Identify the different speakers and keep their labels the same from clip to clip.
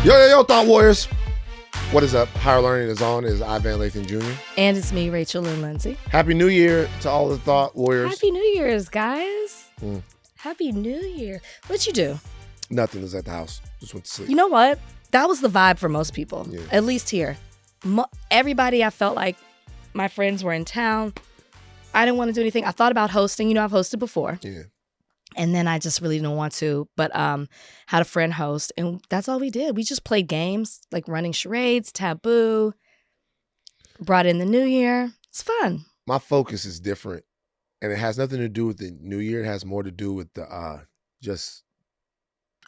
Speaker 1: Yo, Thought Warriors. What is up? Higher Learning is on. It is Lathan Jr.
Speaker 2: And it's me, Rachel and Lindsay.
Speaker 1: Happy New Year to all the Thought Warriors.
Speaker 2: Happy New Year's, guys. Happy New Year. What'd you do?
Speaker 1: Nothing. Was at the house. Just went to sleep.
Speaker 2: You know what? That was the vibe for most people,
Speaker 1: Yeah.
Speaker 2: at least here. Everybody, I felt like my friends were in town. I didn't want to do anything. I thought about hosting. You know, I've hosted before.
Speaker 1: Yeah.
Speaker 2: And then I just really didn't want to, but had a friend host, and that's all we did. We just played games, like running charades, taboo, brought in the new year. It's fun.
Speaker 1: My focus is different, and it has nothing to do with the new year. It has more to do with the just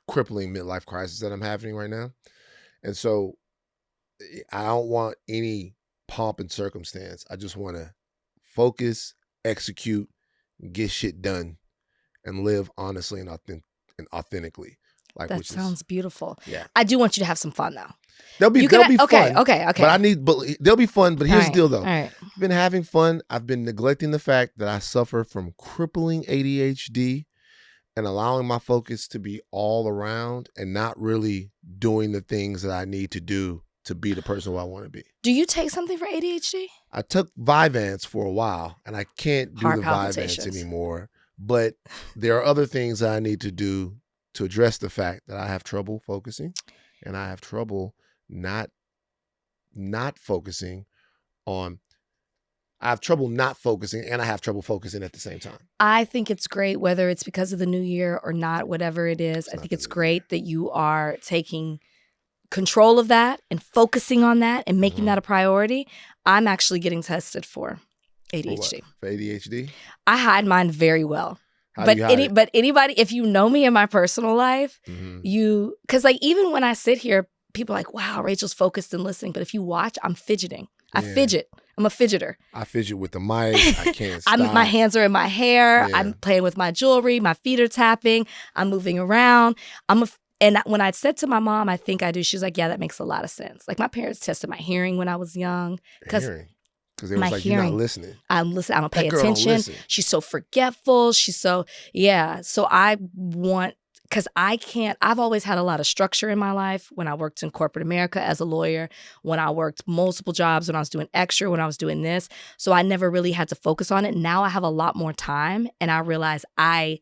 Speaker 1: crippling midlife crisis that I'm having right now. And so I don't want any pomp and circumstance. I just want to focus, execute, get shit done, and live honestly and authentically. Like,
Speaker 2: That sounds beautiful.
Speaker 1: Yeah.
Speaker 2: I do want you to have some fun though.
Speaker 1: They'll be
Speaker 2: okay,
Speaker 1: fun.
Speaker 2: Okay.
Speaker 1: But they'll be fun. But here's the deal though.
Speaker 2: All right.
Speaker 1: I've been having fun. I've been neglecting the fact that I suffer from crippling ADHD and allowing my focus to be all around and not really doing the things that I need to do to be the person who I want to be.
Speaker 2: Do you take something for ADHD?
Speaker 1: I took Vyvanse for a while and I can't do
Speaker 2: Heart
Speaker 1: the Vyvanse
Speaker 2: palpitations.
Speaker 1: anymore. But there are other things that I need to do to address the fact that I have trouble focusing and I have trouble not focusing on. I have trouble not focusing and I have trouble focusing at the same time.
Speaker 2: I think it's great, whether it's because of the new year or not, whatever it is. I think it's great that you are taking control of that and focusing on that and making that a priority. I'm actually getting tested for ADHD.
Speaker 1: For ADHD?
Speaker 2: I hide mine very well.
Speaker 1: How
Speaker 2: But
Speaker 1: do you hide it?
Speaker 2: but anybody, if you know me in my personal life, because like even when I sit here, people are like, wow, Rachel's focused and listening. But if you watch, I'm fidgeting. I fidget. I'm a fidgeter.
Speaker 1: I fidget with the mic. I can't stop.
Speaker 2: My hands are in my hair.
Speaker 1: Yeah.
Speaker 2: I'm playing with my jewelry. My feet are tapping. I'm moving around. And when I said to my mom, I think I do, she's like, yeah, that makes a lot of sense. Like my parents tested my hearing when I was young. Because
Speaker 1: they was like, you're not listening.
Speaker 2: I'm listening. I don't pay
Speaker 1: That girl don't
Speaker 2: attention.
Speaker 1: listen.
Speaker 2: She's so forgetful. So I want, because I've always had a lot of structure in my life when I worked in corporate America as a lawyer, when I worked multiple jobs, when I was doing extra, when I was doing this. So I never really had to focus on it. Now I have a lot more time and I realize I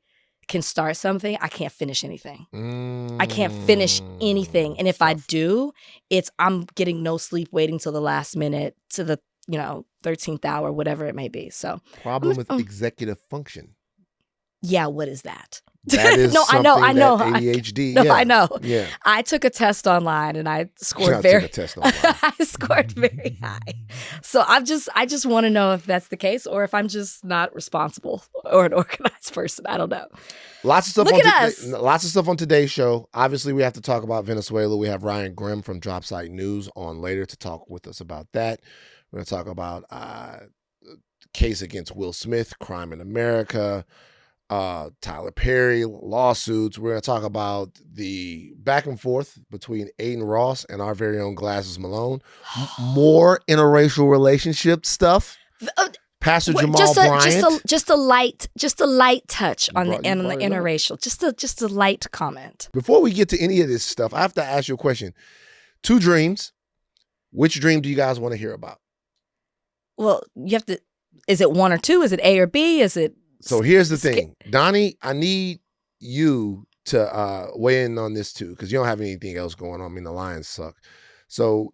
Speaker 2: can start something. I can't finish anything. I can't finish anything. And if I do, I'm getting no sleep waiting till the last minute to the 13th hour, whatever it may be. So
Speaker 1: Problem with executive function.
Speaker 2: yeah, what is that?
Speaker 1: That is
Speaker 2: No, I know.
Speaker 1: that ADHD.
Speaker 2: No,
Speaker 1: yeah.
Speaker 2: I know.
Speaker 1: Yeah.
Speaker 2: I took a test online and I scored
Speaker 1: I
Speaker 2: very
Speaker 1: took a test online.
Speaker 2: I scored very high. So I just want to know if that's the case or if I'm just not responsible or an organized person. I don't know.
Speaker 1: Lots of stuff
Speaker 2: Look
Speaker 1: on
Speaker 2: at us.
Speaker 1: Lots of stuff on today's show. Obviously, we have to talk about Venezuela. We have Ryan Grimm from Drop Site News on later to talk with us about that. We're going to talk about case against Will Smith, crime in America, Tyler Perry lawsuits. We're going to talk about the back and forth between Adin Ross and our very own Glasses Malone. More interracial relationship stuff. Pastor Jamal Bryant.
Speaker 2: Just a light touch on the
Speaker 1: You brought it up.
Speaker 2: interracial. Just a light comment.
Speaker 1: Before we get to any of this stuff, I have to ask you a question. 2 dreams. Which dream do you guys want to hear about?
Speaker 2: Well, you have to. Is it 1 or 2? Is it A or B? Is it?
Speaker 1: So here's the thing. Donnie, I need you to weigh in on this too, because you don't have anything else going on. I mean, the Lions suck. So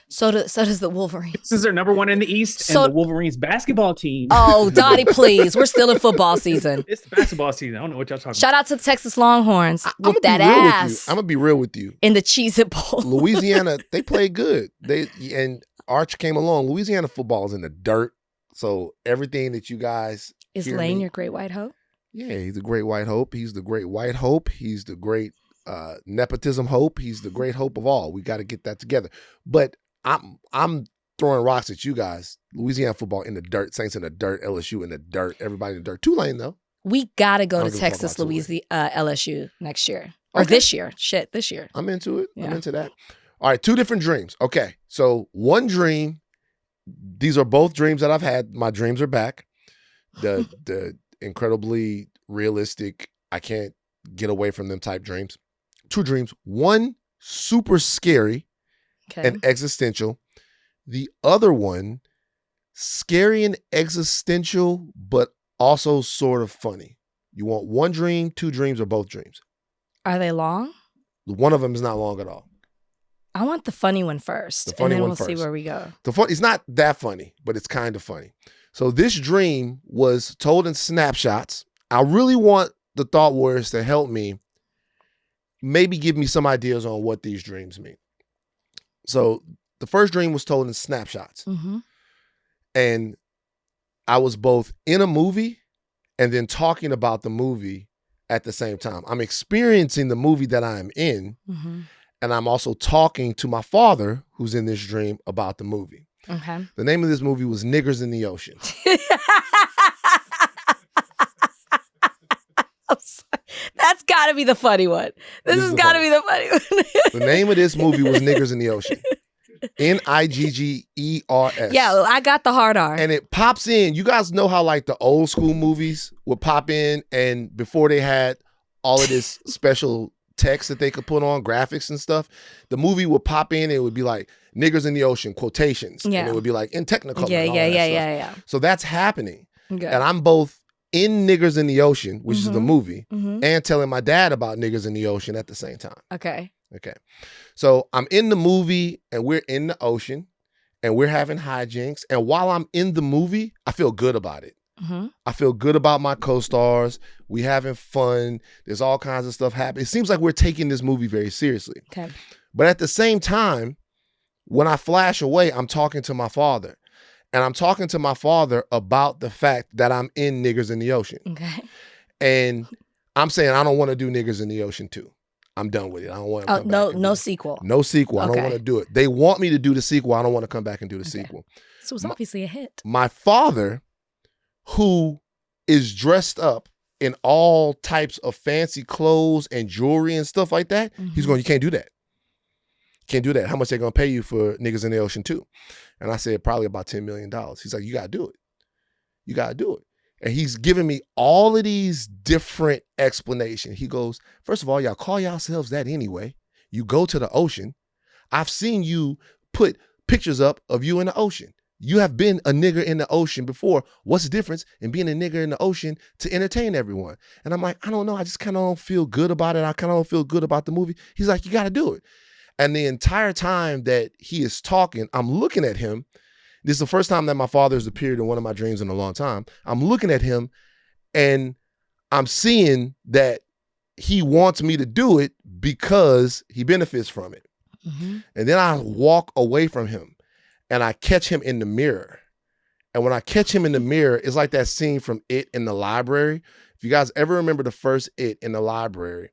Speaker 2: So does the Wolverines.
Speaker 3: This is their number 1 in the East, and the Wolverines basketball team.
Speaker 2: Oh, Donnie, please. We're still in football season.
Speaker 3: It's the basketball season. I don't know what y'all talking
Speaker 2: Shout out to the Texas Longhorns. Whoop that
Speaker 1: I'm
Speaker 2: ass.
Speaker 1: gonna be real with you.
Speaker 2: In the Cheez-It Bowl.
Speaker 1: Louisiana, they played good. And Arch came along. Louisiana football is in the dirt. So everything that you guys
Speaker 2: Is Lane your great white hope?
Speaker 1: Yeah, he's the great white hope. He's the great white hope. He's the great nepotism hope. He's the great hope of all. We got to get that together. But I'm throwing rocks at you guys. Louisiana football in the dirt. Saints in the dirt. LSU in the dirt. Everybody in the dirt. Tulane though.
Speaker 2: We got to go to
Speaker 1: give a fuck
Speaker 2: Texas,
Speaker 1: about
Speaker 2: Louisiana, LSU next year. Or
Speaker 1: Okay.
Speaker 2: this year. This year.
Speaker 1: I'm into it. I'm
Speaker 2: Yeah.
Speaker 1: into that. All right, 2 different dreams. Okay, so one dream. These are both dreams that I've had. My dreams are back. The incredibly realistic, I can't get away from them type dreams. 2 dreams. One super scary and existential. The other one, scary and existential, but also sort of funny. You want one dream, two dreams, or both dreams?
Speaker 2: Are they long?
Speaker 1: One of them is not long at all.
Speaker 2: I want the funny one first, and then we'll see where we go.
Speaker 1: It's not that funny, but it's kind of funny. So this dream was told in snapshots. I really want the thought warriors to help me, maybe give me some ideas on what these dreams mean. So the first dream was told in snapshots.
Speaker 2: Mm-hmm.
Speaker 1: And I was both in a movie and then talking about the movie at the same time. I'm experiencing the movie that I am in,
Speaker 2: mm-hmm.
Speaker 1: and I'm also talking to my father, who's in this dream, about the movie.
Speaker 2: Okay.
Speaker 1: The name of this movie was Niggers in the Ocean.
Speaker 2: That's got to be the funny one. This has got to be the funny one.
Speaker 1: The name of this movie was Niggers in the Ocean. Niggers.
Speaker 2: Yeah, well, I got the hard R.
Speaker 1: And it pops in. You guys know how like the old school movies would pop in, and before they had all of this special text that they could put on, graphics and stuff, the movie would pop in and it would be like Niggers in the Ocean, quotations.
Speaker 2: Yeah.
Speaker 1: And it would be like in Technicolor.
Speaker 2: Yeah.
Speaker 1: So that's happening.
Speaker 2: Okay.
Speaker 1: And I'm both in Niggers in the Ocean, which is the movie,
Speaker 2: mm-hmm.
Speaker 1: and telling my dad about Niggers in the Ocean at the same time.
Speaker 2: Okay.
Speaker 1: So I'm in the movie and we're in the ocean and we're having hijinks. And while I'm in the movie, I feel good about it.
Speaker 2: Mm-hmm.
Speaker 1: I feel good about my co-stars. We having fun. There's all kinds of stuff happening. It seems like we're taking this movie very seriously.
Speaker 2: Okay.
Speaker 1: But at the same time, when I flash away, I'm talking to my father. And I'm talking to my father about the fact that I'm in Niggers in the Ocean.
Speaker 2: Okay.
Speaker 1: And I'm saying I don't want to do Niggers in the Ocean 2. I'm done with it. I don't want to come back.
Speaker 2: No sequel.
Speaker 1: No sequel. I don't want to do it. They want me to do the sequel. I don't want to come back and do the sequel.
Speaker 2: So it was obviously a hit.
Speaker 1: My father, who is dressed up in all types of fancy clothes and jewelry and stuff like that, he's going, you can't do that. Can't do that. How much they going to pay you for Niggers in the Ocean 2? And I said, probably about $10 million. He's like, you got to do it. You got to do it. And he's giving me all of these different explanations. He goes, first of all, y'all call yourselves that anyway. You go to the ocean. I've seen you put pictures up of you in the ocean. You have been a nigger in the ocean before. What's the difference in being a nigger in the ocean to entertain everyone? And I'm like, I don't know. I just kind of don't feel good about it. I kind of don't feel good about the movie. He's like, you got to do it. And the entire time that he is talking, I'm looking at him. This is the first time that my father has appeared in one of my dreams in a long time. I'm looking at him and I'm seeing that he wants me to do it because he benefits from it.
Speaker 2: Mm-hmm.
Speaker 1: And then I walk away from him and I catch him in the mirror. And when I catch him in the mirror, it's like that scene from It in the library. If you guys ever remember the first It in the library,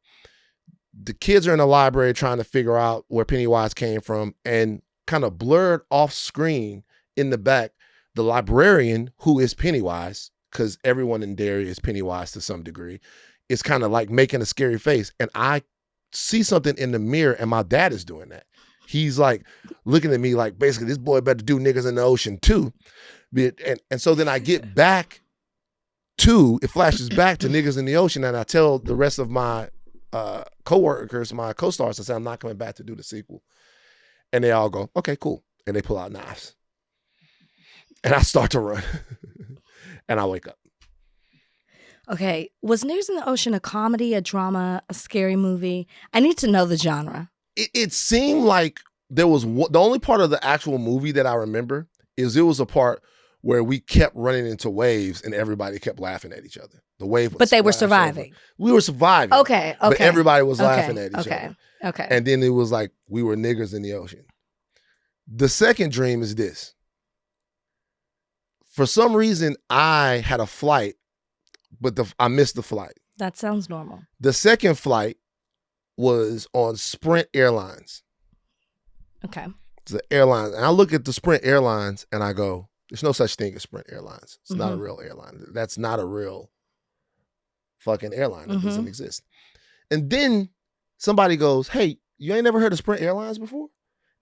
Speaker 1: the kids are in the library trying to figure out where Pennywise came from, and kind of blurred off screen in the back, the librarian, who is Pennywise, because everyone in Derry is Pennywise to some degree, is kind of like making a scary face. And I see something in the mirror, and my dad is doing that. He's like looking at me like, basically, this boy better do Niggers in the Ocean too. And so then I get back to, it flashes back to Niggers in the Ocean, and I tell the rest of my co-workers, my co-stars, I say, I'm not coming back to do the sequel. And they all go, okay, cool. And they pull out knives. And I start to run. And I wake up.
Speaker 2: Okay. Was Niggers in the Ocean a comedy, a drama, a scary movie? I need to know the genre.
Speaker 1: It seemed like there was the only part of the actual movie that I remember is there was a part where we kept running into waves and everybody kept laughing at each other. The wave was,
Speaker 2: but they were surviving.
Speaker 1: Over. We were surviving.
Speaker 2: Okay.
Speaker 1: But everybody was laughing at each other.
Speaker 2: Okay.
Speaker 1: And then it was like we were niggers in the ocean. The second dream is this. For some reason, I had a flight, but I missed the flight.
Speaker 2: That sounds normal.
Speaker 1: The second flight was on Sprint Airlines.
Speaker 2: Okay.
Speaker 1: It's the airline. And I look at the Sprint Airlines and I go, there's no such thing as Sprint Airlines. It's not a real airline. That's not a real fucking airline. It doesn't exist. And then somebody goes, hey, you ain't never heard of Sprint Airlines before?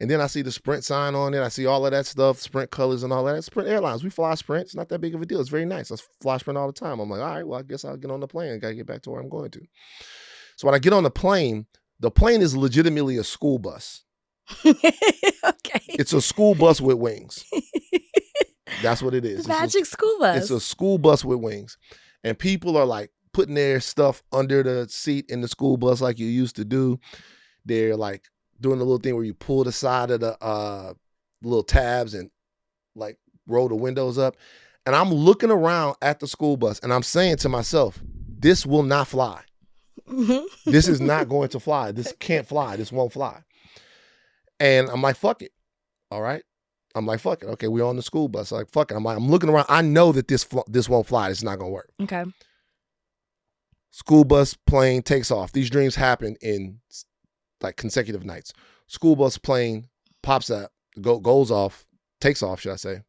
Speaker 1: And then I see the Sprint sign on it. I see all of that stuff, Sprint colors and all that. Sprint Airlines. We fly Sprint. It's not that big of a deal. It's very nice. I fly Sprint all the time. I'm like, all right, well, I guess I'll get on the plane. I got to get back to where I'm going to. So when I get on the plane, The plane is legitimately a school bus.
Speaker 2: Okay.
Speaker 1: It's a school bus with wings. That's what it is.
Speaker 2: Magic school bus.
Speaker 1: It's a school bus with wings. And people are like putting their stuff under the seat in the school bus like you used to do. They're like doing the little thing where you pull the side of the little tabs and like roll the windows up. And I'm looking around at the school bus and I'm saying to myself, this will not fly. This is not going to fly. This can't fly. This won't fly. And I'm like, fuck it. All right. I'm like, fuck it. Okay, we're on the school bus. I'm like, fuck it. I'm looking around. I know that this won't fly. It's not going to work.
Speaker 2: Okay.
Speaker 1: School bus plane takes off. These dreams happen in like consecutive nights. School bus plane pops up, goes off, takes off, should I say.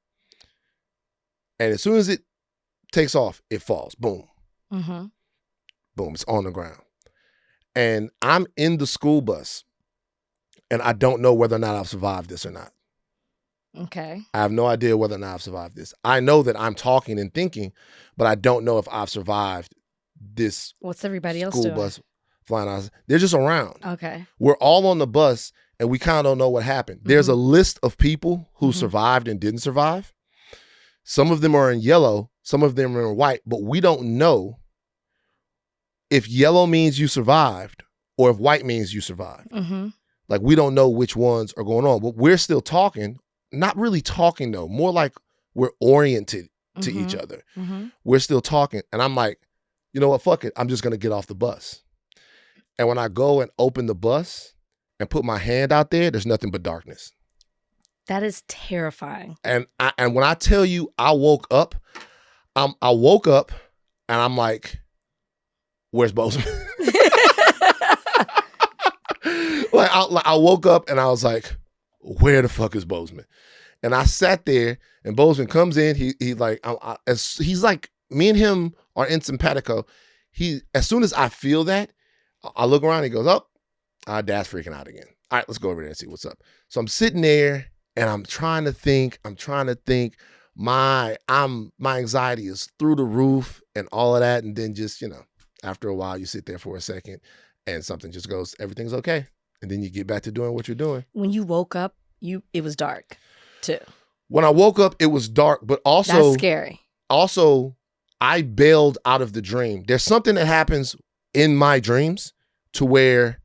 Speaker 1: And as soon as it takes off, it falls. Boom.
Speaker 2: Mm-hmm.
Speaker 1: Boom. It's on the ground. And I'm in the school bus and I don't know whether or not I've survived this or not.
Speaker 2: Okay.
Speaker 1: I have no idea whether or not I've survived this. I know that I'm talking and thinking, but I don't know if I've survived this.
Speaker 2: What's everybody else
Speaker 1: school
Speaker 2: doing?
Speaker 1: Bus flying out. They're just around.
Speaker 2: Okay.
Speaker 1: We're all on the bus and we kind of don't know what happened. There's a list of people who survived and didn't survive. Some of them are in yellow, some of them are in white, but we don't know if yellow means you survived or if white means you survived.
Speaker 2: Mm-hmm.
Speaker 1: Like we don't know which ones are going on, but we're still talking. Not really talking though, more like we're oriented to each other.
Speaker 2: Mm-hmm.
Speaker 1: We're still talking. And I'm like, you know what, fuck it. I'm just going to get off the bus. And when I go and open the bus and put my hand out there, there's nothing but darkness.
Speaker 2: That is terrifying.
Speaker 1: And when I tell you I woke up and I'm like, where's Bozeman? Like I woke up and I was like, where the fuck is Bozeman? And I sat there and Bozeman comes in. He's like, me and him are in simpatico. As soon as I feel that, I look around and he goes, oh, Dad's freaking out again. All right, let's go over there and see what's up. So I'm sitting there and I'm trying to think. My anxiety is through the roof and all of that. And then just, after a while you sit there for a second and something just goes, everything's okay. And then you get back to doing what you're doing.
Speaker 2: When you woke up, it was dark too.
Speaker 1: When I woke up, it was dark, but also
Speaker 2: that's scary.
Speaker 1: Also, I bailed out of the dream. There's something that happens in my dreams to where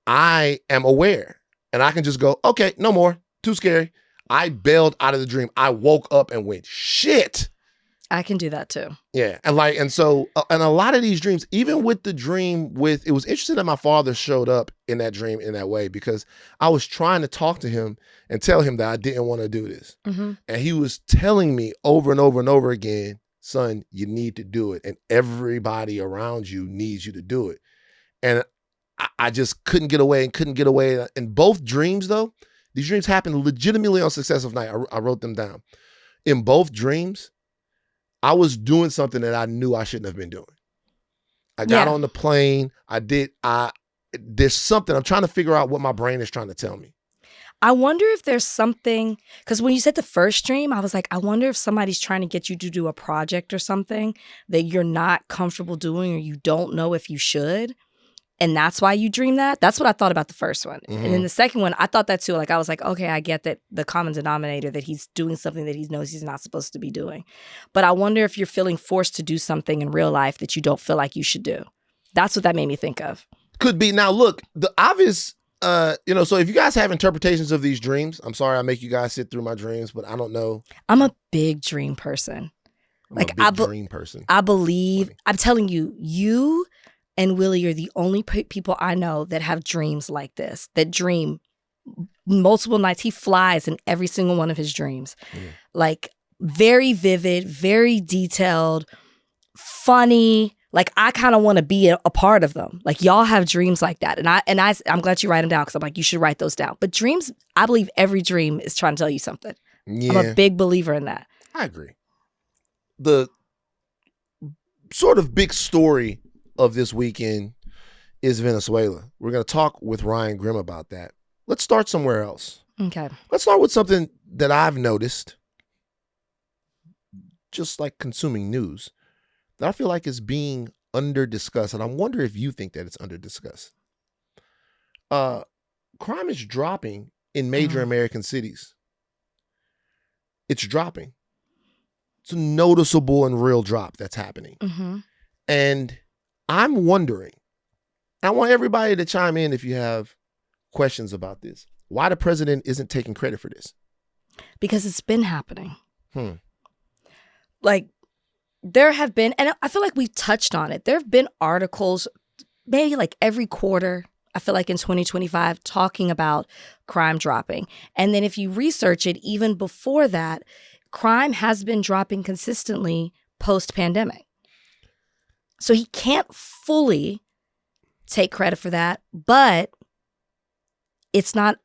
Speaker 1: I am aware and I can just go, okay, no more, too scary. I bailed out of the dream. I woke up and went, shit.
Speaker 2: I can do that too.
Speaker 1: Yeah. And so a lot of these dreams, even with the dream it was interesting that my father showed up in that dream in that way because I was trying to talk to him and tell him that I didn't want to do this. Mm-hmm. And he was telling me over and over and over again, son, you need to do it. And everybody around you needs you to do it. And I just couldn't get away. In both dreams though, these dreams happened legitimately on Successive Night. I wrote them down. In both dreams, I was doing something that I knew I shouldn't have been doing. I got on the plane. There's something. I'm trying to figure out what my brain is trying to tell me.
Speaker 2: I wonder if there's something, because when you said the first dream, I was like, I wonder if somebody's trying to get you to do a project or something that you're not comfortable doing or you don't know if you should. And that's why you dream that. That's what I thought about the first one. Mm-hmm. And then the second one, I thought that too. Like, I was like, okay, I get that the common denominator, that he's doing something that he knows he's not supposed to be doing. But I wonder if you're feeling forced to do something in real life that you don't feel like you should do. That's what that made me think of.
Speaker 1: Could be. Now, look, the obvious, so if you guys have interpretations of these dreams, I'm sorry I make you guys sit through my dreams, but I don't know.
Speaker 2: I'm a big dream person.
Speaker 1: Dream person.
Speaker 2: I believe, I'm telling you, you and Willie are the only people I know that have dreams like this, that dream multiple nights. He flies in every single one of his dreams. Like very vivid, very detailed, funny. Like I kind of want to be a part of them. Like y'all have dreams like that. And I'm glad you write them down because I'm like, you should write those down. But dreams, I believe every dream is trying to tell you something. Yeah. I'm a big believer in that.
Speaker 1: I agree. The sort of big story of this weekend is Venezuela. We're going to talk with Ryan Grimm about that. Let's start somewhere else.
Speaker 2: Okay.
Speaker 1: Let's start with something that I've noticed, just like consuming news, that I feel like is being under discussed. And I wonder if you think that it's under discussed. crime is dropping in major American cities. It's dropping. It's a noticeable and real drop that's happening. And I'm wondering, I want everybody to chime in if you have questions about this, why the president isn't taking credit for this.
Speaker 2: Because it's been happening. Like, there have been, and I feel like we've touched on it, there have been articles maybe like every quarter, I feel like in 2025, talking about crime dropping. And then if you research it, even before that, crime has been dropping consistently post-pandemic. So he can't fully take credit for that, but it's not,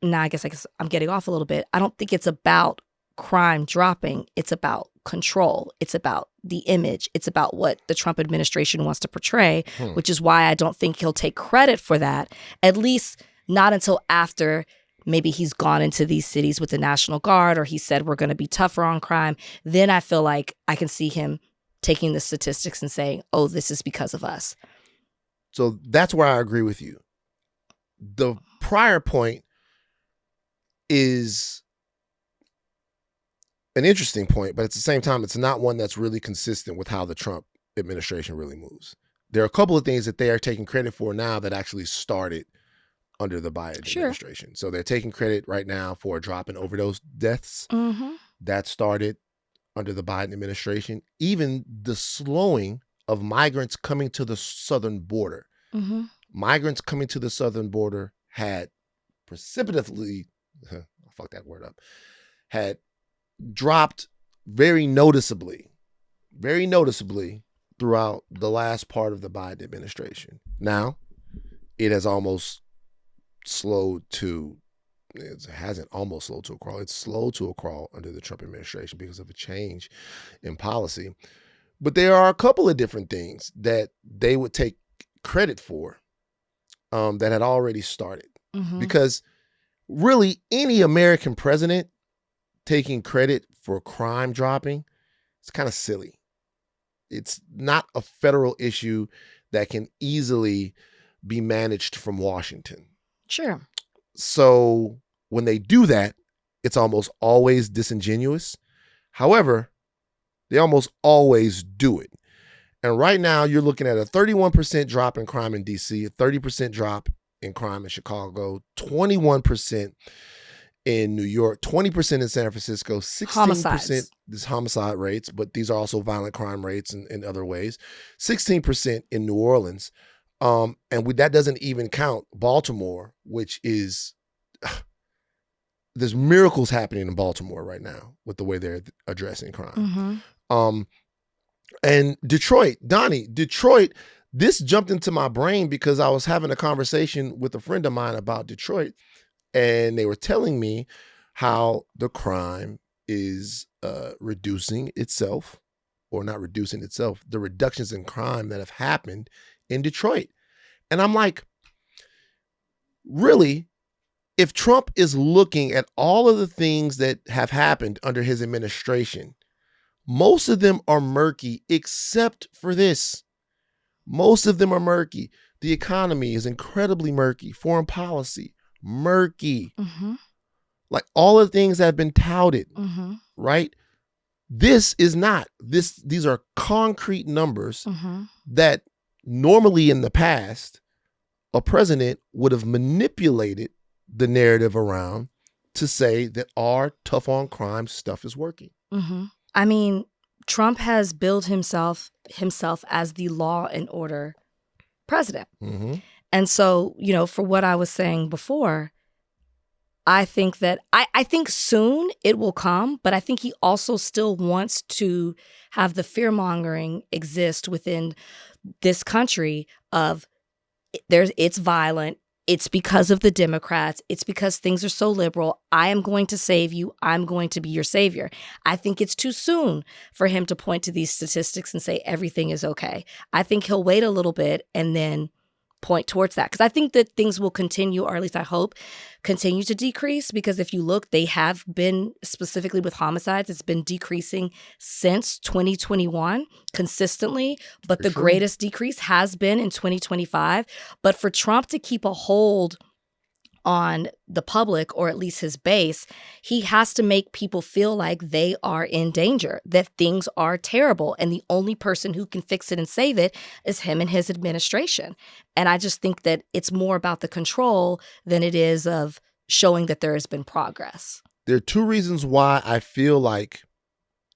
Speaker 2: now I guess I'm getting off a little bit. I don't think it's about crime dropping. It's about control. It's about the image. It's about what the Trump administration wants to portray, which is why I don't think he'll take credit for that, at least not until after maybe he's gone into these cities with the National Guard, or he said we're going to be tougher on crime. Then I feel like I can see him taking the statistics and saying, oh, this is because of us.
Speaker 1: So that's where I agree with you. The prior point is an interesting point, but at the same time, it's not one that's really consistent with how the Trump administration really moves. There are a couple of things that they are taking credit for now that actually started under the Biden administration. So they're taking credit right now for a drop in overdose deaths. That started under the Biden administration. Even the slowing of migrants coming to the southern border. Migrants coming to the southern border had precipitously, I'll fuck that word up, had dropped very noticeably throughout the last part of the Biden administration. Now, it has almost slowed to, it hasn't almost slowed to a crawl. It's slowed to a crawl under the Trump administration because of a change in policy. But there are a couple of different things that they would take credit for that had already started. Because really, any American president taking credit for crime dropping, it's kind of silly. It's not a federal issue that can easily be managed from Washington.
Speaker 2: Sure.
Speaker 1: So when they do that, it's almost always disingenuous. However, they almost always do it. And right now you're looking at a 31% drop in crime in DC, a 30% drop in crime in Chicago, 21% in New York, 20% in San Francisco, 16% is homicide rates, but these are also violent crime rates in other ways, 16% in New Orleans. And that doesn't even count Baltimore, which is, there's miracles happening in Baltimore right now with the way they're addressing crime. And Detroit, Donnie, this jumped into my brain because I was having a conversation with a friend of mine about Detroit, and they were telling me how the crime is reducing itself, or not reducing itself, the reductions in crime that have happened in Detroit. And I'm like, really? If Trump is looking at all of the things that have happened under his administration, most of them are murky except for this. Most of them are murky. The economy is incredibly murky. Foreign policy, murky. Like all of the things that have been touted, right? This is not. These are concrete numbers that normally in the past, a president would have manipulated the narrative around to say that our tough on crime stuff is working.
Speaker 2: I mean, Trump has billed himself as the law and order president. And so, for what I was saying before, I think that I think soon it will come, but I think he also still wants to have the fear-mongering exist within this country of it's violent. It's because of the Democrats. It's because things are so liberal. I am going to save you. I'm going to be your savior. I think it's too soon for him to point to these statistics and say everything is okay. I think he'll wait a little bit and then point towards that. Because I think that things will continue, or at least I hope, continue to decrease. Because if you look, they have been, specifically with homicides, it's been decreasing since 2021 consistently. But the greatest decrease has been in 2025. But for Trump to keep a hold on the public, or at least his base, he has to make people feel like they are in danger, that things are terrible. And the only person who can fix it and save it is him and his administration. And I just think that it's more about the control than it is of showing that there has been progress.
Speaker 1: There are two reasons why I feel like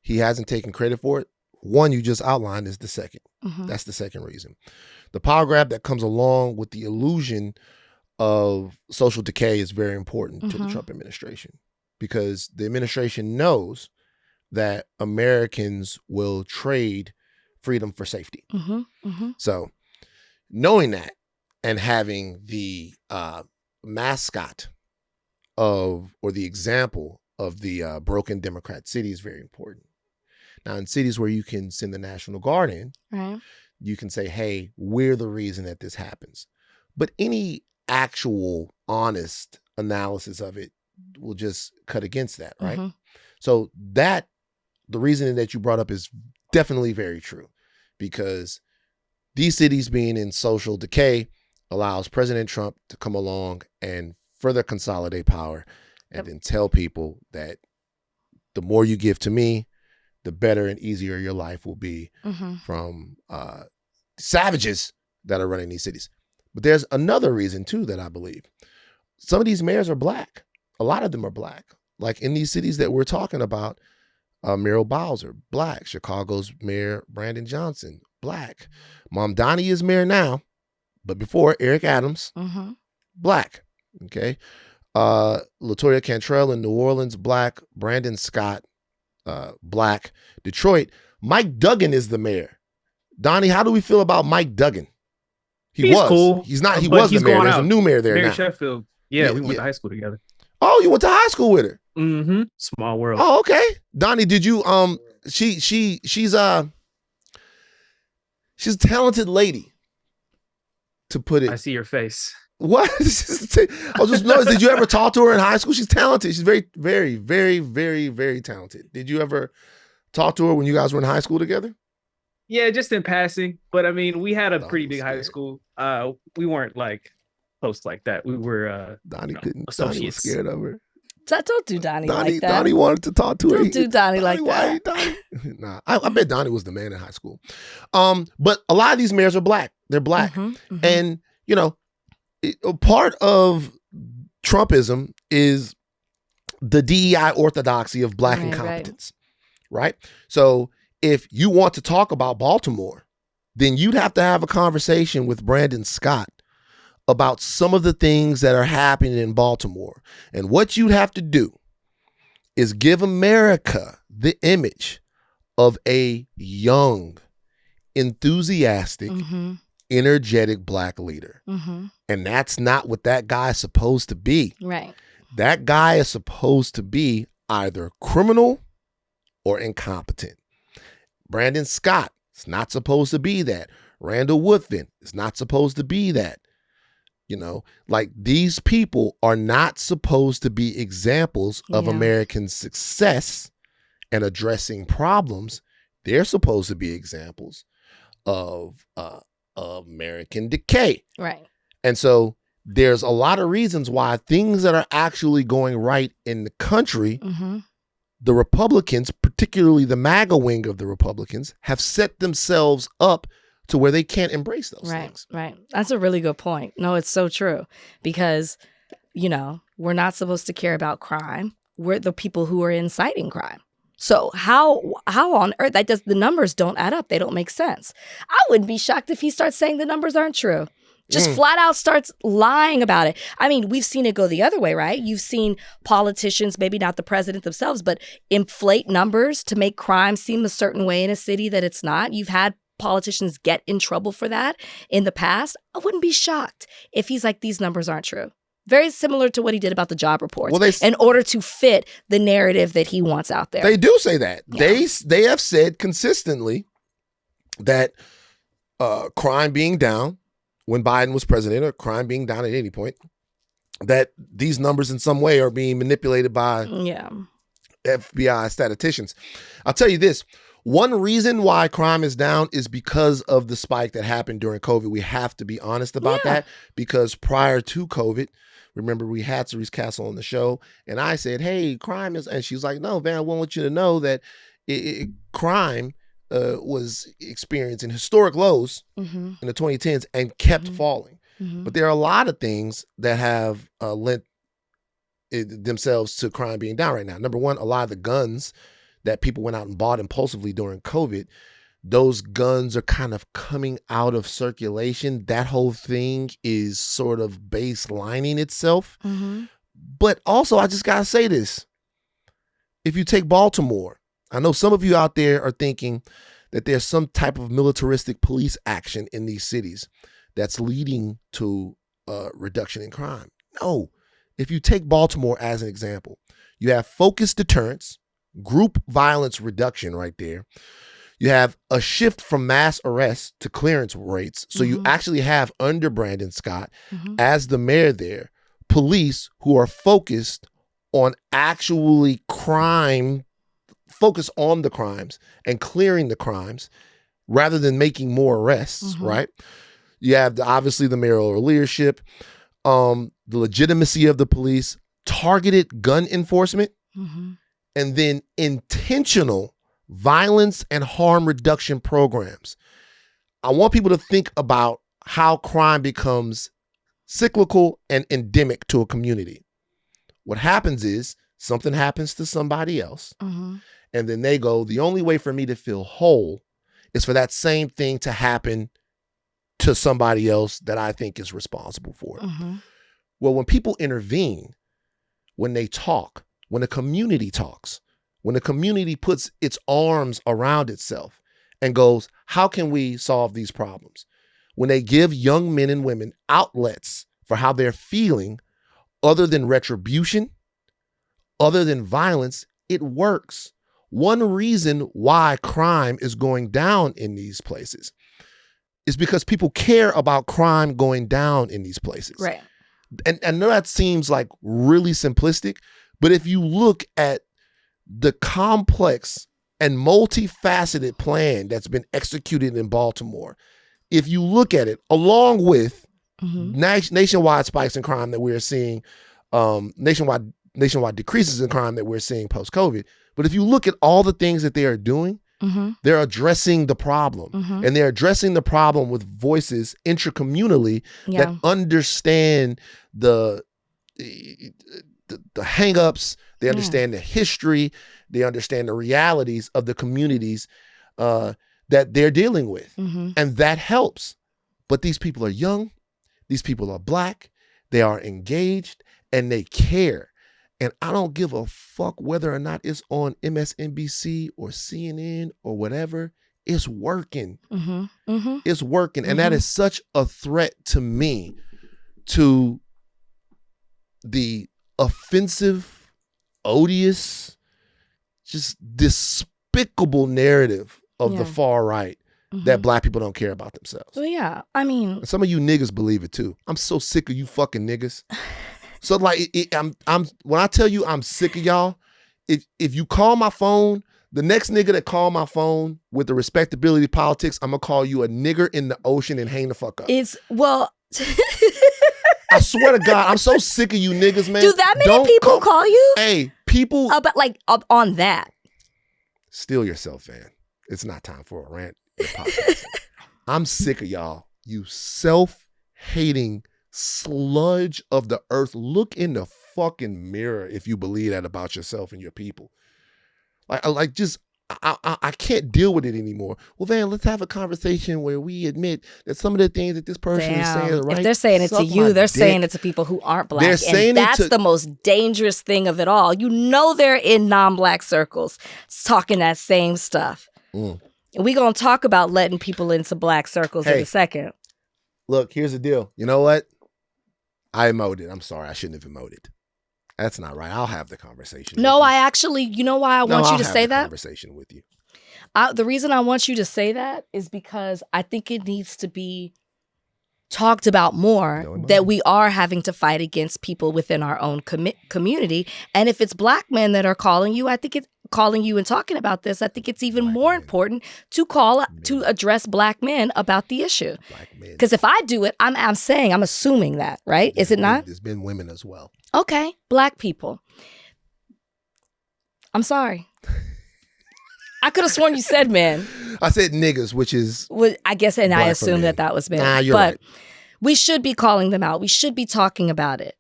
Speaker 1: he hasn't taken credit for it. One you just outlined is the second. That's the second reason. The power grab that comes along with the illusion of social decay is very important to the Trump administration, because the administration knows that Americans will trade freedom for safety. So knowing that and having the mascot of, or the example of the broken Democrat city is very important. Now, in cities where you can send the National Guard in, you can say, hey, we're the reason that this happens. But any actual honest analysis of it will just cut against that, right? So that, the reasoning that you brought up is definitely very true, because these cities being in social decay allows President Trump to come along and further consolidate power and then tell people that the more you give to me, the better and easier your life will be from savages that are running these cities. But there's another reason, too, that I believe. Some of these mayors are Black. A lot of them are Black. Like in these cities that we're talking about, Muriel Bowser, Black. Chicago's Mayor Brandon Johnson, Black. Mom Donnie is mayor now, but before, Eric Adams, Black. Okay. Latoya Cantrell in New Orleans, Black. Brandon Scott, Black. Detroit, Mike Duggan is the mayor. Donnie, how do we feel about Mike Duggan?
Speaker 3: He's
Speaker 1: was.
Speaker 3: cool.
Speaker 1: He's not. He was the mayor. There's a new mayor there now.
Speaker 3: Sheffield. Yeah, we went to high school together.
Speaker 1: Oh, you went to high school with her?
Speaker 3: Small world.
Speaker 1: Oh, okay. Donnie, did you? She's a talented lady. To put it.
Speaker 3: I see your face.
Speaker 1: What? I was just noticed. Did you ever talk to her in high school? She's talented. She's very, very, very, very, very talented. Did you ever talk to her when you guys were in high school together?
Speaker 3: Yeah, just in passing. But I mean, we had a pretty big high school. We weren't like close like that. We were
Speaker 1: Donnie couldn't.
Speaker 3: associates.
Speaker 1: Donnie was scared of her.
Speaker 2: Don't do Donnie like that.
Speaker 1: Donnie wanted to talk to her.
Speaker 2: Don't do Donnie like that.
Speaker 1: Donnie? Nah, I bet Donnie was the man in high school. But a lot of these mayors are Black. They're Black. And, you know, part of Trumpism is the DEI orthodoxy of Black incompetence, right? So if you want to talk about Baltimore, then you'd have to have a conversation with Brandon Scott about some of the things that are happening in Baltimore. And what you'd have to do is give America the image of a young, enthusiastic, energetic Black leader. And that's not what that guy is supposed to be.
Speaker 2: Right.
Speaker 1: That guy is supposed to be either criminal or incompetent. Brandon Scott is not supposed to be that. Randall Woodfin is not supposed to be that. You know, like these people are not supposed to be examples of American success and addressing problems. They're supposed to be examples of American decay.
Speaker 2: Right.
Speaker 1: And so there's a lot of reasons why things that are actually going right in the country, the Republicans, particularly the MAGA wing of the Republicans, have set themselves up to where they can't embrace those things.
Speaker 2: Right. That's a really good point. No, it's so true, because, you know, we're not supposed to care about crime. We're the people who are inciting crime. So how on earth, the numbers don't add up. They don't make sense. I wouldn't be shocked if he starts saying the numbers aren't true. Just flat out starts lying about it. I mean, we've seen it go the other way, right? You've seen politicians, maybe not the president themselves, but inflate numbers to make crime seem a certain way in a city that it's not. You've had politicians get in trouble for that in the past. I wouldn't be shocked if he's like, these numbers aren't true. Very similar to what he did about the job reports, in order to fit the narrative that he wants out there.
Speaker 1: They do say that. Yeah. They have said consistently that crime being down when Biden was president, or crime being down at any point, that these numbers in some way are being manipulated by FBI statisticians. I'll tell you this. One reason why crime is down is because of the spike that happened during COVID. We have to be honest about that, because prior to COVID, remember we had Cerise Castle on the show, and I said, hey, crime is, and she's like, no, Van, I want you to know that crime was experiencing historic lows in the 2010s and kept falling. But there are a lot of things that have lent themselves to crime being down right now. Number one, a lot of the guns that people went out and bought impulsively during COVID, those guns are kind of coming out of circulation. That whole thing is sort of baselining itself. But also, I just got to say this. If you take Baltimore, I know some of you out there are thinking that there's some type of militaristic police action in these cities that's leading to a reduction in crime. No. If you take Baltimore as an example, you have focused deterrence, group violence reduction right there. You have a shift from mass arrests to clearance rates. So you actually have, under Brandon Scott, as the mayor there, police who are focused on actually focus on the crimes and clearing the crimes rather than making more arrests, right? You have obviously the mayoral leadership, the legitimacy of the police, targeted gun enforcement, and then intentional violence and harm reduction programs. I want people to think about how crime becomes cyclical and endemic to a community. What happens is something happens to somebody else, and then they go, the only way for me to feel whole is for that same thing to happen to somebody else that I think is responsible for it. Well, when people intervene, when they talk, when a community talks, when a community puts its arms around itself and goes, how can we solve these problems? When they give young men and women outlets for how they're feeling other than retribution, other than violence, it works. One reason why crime is going down in these places is because people care about crime going down in these places.
Speaker 2: Right.
Speaker 1: And I know that seems like really simplistic, but if you look at the complex and multifaceted plan that's been executed in Baltimore, if you look at it along with nationwide spikes in crime that we're seeing, nationwide decreases in crime that we're seeing post-COVID, but if you look at all the things that they are doing, they're addressing the problem, and they're addressing the problem with voices intracommunally that understand the hangups, they understand the history, they understand the realities of the communities that they're dealing with, and that helps. But these people are young, these people are Black, they are engaged, and they care. And I don't give a fuck whether or not it's on MSNBC or CNN or whatever. It's working. It's working. And that is such a threat to me, to the offensive, odious, just despicable narrative of the far right that Black people don't care about themselves.
Speaker 2: Well, yeah. I mean,
Speaker 1: and some of you niggas believe it too. I'm so sick of you fucking niggas. So like, I'm when I tell you I'm sick of y'all, if you call my phone, the next nigga that call my phone with the respectability politics, I'm gonna call you a nigger in the ocean and hang the fuck up. I swear to God, I'm so sick of you niggas, man.
Speaker 2: Do that many people call you?
Speaker 1: Hey, people
Speaker 2: but like on that.
Speaker 1: Still yourself, man. It's not time for a rant. I'm sick of y'all. You self-hating sludge of the earth. Look in the fucking mirror if you believe that about yourself and your people. I can't deal with it anymore. Well, Van, let's have a conversation where we admit that some of the things that this person is saying is right.
Speaker 2: If they're saying it to you, they're saying it to people who aren't Black.
Speaker 1: They're saying
Speaker 2: that's the most dangerous thing of it all. You know they're in non-Black circles talking that same stuff. And we're going to talk about letting people into Black circles in a second.
Speaker 1: Look, here's the deal. You know what? I emoted. I'm sorry. I shouldn't have emoted. That's not right. I'll have the conversation.
Speaker 2: No, I actually, you know why I want you to say that?
Speaker 1: Conversation with you.
Speaker 2: The reason I want you to say that is because I think it needs to be talked about more,
Speaker 1: No emoji.
Speaker 2: that we are having to fight against people within our own community. And if it's Black men that are calling you, I think it's calling you and talking about this, I think it's even more important to to address Black men about the issue.
Speaker 1: Black men.
Speaker 2: Because if I do it, I'm assuming that, right? Is it not?
Speaker 1: There's been women as well.
Speaker 2: Okay, Black people. I'm sorry. I could have sworn you said men.
Speaker 1: I said niggas, which is...
Speaker 2: Well, I guess, and I assumed that was men.
Speaker 1: Nah, you're
Speaker 2: but
Speaker 1: right.
Speaker 2: We should be calling them out. We should be talking about it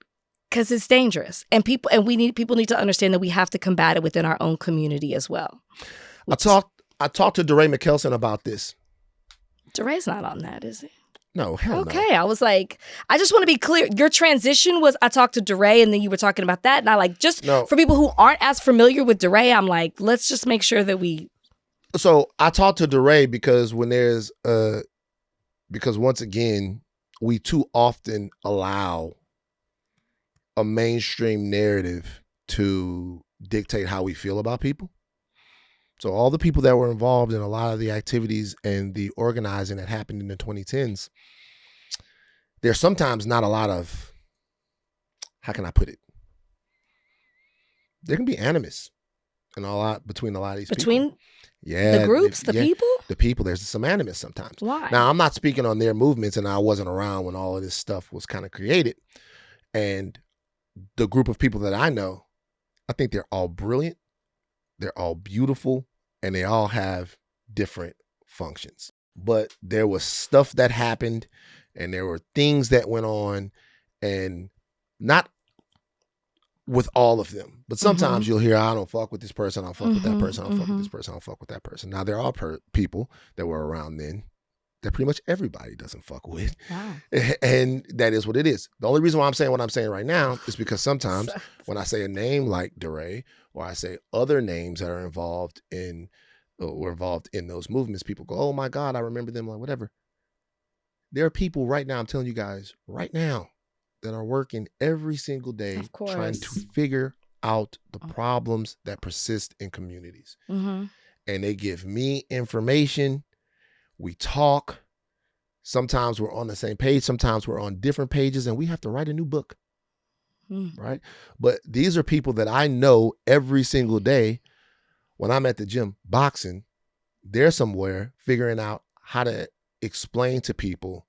Speaker 2: because it's dangerous. And people need to understand that we have to combat it within our own community as well.
Speaker 1: I talked to Doechii McKelson about this.
Speaker 2: Doechie's not on that, is he?
Speaker 1: No, hell no.
Speaker 2: Okay, I was like, I just want to be clear. Your transition was, I talked to Doechii and then you were talking about that. And I for people who aren't as familiar with Doechii, I'm like, let's just make sure that we...
Speaker 1: So I talked to Doechii because because once again, we too often allow a mainstream narrative to dictate how we feel about people. So all the people that were involved in a lot of the activities and the organizing that happened in the 2010s, there's sometimes not a lot of, how can I put it? There can be animus and a lot between a lot of these people. Yeah,
Speaker 2: the groups, people?
Speaker 1: The people, there's some animus sometimes.
Speaker 2: Why?
Speaker 1: Now, I'm not speaking on their movements, and I wasn't around when all of this stuff was kind of created. And the group of people that I know, I think they're all brilliant, they're all beautiful, and they all have different functions. But there was stuff that happened, and there were things that went on, and not with all of them. But sometimes you'll hear, I don't fuck with this person, I don't fuck with that person, I don't fuck with this person, I don't fuck with that person. Now, there are people that were around then that pretty much everybody doesn't fuck with.
Speaker 2: Wow.
Speaker 1: And that is what it is. The only reason why I'm saying what I'm saying right now is because sometimes when I say a name like Doechii, or I say other names that are involved in those movements, people go, oh my God, I remember them, like whatever. There are people right now, I'm telling you guys, right now, that are working every single day trying to figure out the problems that persist in communities.
Speaker 2: Mm-hmm.
Speaker 1: And they give me information. We talk. Sometimes we're on the same page. Sometimes we're on different pages, and we have to write a new book. Right? But these are people that I know every single day when I'm at the gym boxing. They're somewhere figuring out how to explain to people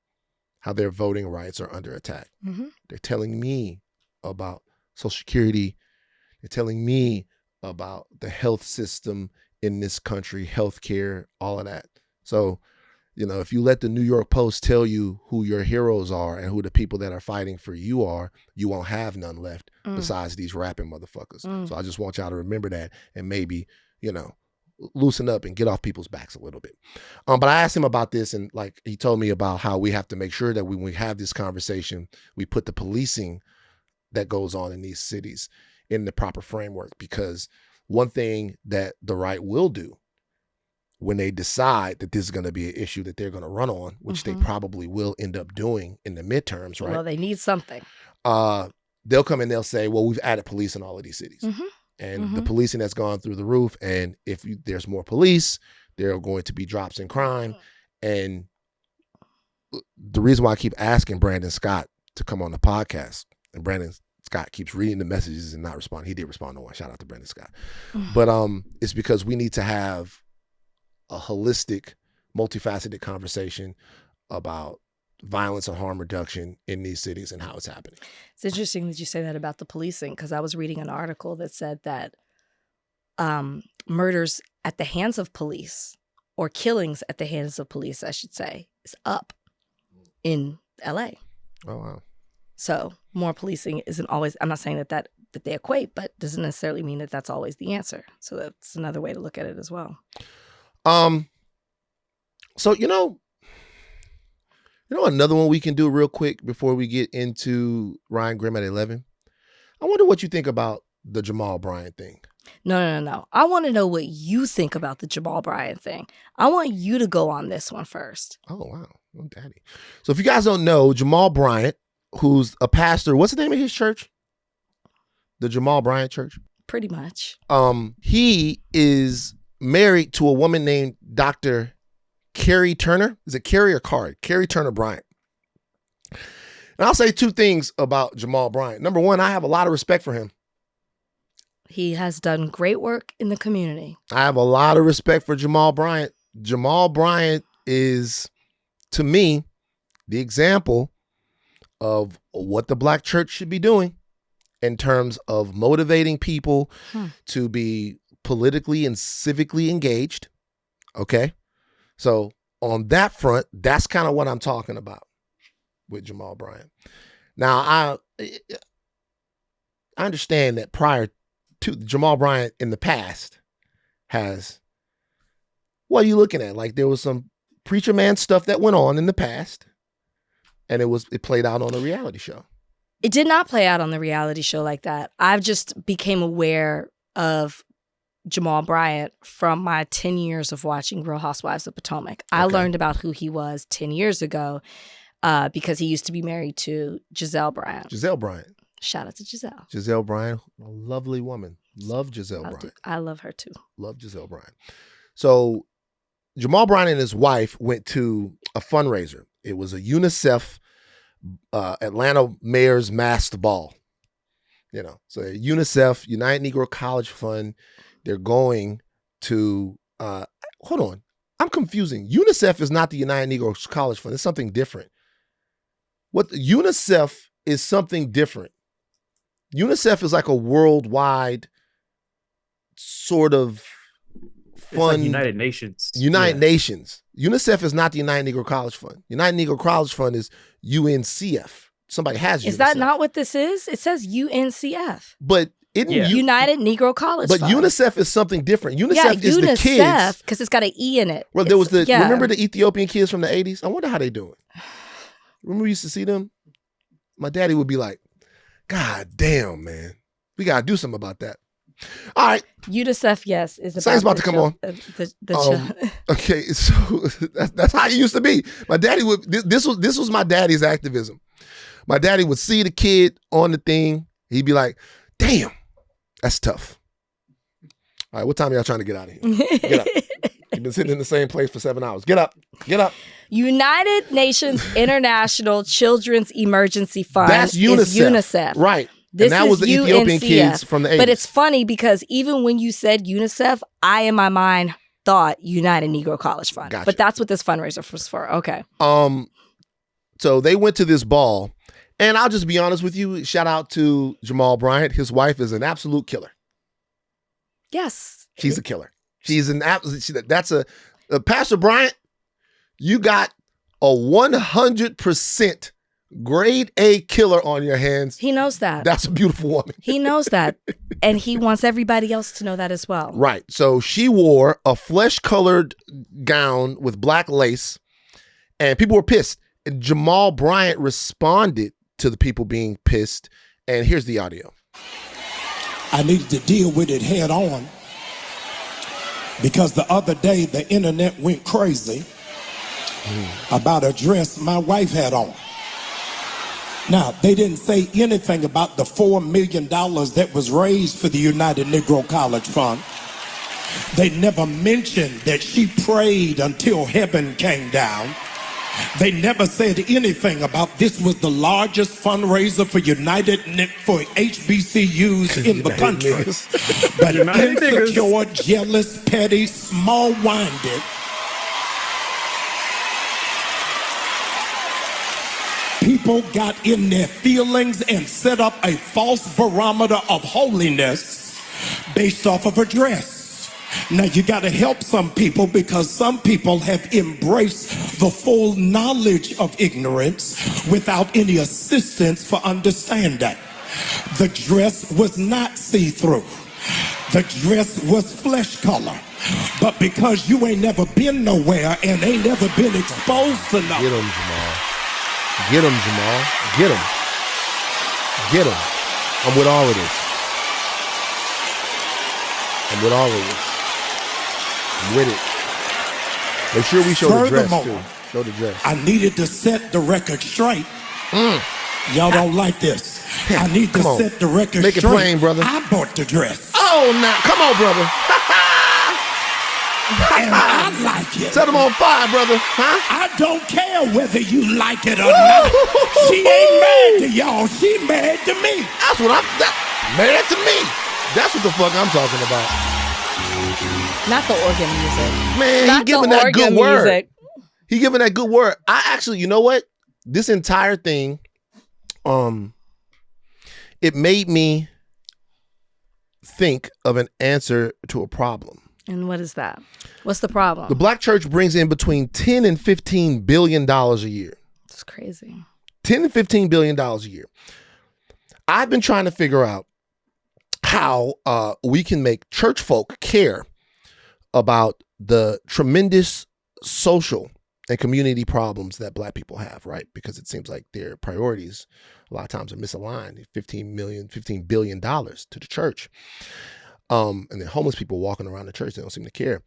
Speaker 1: how their voting rights are under attack.
Speaker 2: Mm-hmm.
Speaker 1: They're telling me about Social Security. They're telling me about the health system in this country, healthcare, all of that. So, if you let the New York Post tell you who your heroes are and who the people that are fighting for you are, you won't have none left besides these rapping motherfuckers. So I just want y'all to remember that and maybe, loosen up and get off people's backs a little bit. But I asked him about this, and like he told me about how we have to make sure that when we have this conversation, we put the policing that goes on in these cities in the proper framework. Because one thing that the right will do when they decide that this is going to be an issue that they're going to run on, which they probably will end up doing in the midterms, right?
Speaker 2: Well, they need something.
Speaker 1: They'll come and they'll say, well, we've added police in all of these cities. And the policing has gone through the roof. And if there's more police, there are going to be drops in crime. And the reason why I keep asking Brandon Scott to come on the podcast, and Brandon Scott keeps reading the messages and not responding. He did respond to one. Shout out to Brandon Scott. But it's because we need to have a holistic, multifaceted conversation about violence and harm reduction in these cities and how it's happening.
Speaker 2: It's interesting that you say that about the policing, because I was reading an article that said that murders at the hands of police, or killings at the hands of police, I should say, is up in LA.
Speaker 1: Oh, wow.
Speaker 2: So more policing isn't always, I'm not saying that they equate, but doesn't necessarily mean that that's always the answer. So that's another way to look at it as well.
Speaker 1: So, another one we can do real quick before we get into Ryan Grimm at 11. I wonder what you think about the Jamal Bryant thing.
Speaker 2: No. I want to know what you think about the Jamal Bryant thing. I want you to go on this one first.
Speaker 1: Oh, wow. Oh, daddy. So if you guys don't know, Jamal Bryant, who's a pastor, what's the name of his church? The Jamal Bryant Church?
Speaker 2: Pretty much.
Speaker 1: He is married to a woman named Dr. Carrie Turner. Is it Carrie or Card? Carrie Turner Bryant. And I'll say two things about Jamal Bryant. Number one, I have a lot of respect for him.
Speaker 2: He has done great work in the community.
Speaker 1: I have a lot of respect for Jamal Bryant. Jamal Bryant is, to me, the example of what the Black church should be doing in terms of motivating people to be politically and civically engaged. Okay? So on that front, that's kind of what I'm talking about with Jamal Bryant. Now, I understand that prior to Jamal Bryant in the past has, what are you looking at? Like there was some preacher man stuff that went on in the past, and it played out on a reality show.
Speaker 2: It did not play out on the reality show like that. I've just became aware of Jamal Bryant from my 10 years of watching Real Housewives of Potomac. I learned about who he was 10 years ago because he used to be married to Giselle Bryant.
Speaker 1: Giselle Bryant.
Speaker 2: Shout out to Giselle.
Speaker 1: Giselle Bryant, a lovely woman. Love Giselle Bryant.
Speaker 2: I love her too.
Speaker 1: Love Giselle Bryant. So Jamal Bryant and his wife went to a fundraiser. It was a UNICEF Atlanta Mayor's Masked Ball. You know, so UNICEF, United Negro College Fund, they're going to, hold on. I'm confusing. UNICEF is not the United Negro College Fund. It's something different. UNICEF is something different. UNICEF is like a worldwide sort of fund.
Speaker 3: It's like United Nations.
Speaker 1: United Nations. UNICEF is not the United Negro College Fund. United Negro College Fund is UNCF. Somebody has UNICEF.
Speaker 2: Is that not what this is? It says UNCF.
Speaker 1: But
Speaker 2: United Negro College
Speaker 1: But
Speaker 2: Fund.
Speaker 1: UNICEF is something different. UNICEF is the kids.
Speaker 2: Because it's got an E in it.
Speaker 1: Well, there was remember the Ethiopian kids from the 80s? I wonder how they doing. Remember we used to see them? My daddy would be like, God damn, man. We got to do something about that. All right.
Speaker 2: UNICEF, yes. Is
Speaker 1: about to come on. Okay, so that's how it used to be. My daddy would, this was my daddy's activism. My daddy would see the kid on the thing. He'd be like, damn, that's tough. All right, what time are y'all trying to get out of here? Get up. You've been sitting in the same place for 7 hours. Get up. Get up.
Speaker 2: United Nations International Children's Emergency Fund.
Speaker 1: That's UNICEF.
Speaker 2: Is UNICEF.
Speaker 1: Right.
Speaker 2: This
Speaker 1: and that was the
Speaker 2: UNCF.
Speaker 1: Ethiopian kids from the 80s.
Speaker 2: But it's funny because even when you said UNICEF, I in my mind thought United Negro College Fund.
Speaker 1: Gotcha.
Speaker 2: But that's what this fundraiser was for. Okay.
Speaker 1: So they went to this ball, and I'll just be honest with you. Shout out to Jamal Bryant. His wife is an absolute killer.
Speaker 2: Yes.
Speaker 1: She's a killer. She's an absolute. That's a Pastor Bryant. You got a 100% grade A killer on your hands.
Speaker 2: He knows that.
Speaker 1: That's a beautiful woman.
Speaker 2: He knows that. And he wants everybody else to know that as well.
Speaker 1: Right. So she wore a flesh-colored gown with black lace, and people were pissed. And Jamal Bryant responded to the people being pissed. And here's the audio.
Speaker 4: I needed to deal with it head on because the other day the internet went crazy about a dress my wife had on. Now, they didn't say anything about the $4 million that was raised for the United Negro College Fund. They never mentioned that she prayed until heaven came down. They never said anything about this was the largest fundraiser for for HBCUs in the country. But insecure, jealous, petty, small-minded, people got in their feelings and set up a false barometer of holiness based off of a dress. Now you got to help some people because some people have embraced the full knowledge of ignorance without any assistance for understanding. The dress was not see-through. The dress was flesh color. But because you ain't never been nowhere and ain't never been exposed to nothing.
Speaker 1: Get him, Jamal. Get him, Jamal. Get him. Get him. I'm with all of this. I'm with all of this. I'm with it. Make sure we show the dress, too. Show the dress.
Speaker 4: I needed to set the record straight. Y'all don't like this. I need to set the record straight.
Speaker 1: Make it plain, brother.
Speaker 4: I bought the dress.
Speaker 1: Oh, now. Come on, brother.
Speaker 4: And I like it.
Speaker 1: Set them on fire, brother. Huh?
Speaker 4: I don't care whether you like it or not. She ain't mad to y'all. She mad to me.
Speaker 1: That's what mad to me. That's what the fuck I'm talking about.
Speaker 2: Not the organ music.
Speaker 1: Man,
Speaker 2: Not
Speaker 1: he giving
Speaker 2: the
Speaker 1: that
Speaker 2: organ
Speaker 1: good word.
Speaker 2: music.
Speaker 1: He giving that good word. I actually, you know what? This entire thing, it made me think of an answer to a problem.
Speaker 2: And what is that? What's the problem?
Speaker 1: The black church brings in between 10 and 15 billion dollars a year.
Speaker 2: It's crazy.
Speaker 1: 10 and 15 billion dollars a year. I've been trying to figure out how we can make church folk care about the tremendous social and community problems that black people have, right? Because it seems like their priorities a lot of times are misaligned. $15 billion to the church. And then homeless people walking around the church, they don't seem to care.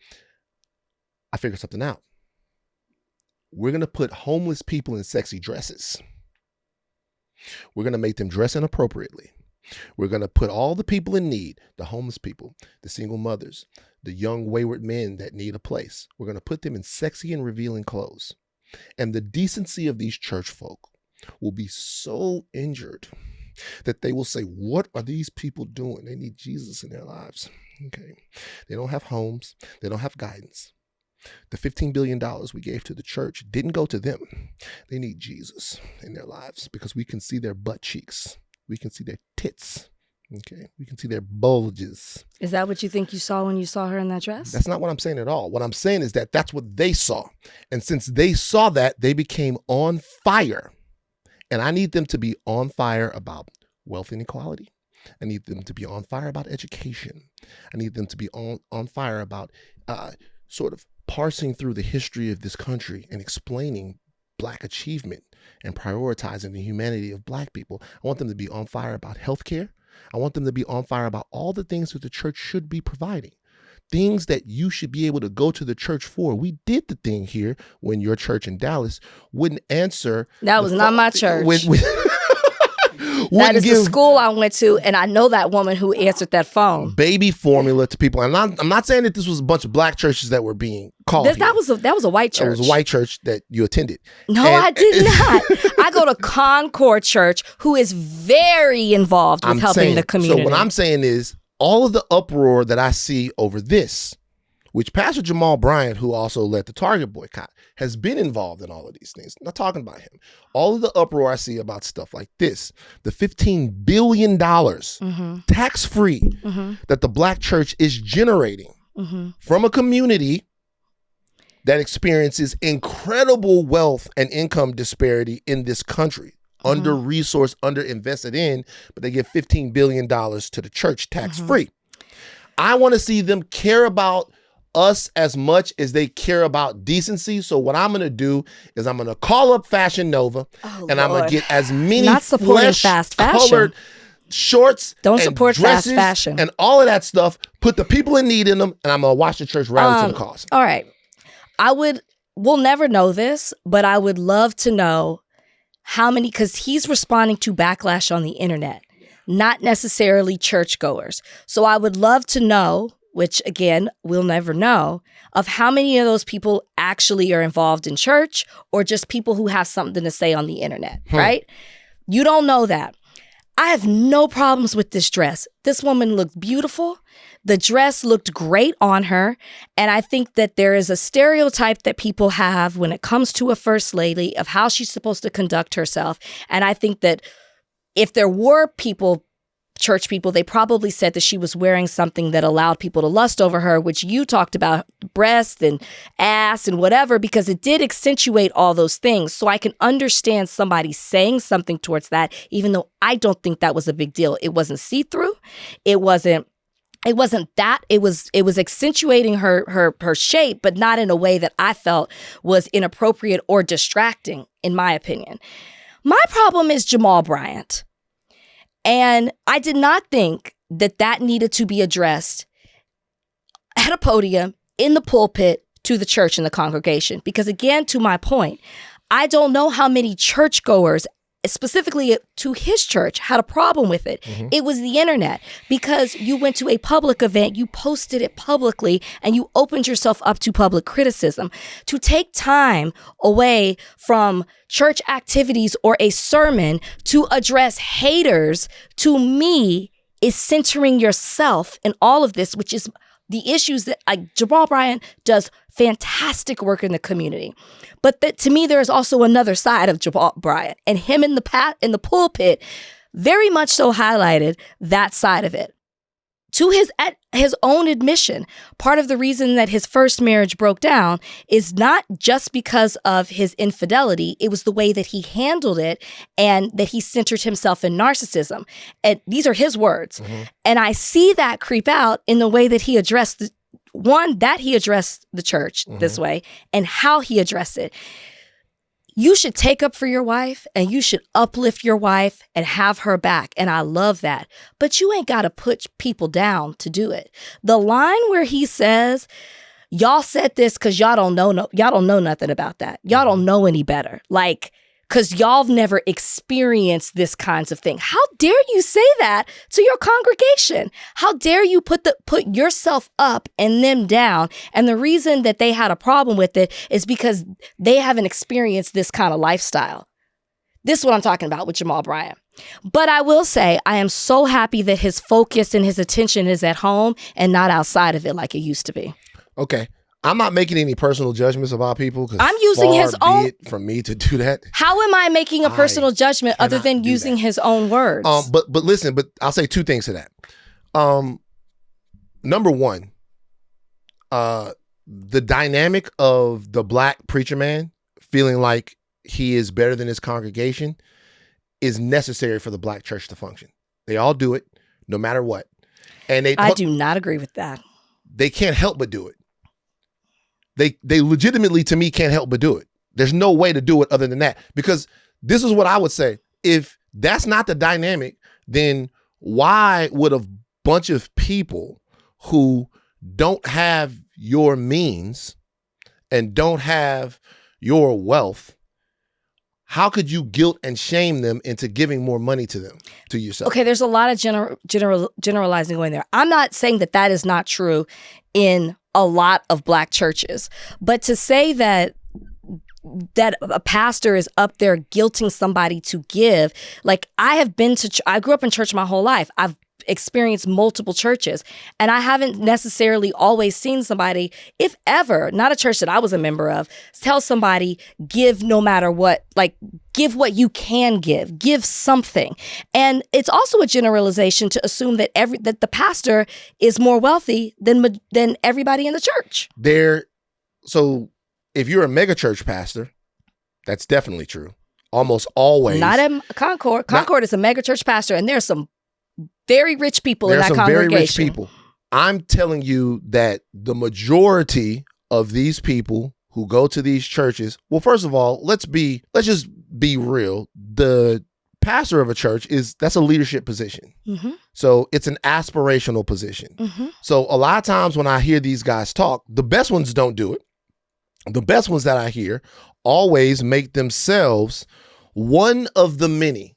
Speaker 1: I figured something out. We're going to put homeless people in sexy dresses. We're going to make them dress inappropriately. We're going to put all the people in need, the homeless people, the single mothers, the young wayward men that need a place. We're going to put them in sexy and revealing clothes. And the decency of these church folk will be so injured that they will say, what are these people doing? They need Jesus in their lives. Okay. They don't have homes. They don't have guidance. The $15 billion we gave to the church didn't go to them. They need Jesus in their lives because we can see their butt cheeks. We can see their tits. Okay. We can see their bulges.
Speaker 2: Is that what you think you saw when you saw her in that dress?
Speaker 1: That's not what I'm saying at all. What I'm saying is that that's what they saw. And since they saw that, they became on fire. And I need them to be on fire about wealth inequality. I need them to be on fire about education. I need them to be on fire about sort of parsing through the history of this country and explaining Black achievement and prioritizing the humanity of Black people. I want them to be on fire about healthcare. I want them to be on fire about all the things that the church should be providing. Things that you should be able to go to the church for. We did the thing here when your church in Dallas wouldn't answer.
Speaker 2: That was not my church. That is
Speaker 1: give
Speaker 2: the school I went to, and I know that woman who answered that phone.
Speaker 1: Baby formula to people. And I'm not saying that this was a bunch of Black churches that were being called.
Speaker 2: That was a white church.
Speaker 1: It was a white church that you attended.
Speaker 2: No, I did not. I go to Concord Church, who is very involved with helping the community.
Speaker 1: So what I'm saying is, all of the uproar that I see over this, which Pastor Jamal Bryant, who also led the Target boycott, has been involved in all of these things. I'm not talking about him. All of the uproar I see about stuff like this, the $15 billion tax-free that the Black church is generating from a community that experiences incredible wealth and income disparity in this country. Under-resourced, under-invested in, but they give $15 billion to the church tax-free. I want to see them care about us as much as they care about decency. So what I'm going to do is I'm going to call up Fashion Nova and I'm going to get as many flesh-colored shorts
Speaker 2: Don't support
Speaker 1: dresses
Speaker 2: fast fashion.
Speaker 1: And all of that stuff, put the people in need in them, and I'm going to watch the church rally to the cause.
Speaker 2: All right. We'll never know this, but I would love to know how many, because he's responding to backlash on the internet, not necessarily churchgoers. So I would love to know, which again, we'll never know, of how many of those people actually are involved in church or just people who have something to say on the internet, right? You don't know that. I have no problems with this dress. This woman looked beautiful. The dress looked great on her. And I think that there is a stereotype that people have when it comes to a first lady of how she's supposed to conduct herself. And I think that if there were people, church people, they probably said that she was wearing something that allowed people to lust over her, which you talked about, breast and ass and whatever, because it did accentuate all those things. So I can understand somebody saying something towards that, even though I don't think that was a big deal. It wasn't see-through. It wasn't that. It was accentuating her shape, but not in a way that I felt was inappropriate or distracting, in my opinion. My problem is Jamal Bryant. And I did not think that needed to be addressed at a podium, in the pulpit, to the church and the congregation. Because again, to my point, I don't know how many churchgoers specifically to his church, had a problem with it. It was the internet, because you went to a public event, you posted it publicly, and you opened yourself up to public criticism. To take time away from church activities or a sermon to address haters, to me, is centering yourself in all of this, which is the issues that Jamal Bryant does fantastic work in the community. But to me, there is also another side of Jamal Bryant, and him in the pulpit very much so highlighted that side of it. To his own admission, part of the reason that his first marriage broke down is not just because of his infidelity. It was the way that he handled it, and that he centered himself in narcissism. And these are his words. And I see that creep out in the way that he addressed the church this way, and how he addressed it. You should take up for your wife, and you should uplift your wife and have her back. And I love that. But you ain't got to put people down to do it. The line where he says, y'all said this because y'all don't know nothing about that. Y'all don't know any better. Like, because y'all have never experienced this kinds of thing. How dare you say that to your congregation? How dare you put yourself up and them down? And the reason that they had a problem with it is because they haven't experienced this kind of lifestyle. This is what I'm talking about with Jamal Bryant. But I will say, I am so happy that his focus and his attention is at home and not outside of it like it used to be.
Speaker 1: Okay. I'm not making any personal judgments about people.
Speaker 2: I'm using his own.
Speaker 1: For me to do that.
Speaker 2: How am I making a personal judgment other than using his own words?
Speaker 1: But listen. But I'll say two things to that. Number one, the dynamic of the black preacher man feeling like he is better than his congregation is necessary for the black church to function. They all do it, no matter what. And I
Speaker 2: do not agree with that.
Speaker 1: They can't help but do it. They legitimately, to me, can't help but do it. There's no way to do it other than that. Because this is what I would say. If that's not the dynamic, then why would a bunch of people who don't have your means and don't have your wealth, how could you guilt and shame them into giving more money to them, to yourself?
Speaker 2: Okay, there's a lot of generalizing going there. I'm not saying that is not true in a lot of black churches, but to say that a pastor is up there guilting somebody to give, like I grew up in church my whole life. I've experienced multiple churches, and I haven't necessarily always seen somebody, if ever, not a church that I was a member of, tell somebody give no matter what, like give what you can give something. And it's also a generalization to assume that that the pastor is more wealthy than everybody in the church.
Speaker 1: So if you're a mega church pastor, that's definitely true. Almost always. Not
Speaker 2: at Concord. Concord is a mega church pastor, and there's some very rich people in that congregation. Very rich people.
Speaker 1: I'm telling you that the majority of these people who go to these churches, well, first of all, let's just be real. The pastor of a church that's a leadership position. Mm-hmm. So it's an aspirational position. Mm-hmm. So a lot of times when I hear these guys talk, the best ones don't do it. The best ones that I hear always make themselves one of the many.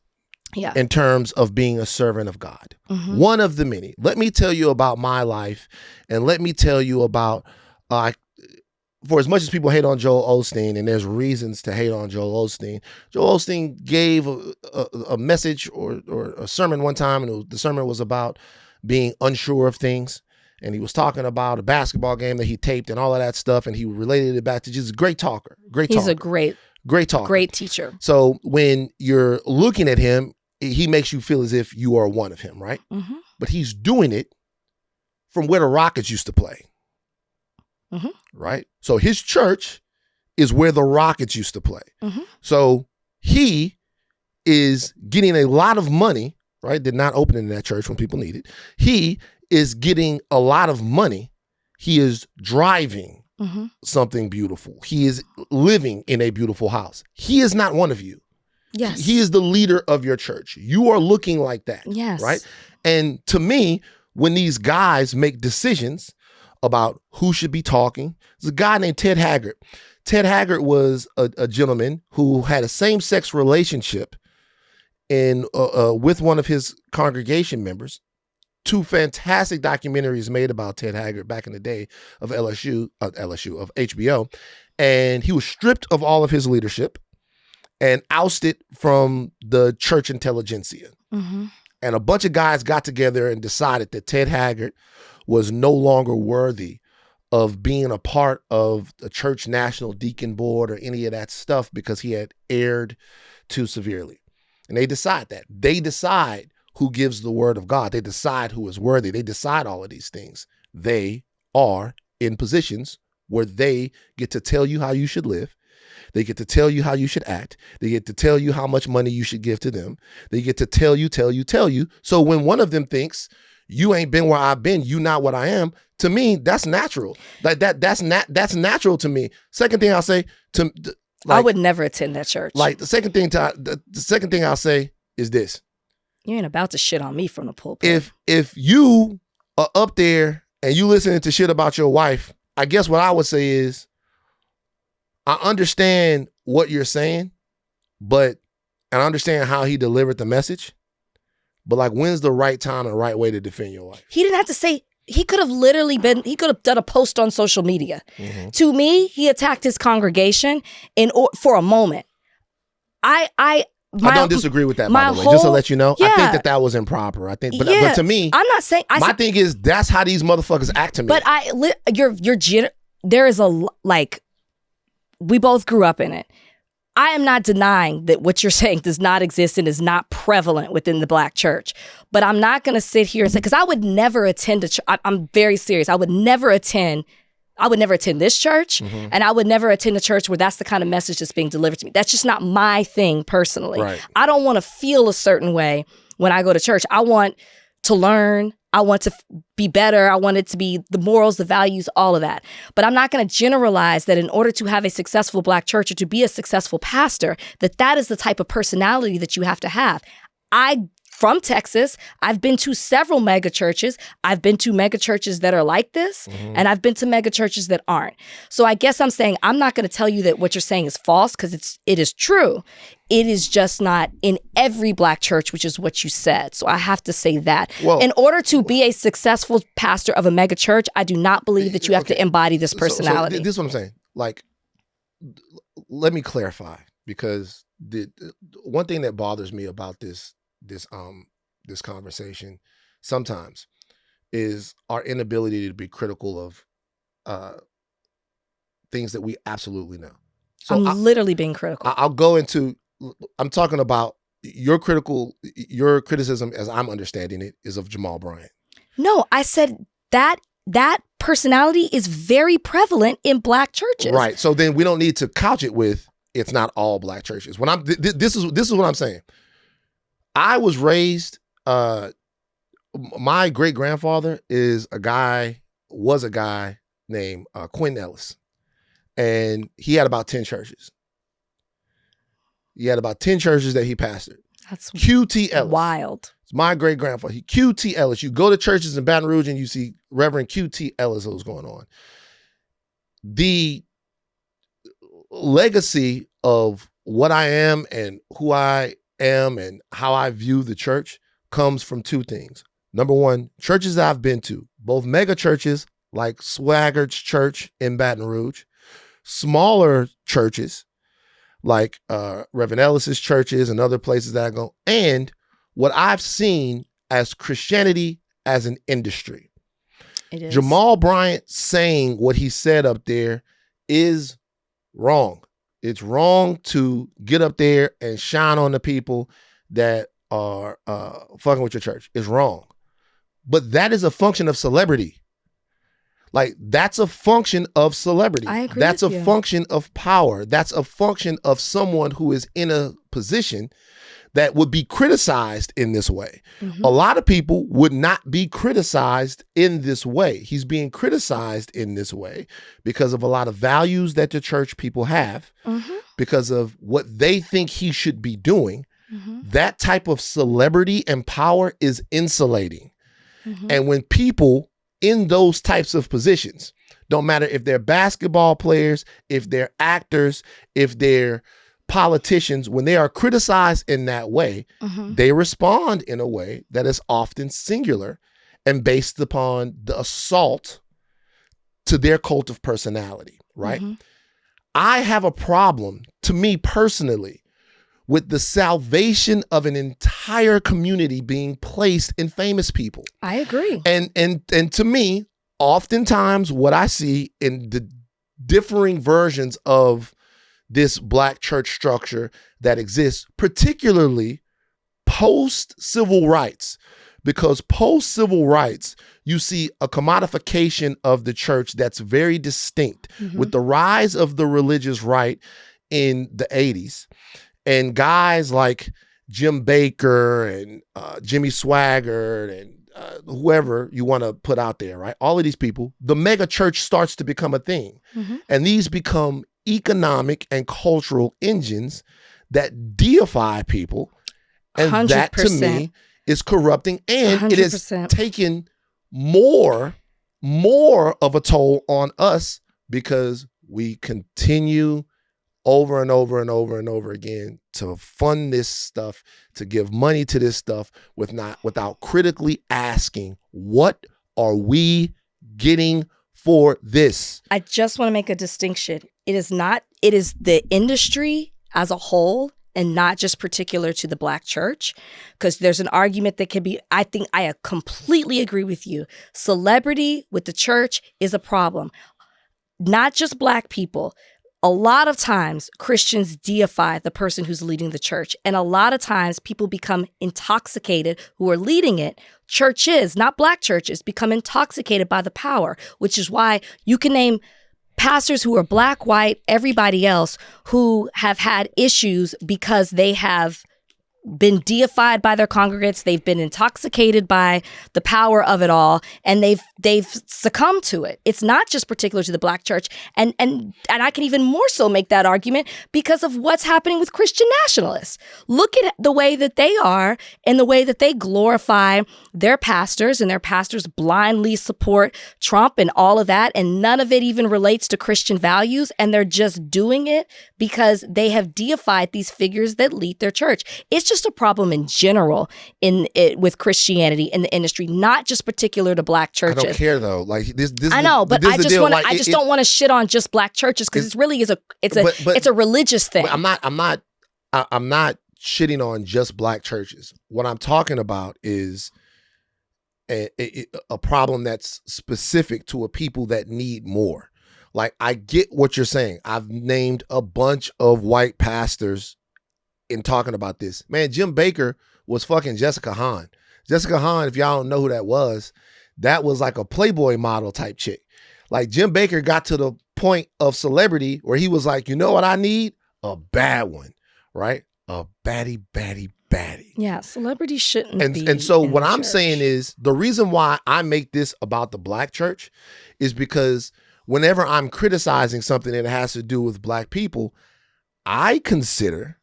Speaker 1: Yeah. In terms of being a servant of God. Mm-hmm. One of the many. Let me tell you about my life, and let me tell you about, for as much as people hate on Joel Osteen, and there's reasons to hate on Joel Osteen gave a message or a sermon one time, and the sermon was about being unsure of things. And he was talking about a basketball game that he taped and all of that stuff, and he related it back to just a great talker. He's
Speaker 2: a great talker. Great teacher.
Speaker 1: So when you're looking at him, he makes you feel as if you are one of him, right? Mm-hmm. But he's doing it from where the Rockets used to play, mm-hmm. right? So his church is where the Rockets used to play. Mm-hmm. So he is getting a lot of money, right? Did not open in that church when people need it. He is getting a lot of money. He is driving mm-hmm. something beautiful. He is living in a beautiful house. He is not one of you.
Speaker 2: Yes.
Speaker 1: He is the leader of your church. You are looking like that.
Speaker 2: Yes.
Speaker 1: Right? And to me, when these guys make decisions about who should be talking, there's a guy named Ted Haggard. Ted Haggard was a gentleman who had a same-sex relationship with one of his congregation members, 2 fantastic documentaries made about Ted Haggard back in the day of of HBO, and he was stripped of all of his leadership and ousted from the church intelligentsia.
Speaker 2: Mm-hmm.
Speaker 1: And a bunch of guys got together and decided that Ted Haggard was no longer worthy of being a part of the church national deacon board or any of that stuff because he had erred too severely. And they decide that. They decide who gives the word of God. They decide who is worthy. They decide all of these things. They are in positions where they get to tell you how you should live. They get to tell you how you should act. They get to tell you how much money you should give to them. They get to tell you. So when one of them thinks, you ain't been where I've been, you not what I am, to me, that's natural. Like that's natural to me. Second thing I'll say,
Speaker 2: I would never attend that church.
Speaker 1: Like the second thing I'll say is this.
Speaker 2: You ain't about to shit on me from the pulpit.
Speaker 1: If you are up there and you listening to shit about your wife, I guess what I would say is, I understand what you're saying, and I understand how he delivered the message, but like, when's the right time and the right way to defend your wife?
Speaker 2: He didn't have to say, he could have done a post on social media.
Speaker 1: Mm-hmm.
Speaker 2: To me, he attacked his congregation for a moment. I
Speaker 1: don't disagree with that, by the way, just to let you know.
Speaker 2: Yeah.
Speaker 1: I think that was improper. But to me,
Speaker 2: I'm not saying.
Speaker 1: My thing is, that's how these motherfuckers act to me.
Speaker 2: But there is we both grew up in it. I am not denying that what you're saying does not exist and is not prevalent within the Black church. But I'm not going to sit here and say, because I would never attend a church. I'm very serious. I would never attend this church,
Speaker 1: mm-hmm.
Speaker 2: and I would never attend a church where that's the kind of message that's being delivered to me. That's just not my thing personally.
Speaker 1: Right.
Speaker 2: I don't want to feel a certain way when I go to church. I want to learn. I want to be better. I want it to be the morals, the values, all of that. But I'm not going to generalize that in order to have a successful Black church or to be a successful pastor, that is the type of personality that you have to have. From Texas, I've been to several mega churches. I've been to mega churches that are like this,
Speaker 1: mm-hmm.
Speaker 2: and I've been to mega churches that aren't. So I guess I'm saying I'm not going to tell you that what you're saying is false, because it is true. It is just not in every Black church, which is what you said. So I have to say that. Well, in order to be a successful pastor of a mega church, I do not believe that you have to embody this personality.
Speaker 1: So this is what I'm saying. Like, let me clarify, because the one thing that bothers me about this conversation sometimes is our inability to be critical of things that we absolutely know. So
Speaker 2: I'm literally being critical.
Speaker 1: I'm talking about your criticism, as I'm understanding it, is of Jamal Bryant.
Speaker 2: No, I said that personality is very prevalent in Black churches.
Speaker 1: Right. So then we don't need to couch it with, it's not all Black churches. This is what I'm saying. I was raised, my great grandfather was a guy named Quinn Ellis. And he had about 10 churches. He had about 10 churches that he pastored.
Speaker 2: That's
Speaker 1: QT Ellis.
Speaker 2: Wild.
Speaker 1: It's my great grandfather. QT Ellis. You go to churches in Baton Rouge and you see Reverend QT Ellis who's going on. The legacy of what I am and who I am and how I view the church comes from 2 things. Number one, churches that I've been to, both mega churches like Swaggart's Church in Baton Rouge, smaller churches like Reverend Ellis's churches and other places that I go, and what I've seen as Christianity as an industry.
Speaker 2: It is.
Speaker 1: Jamal Bryant saying what he said up there is wrong. It's wrong to get up there and shine on the people that are fucking with your church. It's wrong. But that is a function of celebrity. Like, that's a function of celebrity.
Speaker 2: I agree.
Speaker 1: That's a function of power. That's a function of someone who is in a position that would be criticized in this way.
Speaker 2: Mm-hmm.
Speaker 1: A lot of people would not be criticized in this way. He's being criticized in this way because of a lot of values that the church people have,
Speaker 2: mm-hmm.
Speaker 1: because of what they think he should be doing.
Speaker 2: Mm-hmm.
Speaker 1: That type of celebrity and power is insulating.
Speaker 2: Mm-hmm.
Speaker 1: And when people in those types of positions, don't matter if they're basketball players, if they're actors, if they're politicians, when they are criticized in that way, they respond in a way that is often singular and based upon the assault to their cult of personality, right? I have a problem, to me personally, with the salvation of an entire community being placed in famous people.
Speaker 2: I agree.
Speaker 1: And to me, oftentimes what I see in the differing versions of this Black church structure that exists, particularly post-civil rights, because post-civil rights, you see a commodification of the church that's very distinct with the rise of the religious right in the 80s. And guys like Jim Bakker and Jimmy Swaggart and whoever you want to put out there, right? All of these people, the mega church starts to become a thing. And these become economic and cultural engines that deify people. And
Speaker 2: 100%.
Speaker 1: that to me is corrupting. And
Speaker 2: 100%.
Speaker 1: it has taken more of a toll on us because we continue over and over and over and over again to fund this stuff, to give money to this stuff without critically asking, what are we getting for this?
Speaker 2: I just want to make a distinction. It is the industry as a whole and not just particular to the Black church, because there's an argument that can be, I think I completely agree with you. Celebrity with the church is a problem. Not just Black people. A lot of times Christians deify the person who's leading the church. And a lot of times people become intoxicated who are leading it. Churches, not Black churches, become intoxicated by the power, which is why you can name pastors who are Black, white, everybody else who have had issues because they have been deified by their congregants. They've been intoxicated by the power of it all, and they've succumbed to it. It's not just particular to the Black church, and I can even more so make that argument because of what's happening with Christian nationalists. Look at the way that they are and the way that they glorify their pastors, and their pastors blindly support Trump and all of that, and none of it even relates to Christian values, and they're just doing it because they have deified these figures that lead their church. It's just a problem in general with Christianity in the industry, not just particular to Black churches.
Speaker 1: I don't care though. Like this
Speaker 2: I know, but I just want
Speaker 1: like,
Speaker 2: I just don't want to shit on just Black churches because it really is it's a religious thing.
Speaker 1: I'm not shitting on just Black churches. What I'm talking about is a problem that's specific to a people that need more. Like, I get what you're saying. I've named a bunch of white pastors in talking about this. Man, Jim Bakker was fucking Jessica Hahn. Jessica Hahn, if y'all don't know who that was like a Playboy model type chick. Like, Jim Bakker got to the point of celebrity where he was like, you know what I need? A bad one, right? A baddie.
Speaker 2: Yeah, celebrity shouldn't be.
Speaker 1: And so
Speaker 2: in
Speaker 1: what
Speaker 2: the
Speaker 1: I'm
Speaker 2: church.
Speaker 1: saying is, the reason why I make this about the Black church is because whenever I'm criticizing something that has to do with Black people, I consider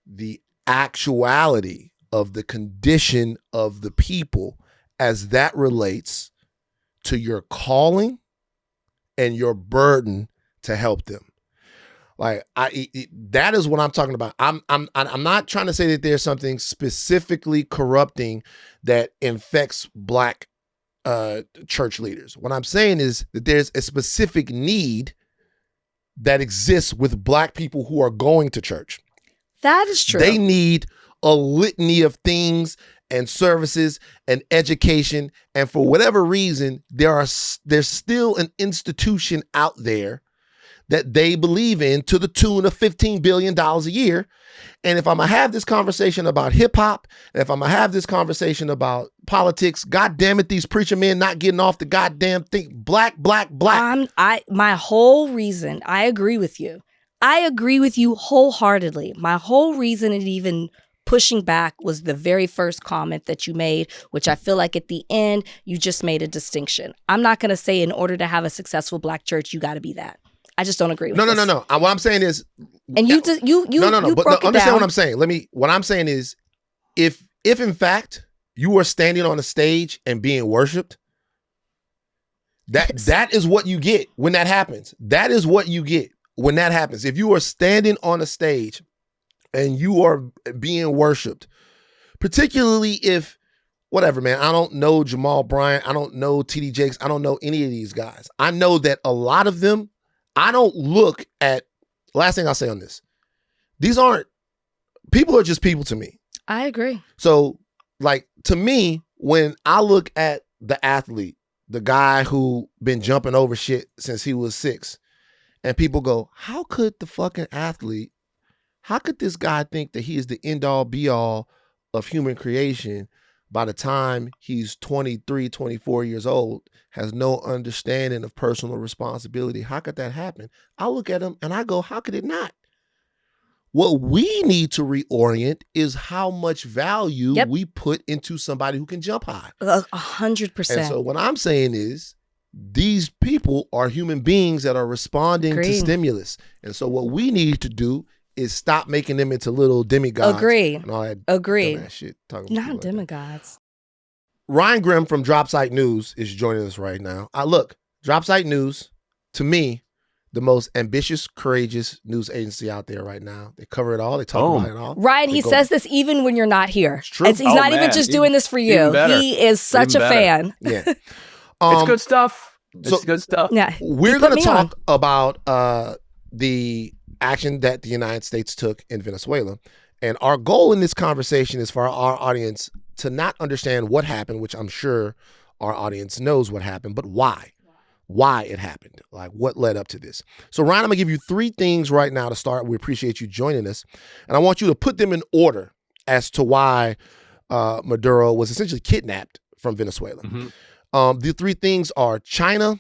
Speaker 1: the actuality of the condition of the people as that relates to your calling and your burden to help them. Like, that is what I'm talking about. I'm not trying to say that there's something specifically corrupting that infects Black church leaders. What I'm saying is that there's a specific need that exists with Black people who are going to church.
Speaker 2: That is true.
Speaker 1: They need a litany of things and services and education, and for whatever reason, there's still an institution out there that they believe in to the tune of $15 billion a year. And if I'm gonna have this conversation about hip hop, and if I'm gonna have this conversation about politics, God damn it, these preacher men not getting off the goddamn thing. Black.
Speaker 2: My whole reason, I agree with you. I agree with you wholeheartedly. My whole reason in even pushing back was the very first comment that you made, which I feel like at the end, you just made a distinction. I'm not going to say in order to have a successful Black church, you got to be that. I just don't agree with this.
Speaker 1: No. What I'm saying is,
Speaker 2: and you broke it
Speaker 1: understand
Speaker 2: down.
Speaker 1: what I'm saying. What I'm saying is, if in fact you are standing on a stage and being worshiped, that is what you get when that happens. That is what you get. when that happens, if you are standing on a stage and you are being worshiped, particularly if, whatever, man, I don't know Jamal Bryant, I don't know TD Jakes, I don't know any of these guys. I know that a lot of them, I don't look at, last thing I'll say on this, these aren't, people are just people to me.
Speaker 2: I agree.
Speaker 1: So, like, to me, when I look at the athlete, the guy who been jumping over shit since he was 6, and people go, how could the fucking athlete, how could this guy think that he is the end all be all of human creation by the time he's 23, 24 years old, has no understanding of personal responsibility? How could that happen? I look at him and I go, how could it not? What we need to reorient is how much value we put into somebody who can jump high.
Speaker 2: 100%.
Speaker 1: And so what I'm saying is, these people are human beings that are responding to stimulus. And so what we need to do is stop making them into little demigods. And all that dumbass shit.
Speaker 2: Not demigods.
Speaker 1: Ryan Grimm from Dropsite News is joining us right now. Look, Dropsite News, to me, the most ambitious, courageous news agency out there right now. They cover it all. They talk about it all.
Speaker 2: Ryan, he says this even when you're not here.
Speaker 1: It's true.
Speaker 2: He's not even just doing this for you. He is such a fan.
Speaker 1: Yeah.
Speaker 3: It's good stuff. It's good stuff.
Speaker 2: Yeah.
Speaker 1: We're going to talk about the action that the United States took in Venezuela. And our goal in this conversation is for our audience to not understand what happened, which I'm sure our audience knows what happened, but why it happened, like what led up to this. So Ryan, I'm gonna give you 3 things right now to start. We appreciate you joining us. And I want you to put them in order as to why Maduro was essentially kidnapped from Venezuela. The 3 things are China,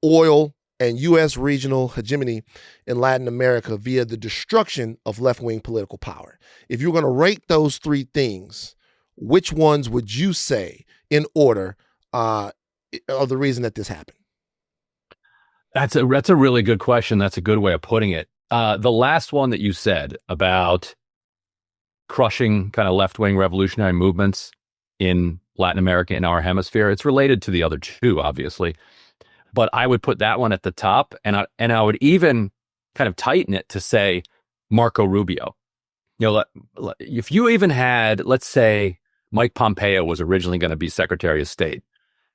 Speaker 1: oil, and U.S. regional hegemony in Latin America via the destruction of left-wing political power. If you're going to rate those 3 things, which ones would you say in order of the reason that this happened?
Speaker 5: That's a really good question. That's a good way of putting it. The last one that you said about crushing kind of left-wing revolutionary movements in Latin America, in our hemisphere, it's related to the other 2, obviously. But I would put that one at the top, and I would even kind of tighten it to say Marco Rubio. You know, if you even had, let's say, Mike Pompeo was originally going to be Secretary of State,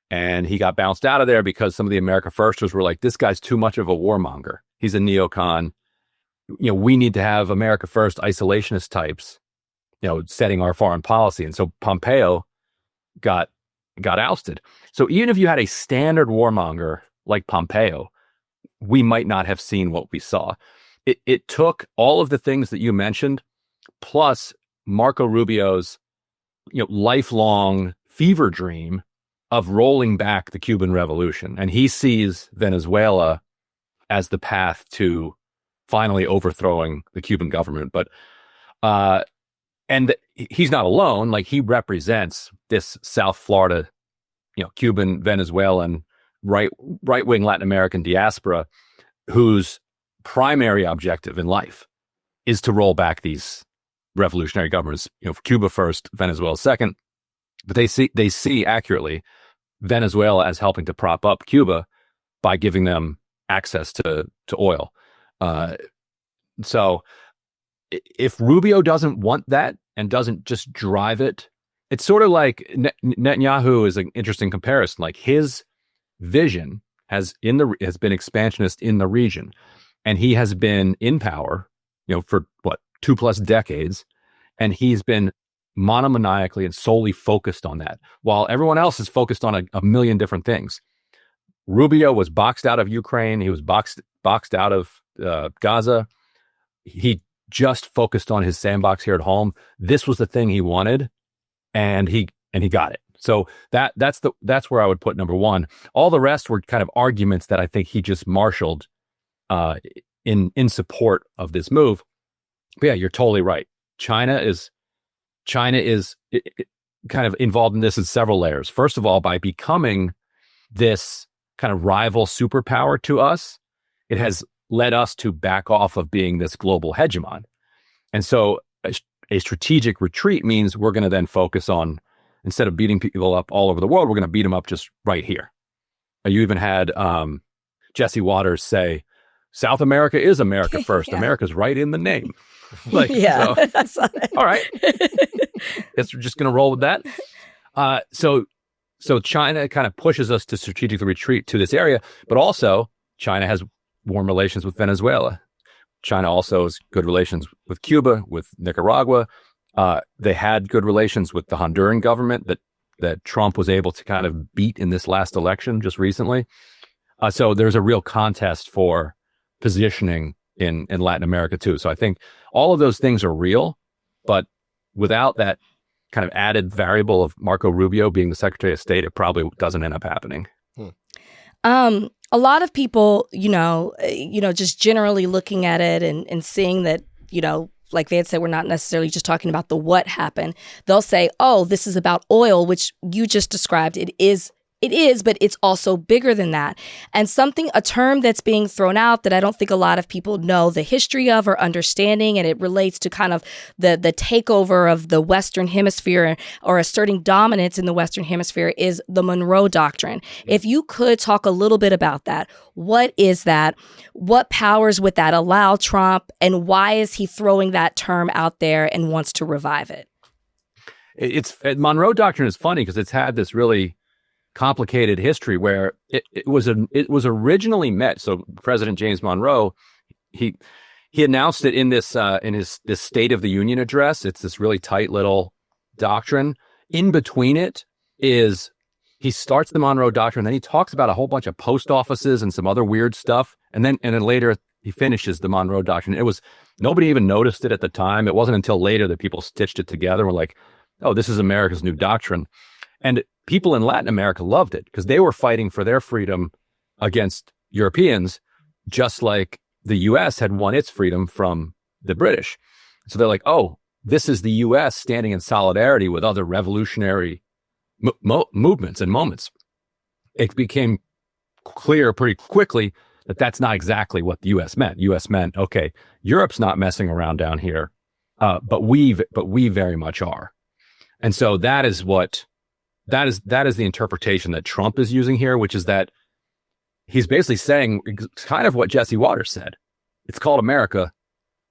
Speaker 5: and he got bounced out of there because some of the America Firsters were like, this guy's too much of a warmonger. He's a neocon. You know, we need to have America First isolationist types, you know, setting our foreign policy. And so Pompeo got ousted. So even if you had a standard warmonger like Pompeo, we might not have seen what we saw. It took all of the things that you mentioned, plus Marco Rubio's, you know, lifelong fever dream of rolling back the Cuban Revolution. And he sees Venezuela as the path to finally overthrowing the Cuban government. But he's not alone. Like, he represents this South Florida, you know, Cuban, Venezuelan, right-wing Latin American diaspora whose primary objective in life is to roll back these revolutionary governments, you know, Cuba first, Venezuela second. But they see accurately Venezuela as helping to prop up Cuba by giving them access to oil. So if Rubio doesn't want that and doesn't just drive it, it's sort of like Netanyahu is an interesting comparison. Like, his vision has been expansionist in the region, and he has been in power, you know, for 2+ decades, and he's been monomaniacally and solely focused on that, while everyone else is focused on a million different things. Rubio was boxed out of Ukraine. He was boxed out of Gaza. He just focused on his sandbox here at home. This was the thing he wanted, and he got it. So that's where I would put number 1. All the rest were kind of arguments that I think he just marshaled in support of this move. But yeah, you're totally right. China is kind of involved in this in several layers. First of all, by becoming this kind of rival superpower to us, it has led us to back off of being this global hegemon. And so a strategic retreat means we're going to then focus on, instead of beating people up all over the world, we're going to beat them up just right here. You even had Jesse Waters say, South America is America first.
Speaker 2: Yeah.
Speaker 5: America's right in the name. Like,
Speaker 2: yeah.
Speaker 5: so,
Speaker 2: I saw that.
Speaker 5: all right. Guess we're just going to roll with that. So China kind of pushes us to strategically retreat to this area, but also China has warm relations with Venezuela. China also has good relations with Cuba, with Nicaragua. They had good relations with the Honduran government that Trump was able to kind of beat in this last election just recently. So there's a real contest for positioning in Latin America too. So I think all of those things are real, but without that kind of added variable of Marco Rubio being the Secretary of State, it probably doesn't end up happening.
Speaker 2: A lot of people, just generally looking at it and seeing that, like they had said, we're not necessarily just talking about the what happened. They'll say, oh, this is about oil, which you just described. It is, but it's also bigger than that. And a term that's being thrown out that I don't think a lot of people know the history of or understanding, and it relates to kind of the takeover of the Western Hemisphere or asserting dominance in the Western Hemisphere, is the Monroe Doctrine. If you could talk a little bit about that, what is that? What powers would that allow Trump, and why is he throwing that term out there and wants to revive it?
Speaker 5: Monroe Doctrine is funny because it's had this really complicated history where it was originally met. So President James Monroe, he announced it in this State of the Union address. It's this really tight little doctrine. In between it is he starts the Monroe Doctrine, then he talks about a whole bunch of post offices and some other weird stuff, and then later he finishes the Monroe Doctrine. Nobody even noticed it at the time. It wasn't until later that people stitched it together and were like, oh, this is America's new doctrine. And people in Latin America loved it because they were fighting for their freedom against Europeans, just like the U.S. had won its freedom from the British. So they're like, oh, this is the U.S. standing in solidarity with other revolutionary movements and moments. It became clear pretty quickly that that's not exactly what the U.S. meant. U.S. meant, okay, Europe's not messing around down here, but we very much are. And so that is the interpretation that Trump is using here, which is that he's basically saying kind of what Jesse Waters said. It's called America,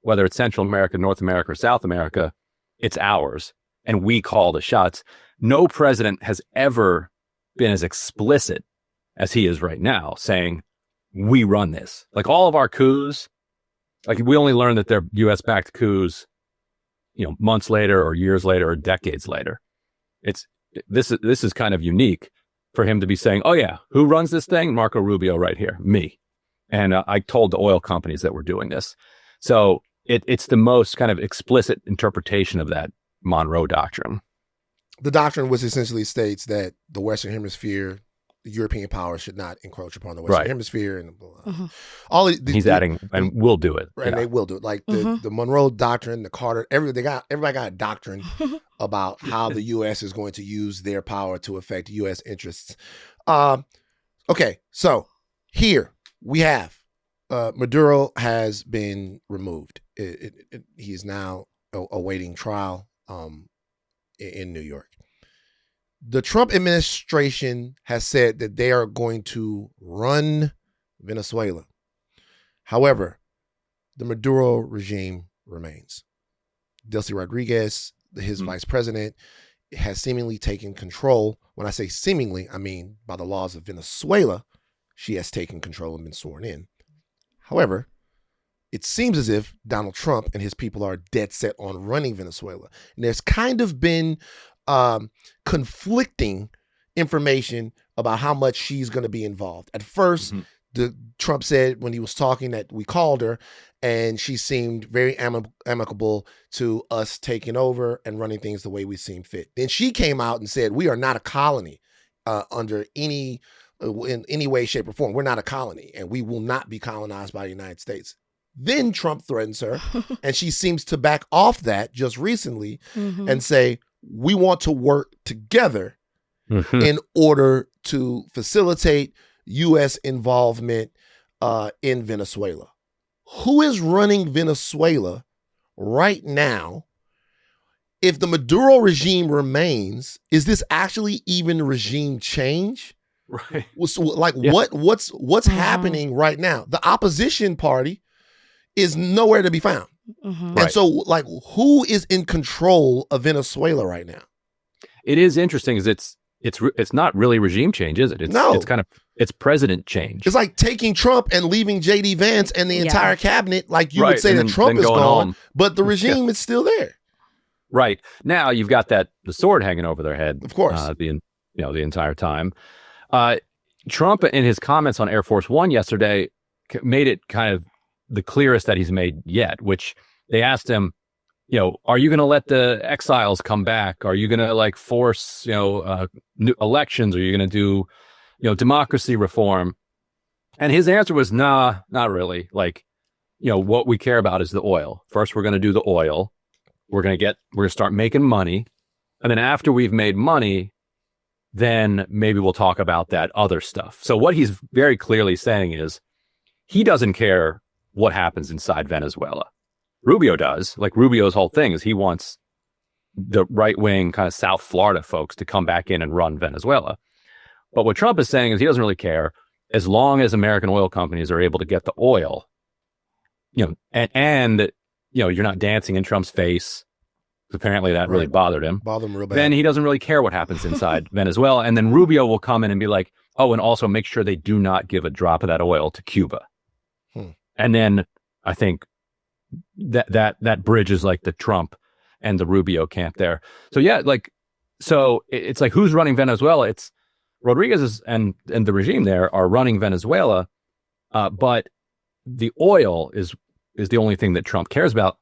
Speaker 5: whether it's Central America, North America, or South America, it's ours, and we call the shots. No president has ever been as explicit as he is right now, saying, we run this. Like all of our coups, like we only learned that they're U.S.-backed coups, months later or years later or decades later. This is kind of unique for him to be saying, oh yeah, who runs this thing? Marco Rubio right here, me. And I told the oil companies that we're doing this. So it's the most kind of explicit interpretation of that Monroe Doctrine.
Speaker 1: The doctrine, which essentially states that the Western Hemisphere, the European powers, should not encroach upon the Western Hemisphere, and all
Speaker 5: he's adding, and we'll do it,
Speaker 1: right? Yeah. And they will do it. Like the Monroe Doctrine, the Carter, everybody got a doctrine about how the U.S. is going to use their power to affect U.S. interests. Okay, so here we have Maduro has been removed. He is now awaiting trial in New York. The Trump administration has said that they are going to run Venezuela. However, the Maduro regime remains. Delcy Rodriguez, his vice president, has seemingly taken control. When I say seemingly, I mean by the laws of Venezuela, she has taken control and been sworn in. However, it seems as if Donald Trump and his people are dead set on running Venezuela. And there's kind of been conflicting information about how much she's going to be involved. At first, Trump said when he was talking that we called her and she seemed very amicable to us taking over and running things the way we seem fit. Then she came out and said, we are not a colony under in any way, shape, or form. We're not a colony and we will not be colonized by the United States. Then Trump threatens her and she seems to back off that just recently and say, we want to work together in order to facilitate U.S. involvement in Venezuela. Who is running Venezuela right now? If the Maduro regime remains, is this actually even regime change?
Speaker 5: Right.
Speaker 1: So, like, what's happening right now? The opposition party is nowhere to be found.
Speaker 2: Mm-hmm.
Speaker 1: And so, like, who is in control of Venezuela right now?
Speaker 5: It is interesting because it's not really regime change, is it? It's president change.
Speaker 1: It's like taking Trump and leaving J.D. Vance and the entire cabinet. Like, you would say that Trump is gone, home. But the regime is still there.
Speaker 5: Right. Now you've got the sword hanging over their head.
Speaker 1: Of course.
Speaker 5: The entire time. Trump, in his comments on Air Force One yesterday, made it kind of the clearest that he's made yet, which they asked him, are you going to let the exiles come back? Are you going to like force, new elections? Are you going to do, democracy reform? And his answer was, nah, not really. Like, what we care about is the oil. First, we're going to do the oil. We're going to start making money. And then after we've made money, then maybe we'll talk about that other stuff. So what he's very clearly saying is he doesn't care what happens inside Venezuela. Rubio does. Like, Rubio's whole thing is he wants the right-wing kind of South Florida folks to come back in and run Venezuela. But what Trump is saying is he doesn't really care as long as American oil companies are able to get the oil, and you're not dancing in Trump's face. Apparently that really bothered him.
Speaker 1: Bothered him real bad.
Speaker 5: Then he doesn't really care what happens inside Venezuela. And then Rubio will come in and be like, oh, and also make sure they do not give a drop of that oil to Cuba. And then I think that bridges like the Trump and the Rubio camp there. So yeah, it's like, who's running Venezuela? It's Rodriguez and the regime there are running Venezuela, but the oil is the only thing that Trump cares about.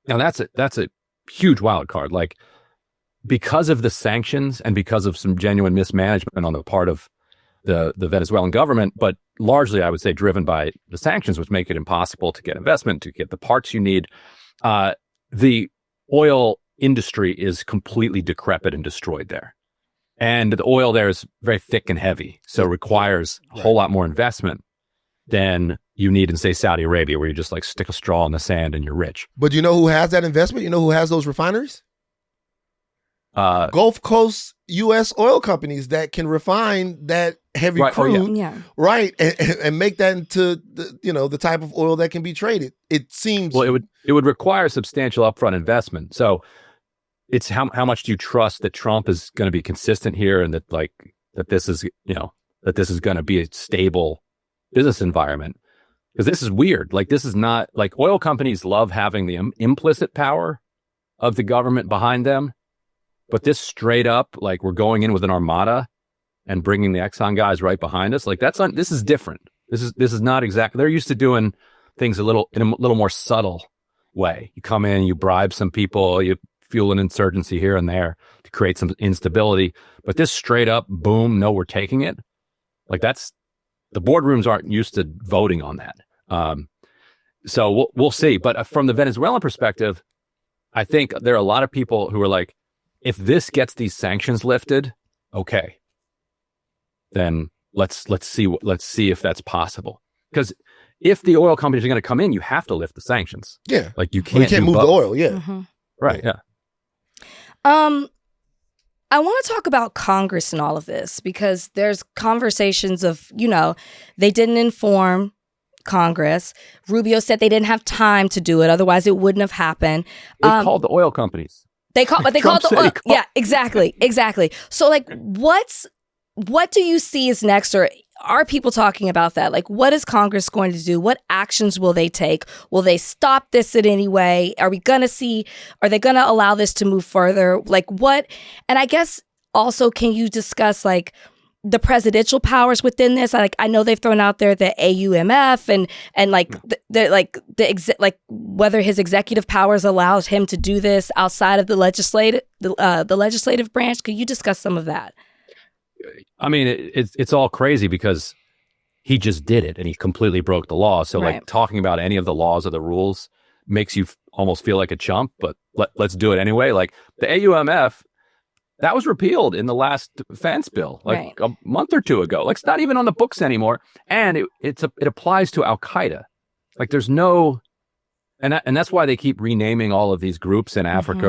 Speaker 5: Now that's a huge wild card. Like, because of the sanctions and because of some genuine mismanagement on the part of the Venezuelan government, but largely I would say driven by the sanctions, which make it impossible to get investment, to get the parts you need. The oil industry is completely decrepit and destroyed there. And the oil there is very thick and heavy, so requires a whole lot more investment than you need in, say, Saudi Arabia, where you just like stick a straw in the sand and you're rich.
Speaker 1: But you know who has that investment? You know who has those refineries? Gulf Coast U.S. oil companies that can refine that heavy crude, right, and make that into the type of oil that can be traded. It seems
Speaker 5: it would require substantial upfront investment. So it's how much do you trust that Trump is going to be consistent here, and that this is going to be a stable business environment? Because this is weird. Like, this is not like oil companies love having the implicit power of the government behind them. But this straight up, like, we're going in with an armada and bringing the Exxon guys right behind us. Like, this is different. This is not exactly. They're used to doing things in a little more subtle way. You come in, you bribe some people, you fuel an insurgency here and there to create some instability. But this straight up, boom, no, we're taking it. Like, the boardrooms aren't used to voting on that. So we'll see. But from the Venezuelan perspective, I think there are a lot of people who are like, if this gets these sanctions lifted, okay, then let's see if that's possible. Because if the oil companies are going to come in, you have to lift the sanctions.
Speaker 1: Yeah,
Speaker 5: like you can't
Speaker 1: move the oil. Yeah,
Speaker 5: right. Yeah.
Speaker 2: I want to talk about Congress and all of this, because there's conversations of, they didn't inform Congress. Rubio said they didn't have time to do it, otherwise it wouldn't have happened.
Speaker 5: They called the oil companies.
Speaker 2: They called the oil. Yeah, exactly. So, like, what do you see as next, or are people talking about that? Like, what is Congress going to do? What actions will they take? Will they stop this in any way? Are they going to allow this to move further? Like, what? And I guess also, can you discuss like the presidential powers within this? I know they've thrown out there the AUMF and like whether his executive powers allows him to do this outside of the legislative branch. Could you discuss some of that?
Speaker 5: I mean, it's all crazy because he just did it and he completely broke the law. So like talking about any of the laws or the rules makes you almost feel like a chump, but let's do it anyway. Like the AUMF, that was repealed in the last defense bill, like a month or two ago. Like, it's not even on the books anymore. And it applies to Al-Qaeda. Like, there's no, and that's why they keep renaming all of these groups in Africa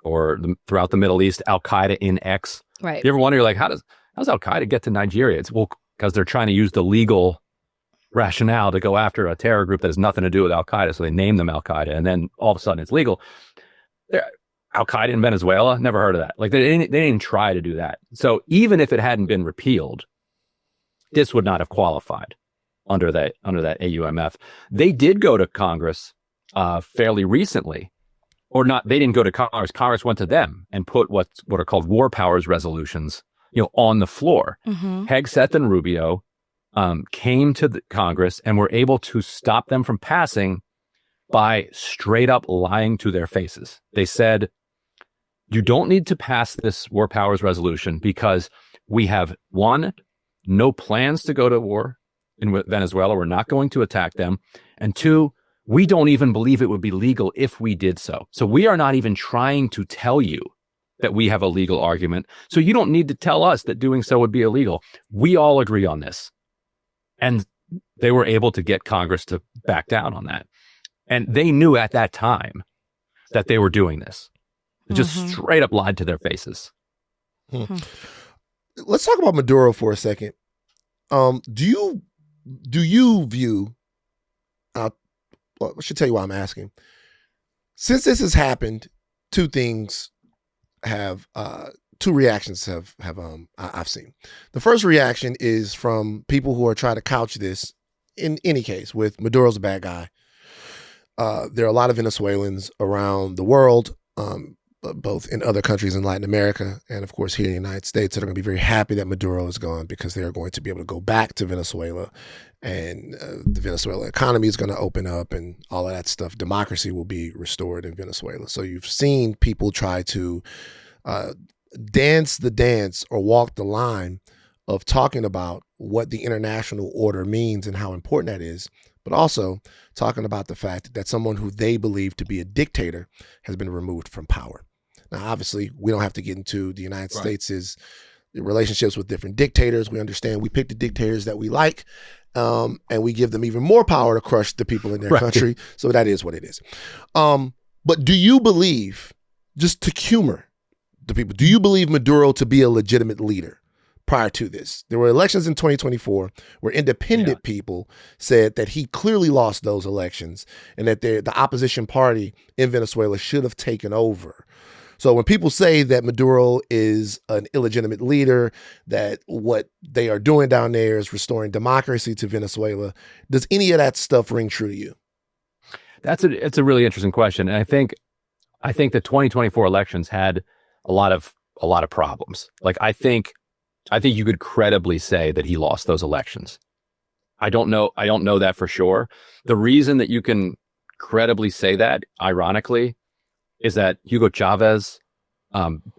Speaker 5: or throughout the Middle East, Al-Qaeda in X.
Speaker 2: Right.
Speaker 5: You ever wonder, like, how's Al Qaeda get to Nigeria? It's because they're trying to use the legal rationale to go after a terror group that has nothing to do with Al Qaeda. So they name them Al Qaeda, and then all of a sudden it's legal. Al Qaeda in Venezuela, never heard of that. Like they didn't even try to do that. So even if it hadn't been repealed, this would not have qualified under that AUMF. They did go to Congress fairly recently, or not. They didn't go to Congress. Congress went to them and put what are called war powers resolutions, on the floor. Hegseth and Rubio came to the Congress and were able to stop them from passing by straight up lying to their faces. They said, you don't need to pass this war powers resolution because we have, one, no plans to go to war in Venezuela. We're not going to attack them. And two, we don't even believe it would be legal if we did so. So we are not even trying to tell you that we have a legal argument. So you don't need to tell us that doing so would be illegal. We all agree on this. And they were able to get Congress to back down on that. And they knew at that time that they were doing this. They just straight up lied to their faces.
Speaker 1: Let's talk about Maduro for a second. Do you view, I should tell you why I'm asking. Since this has happened, two reactions have I've seen. The first reaction is from people who are trying to couch this, in any case, with Maduro's a bad guy. There are a lot of Venezuelans around the world, both in other countries in Latin America and, of course, here in the United States, that are going to be very happy that Maduro is gone because they are going to be able to go back to Venezuela, and the Venezuela economy is going to open up and all of that stuff. Democracy will be restored in Venezuela. So you've seen people try to dance the dance or walk the line of talking about what the international order means and how important that is, but also talking about the fact that someone who they believe to be a dictator has been removed from power. Now, obviously, we don't have to get into the United States' relationships with different dictators. We understand we pick the dictators that we like, and we give them even more power to crush the people in their country. So that is what it is. But do you believe, just to humor the people, do you believe Maduro to be a legitimate leader? Prior to this, there were elections in 2024 where independent people said that he clearly lost those elections and that the opposition party in Venezuela should have taken over. So when people say that Maduro is an illegitimate leader, that what they are doing down there is restoring democracy to Venezuela, does any of that stuff ring true to you?
Speaker 5: It's a really interesting question. And I think the 2024 elections had a lot of problems. Like I think you could credibly say that he lost those elections. I don't know that for sure. The reason that you can credibly say that, ironically, is that Hugo Chavez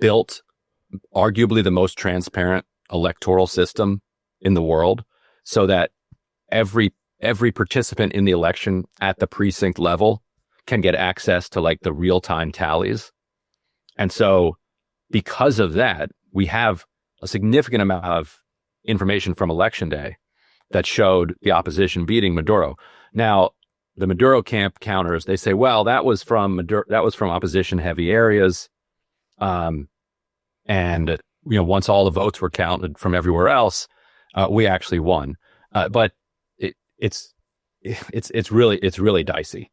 Speaker 5: built arguably the most transparent electoral system in the world, so that every participant in the election at the precinct level can get access to like the real-time tallies. And so because of that, we have a significant amount of information from Election Day that showed the opposition beating Maduro. Now, the Maduro camp counters, they say, well, that was from opposition heavy areas. And once all the votes were counted from everywhere else, we actually won. But it's really dicey.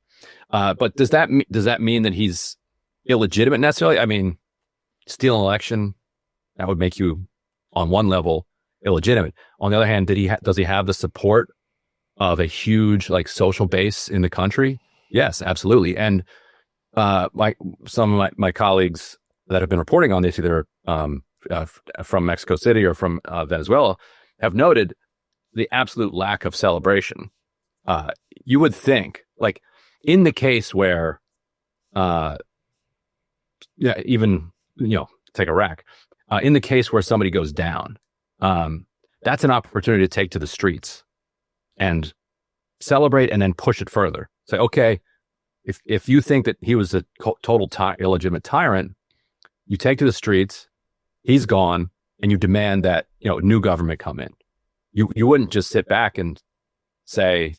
Speaker 5: But does that mean that he's illegitimate necessarily? I mean, steal an election, that would make you, on one level, illegitimate. On the other hand, does he have the support of a huge like social base in the country? Yes, absolutely. And some of my colleagues that have been reporting on this, either from Mexico City or from Venezuela, have noted the absolute lack of celebration. You would think, like, in the case where, take Iraq. In the case where somebody goes down, that's an opportunity to take to the streets and celebrate and then push it further. Say, okay, if you think that he was a total illegitimate tyrant, you take to the streets, he's gone, and you demand that new government come in. You wouldn't just sit back and say,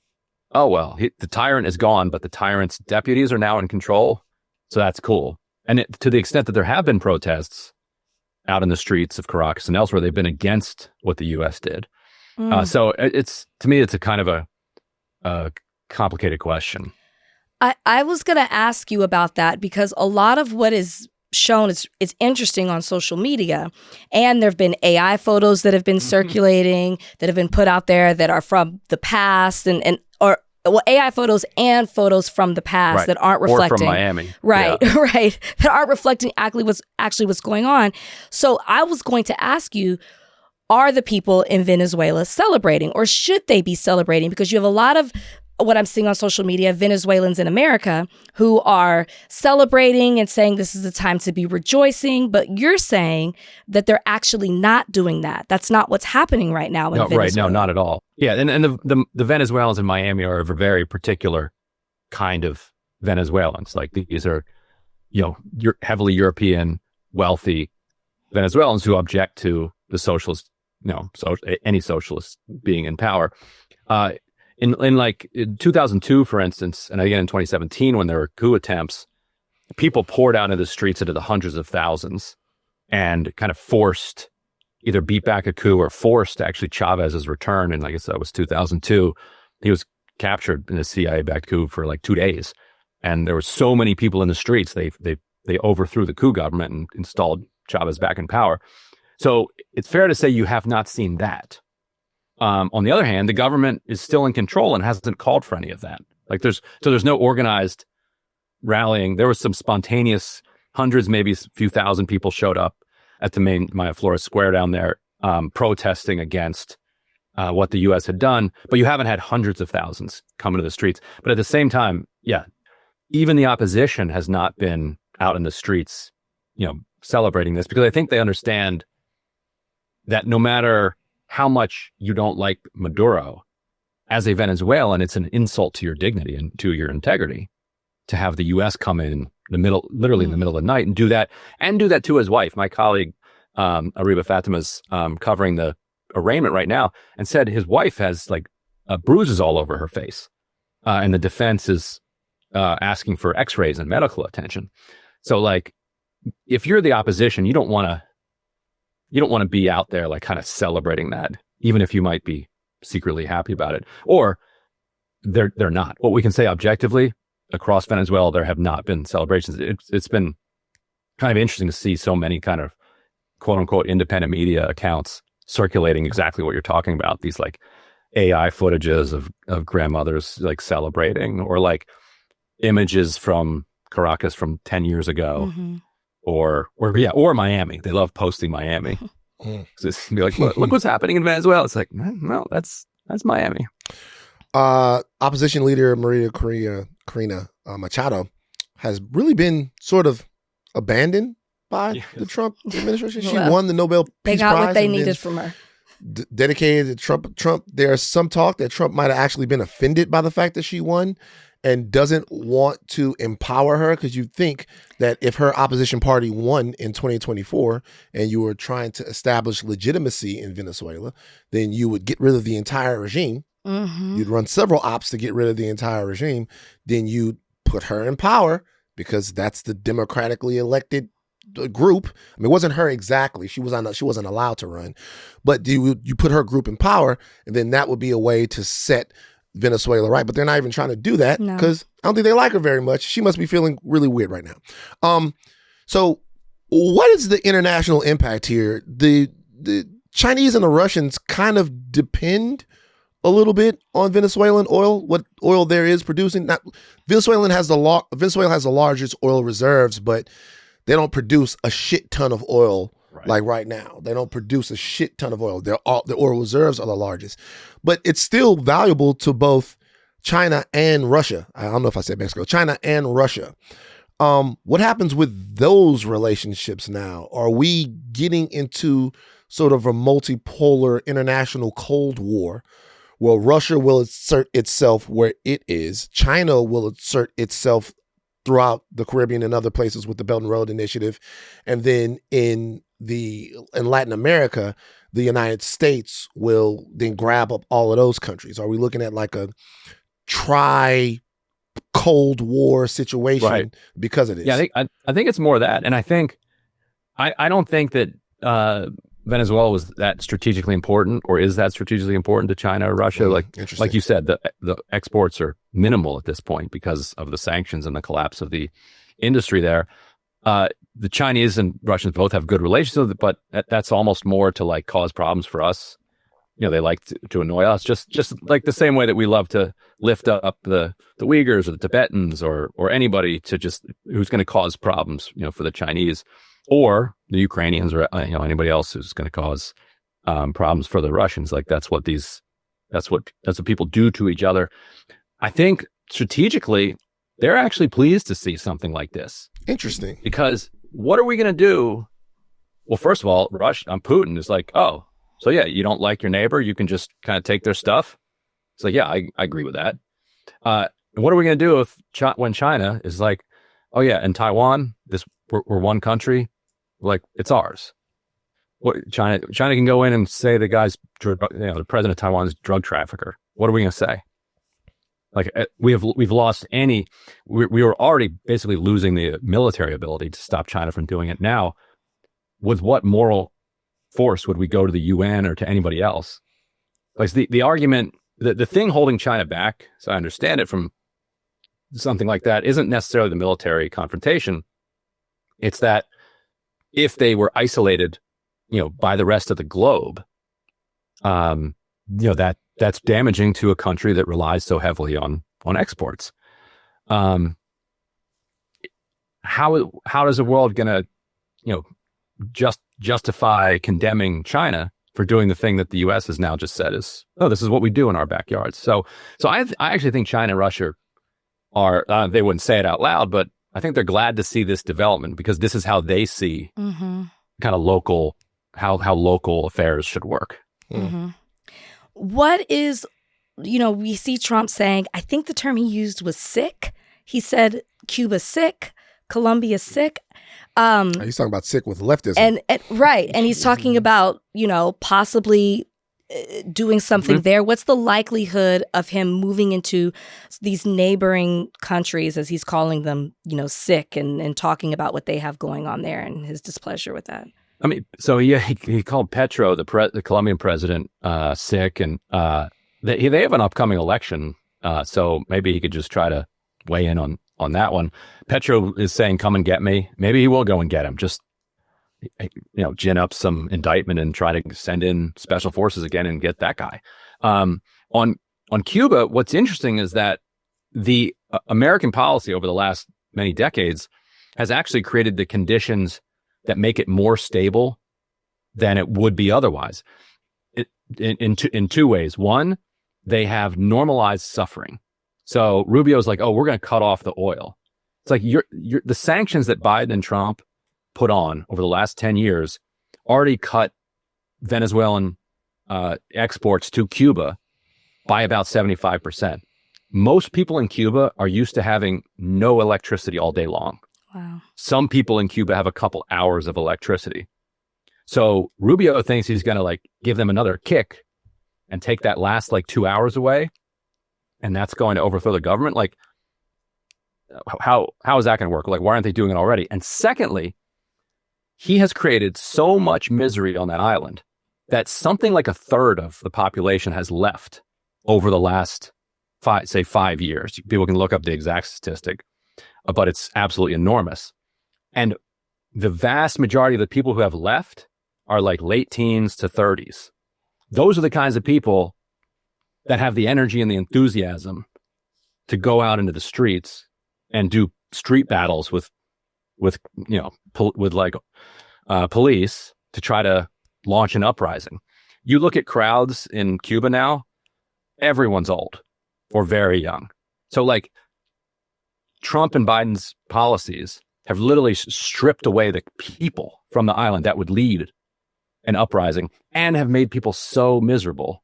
Speaker 5: oh, well, the tyrant is gone, but the tyrant's deputies are now in control, so that's cool. And to the extent that there have been protests, out in the streets of Caracas and elsewhere. They've been against what the U.S. did. So it's, to me, it's a kind of a complicated question.
Speaker 2: I was going to ask you about that because a lot of what is shown is interesting on social media, and there have been AI photos that have been circulating, that have been put out there that are from the past, or AI photos and photos from the past that aren't reflecting.
Speaker 5: Or from Miami.
Speaker 2: Right, right. That aren't reflecting actually what's going on. So I was going to ask you, are the people in Venezuela celebrating, or should they be celebrating? Because you have a lot of what I'm seeing on social media, Venezuelans in America who are celebrating and saying this is the time to be rejoicing, but you're saying that they're actually not doing that. That's not what's happening right now in Venezuela.
Speaker 5: Right, no, not at all. Yeah, and the Venezuelans in Miami are a very particular kind of Venezuelans. Like these are, heavily European, wealthy Venezuelans who object to the socialist, any socialist being in power. In 2002, for instance, and again in 2017, when there were coup attempts, people poured out into the streets into the hundreds of thousands and kind of either beat back a coup or forced actually Chavez's return. And I guess that was 2002. He was captured in a CIA-backed coup for like 2 days. And there were so many people in the streets, they overthrew the coup government and installed Chavez back in power. So it's fair to say you have not seen that. On the other hand, the government is still in control and hasn't called for any of that. There's no organized rallying. There was some spontaneous hundreds, maybe a few thousand people showed up at the main Maya Flores Square down there, protesting against what the U.S. had done. But you haven't had hundreds of thousands come into the streets. But at the same time, even the opposition has not been out in the streets, celebrating this, because I think they understand that no matter how much you don't like Maduro, as a Venezuelan, it's an insult to your dignity and to your integrity to have the U.S. come in literally in the middle of the night and do that to his wife. My colleague, Ariba Fatima's covering the arraignment right now and said his wife has bruises all over her face. And the defense is asking for x-rays and medical attention. So if you're the opposition, you don't want to be out there kind of celebrating that, even if you might be secretly happy about it. Or they're not. What we can say objectively, across Venezuela, there have not been celebrations. It's been kind of interesting to see so many kind of quote unquote independent media accounts circulating exactly what you're talking about. These AI footages of grandmothers celebrating, or images from Caracas from 10 years ago. Or Miami. They love posting Miami. Just be look what's happening in Venezuela. It's no, that's Miami.
Speaker 1: Opposition leader Maria Corina Machado has really been sort of abandoned by the Trump administration. She won the Nobel Peace Prize.
Speaker 2: They got what they needed from her.
Speaker 1: Dedicated to Trump. There's some talk that Trump might have actually been offended by the fact that she won and doesn't want to empower her, because you think that if her opposition party won in 2024 and you were trying to establish legitimacy in Venezuela, then you would get rid of the entire regime. You'd run several ops to get rid of the entire regime. Then you'd put her in power, because that's the democratically elected group. I mean, it wasn't her exactly. She wasn't allowed to run, but you put her group in power, and then that would be a way to set Venezuela right. But they're not even trying to do that, because I don't think they like her very much. She must be feeling really weird right now. So what is the international impact here? The Chinese and the Russians kind of depend a little bit on Venezuelan oil, what oil there is producing. Venezuela has the largest oil reserves, but they don't produce a shit ton of oil right now. They don't produce a shit ton of oil. The oil reserves are the largest, but it's still valuable to both China and Russia. I don't know if I said Mexico, China and Russia. What happens with those relationships now? Are we getting into sort of a multipolar international Cold War? Well, Russia will assert itself where it is. China will assert itself throughout the Caribbean and other places with the Belt and Road Initiative. And then in Latin America, the United States will then grab up all of those countries. Are we looking at a Cold War situation because of this?
Speaker 5: Yeah, I think it's more of that. And I think I don't think that Venezuela was that strategically important, or is that strategically important to China or Russia? Like you said, the exports are minimal at this point because of the sanctions and the collapse of the industry there. The Chinese and Russians both have good relations, but that's almost more to like cause problems for us. You know, they like to annoy us, just like the same way that we love to lift up the Uyghurs or the Tibetans or anybody to just who's going to cause problems, you know, for the Chinese or the Ukrainians or anybody else who's going to cause problems for the Russians. Like that's what people do to each other. I think strategically, they're actually pleased to see something like this.
Speaker 1: Interesting.
Speaker 5: Because what are we going to do? Well, first of all, Putin is like, oh, so yeah, you don't like your neighbor, you can just kind of take their stuff. It's like, yeah, I agree with that. What are we going to do when China is like, oh yeah, and Taiwan, we're one country, like it's ours. What China can go in and say the guy's, the president of Taiwan is a drug trafficker. What are we going to say? Like we've lost we were already basically losing the military ability to stop China from doing it. Now, with what moral force would we go to the UN or to anybody else? Like the argument, the thing holding China back, so I understand it from something like that, isn't necessarily the military confrontation. It's that if they were isolated, by the rest of the globe, that's damaging to a country that relies so heavily on exports. How is the world going to, justify condemning China for doing the thing that the U.S. has now just said is, oh, this is what we do in our backyards. So I actually think China and Russia are, they wouldn't say it out loud, but I think they're glad to see this development because this is how they see kind of local, how local affairs should work.
Speaker 2: Mm-hmm. What is, we see Trump saying, I think the term he used was sick. He said Cuba's sick, Colombia's sick.
Speaker 1: He's talking about sick with leftism.
Speaker 2: And right. And he's talking about, possibly doing something there. What's the likelihood of him moving into these neighboring countries, as he's calling them, sick and talking about what they have going on there and his displeasure with that?
Speaker 5: I mean, so he called Petro, the Colombian president, sick, and they have an upcoming election, so maybe he could just try to weigh in on that one. Petro is saying, "Come and get me." Maybe he will go and get him. Just gin up some indictment and try to send in special forces again and get that guy. On Cuba, what's interesting is that the American policy over the last many decades has actually created the conditions that make it more stable than it would be otherwise. In two ways. One, they have normalized suffering. So Rubio's like, oh, we're going to cut off the oil. It's like the sanctions that Biden and Trump put on over the last 10 years already cut Venezuelan exports to Cuba by about 75%. Most people in Cuba are used to having no electricity all day long.
Speaker 2: Wow. Some
Speaker 5: people in Cuba have a couple hours of electricity. So Rubio thinks he's going to give them another kick and take that last 2 hours away. And that's going to overthrow the government. How is that going to work? Why aren't they doing it already? And secondly, he has created so much misery on that island that something like a third of the population has left over the last 5 years. People can look up the exact statistic, but it's absolutely enormous. And the vast majority of the people who have left are late teens to 30s. Those are the kinds of people that have the energy and the enthusiasm to go out into the streets and do street battles with police to try to launch an uprising. You look at crowds in Cuba now, everyone's old or very young. So Trump and Biden's policies have literally stripped away the people from the island that would lead an uprising and have made people so miserable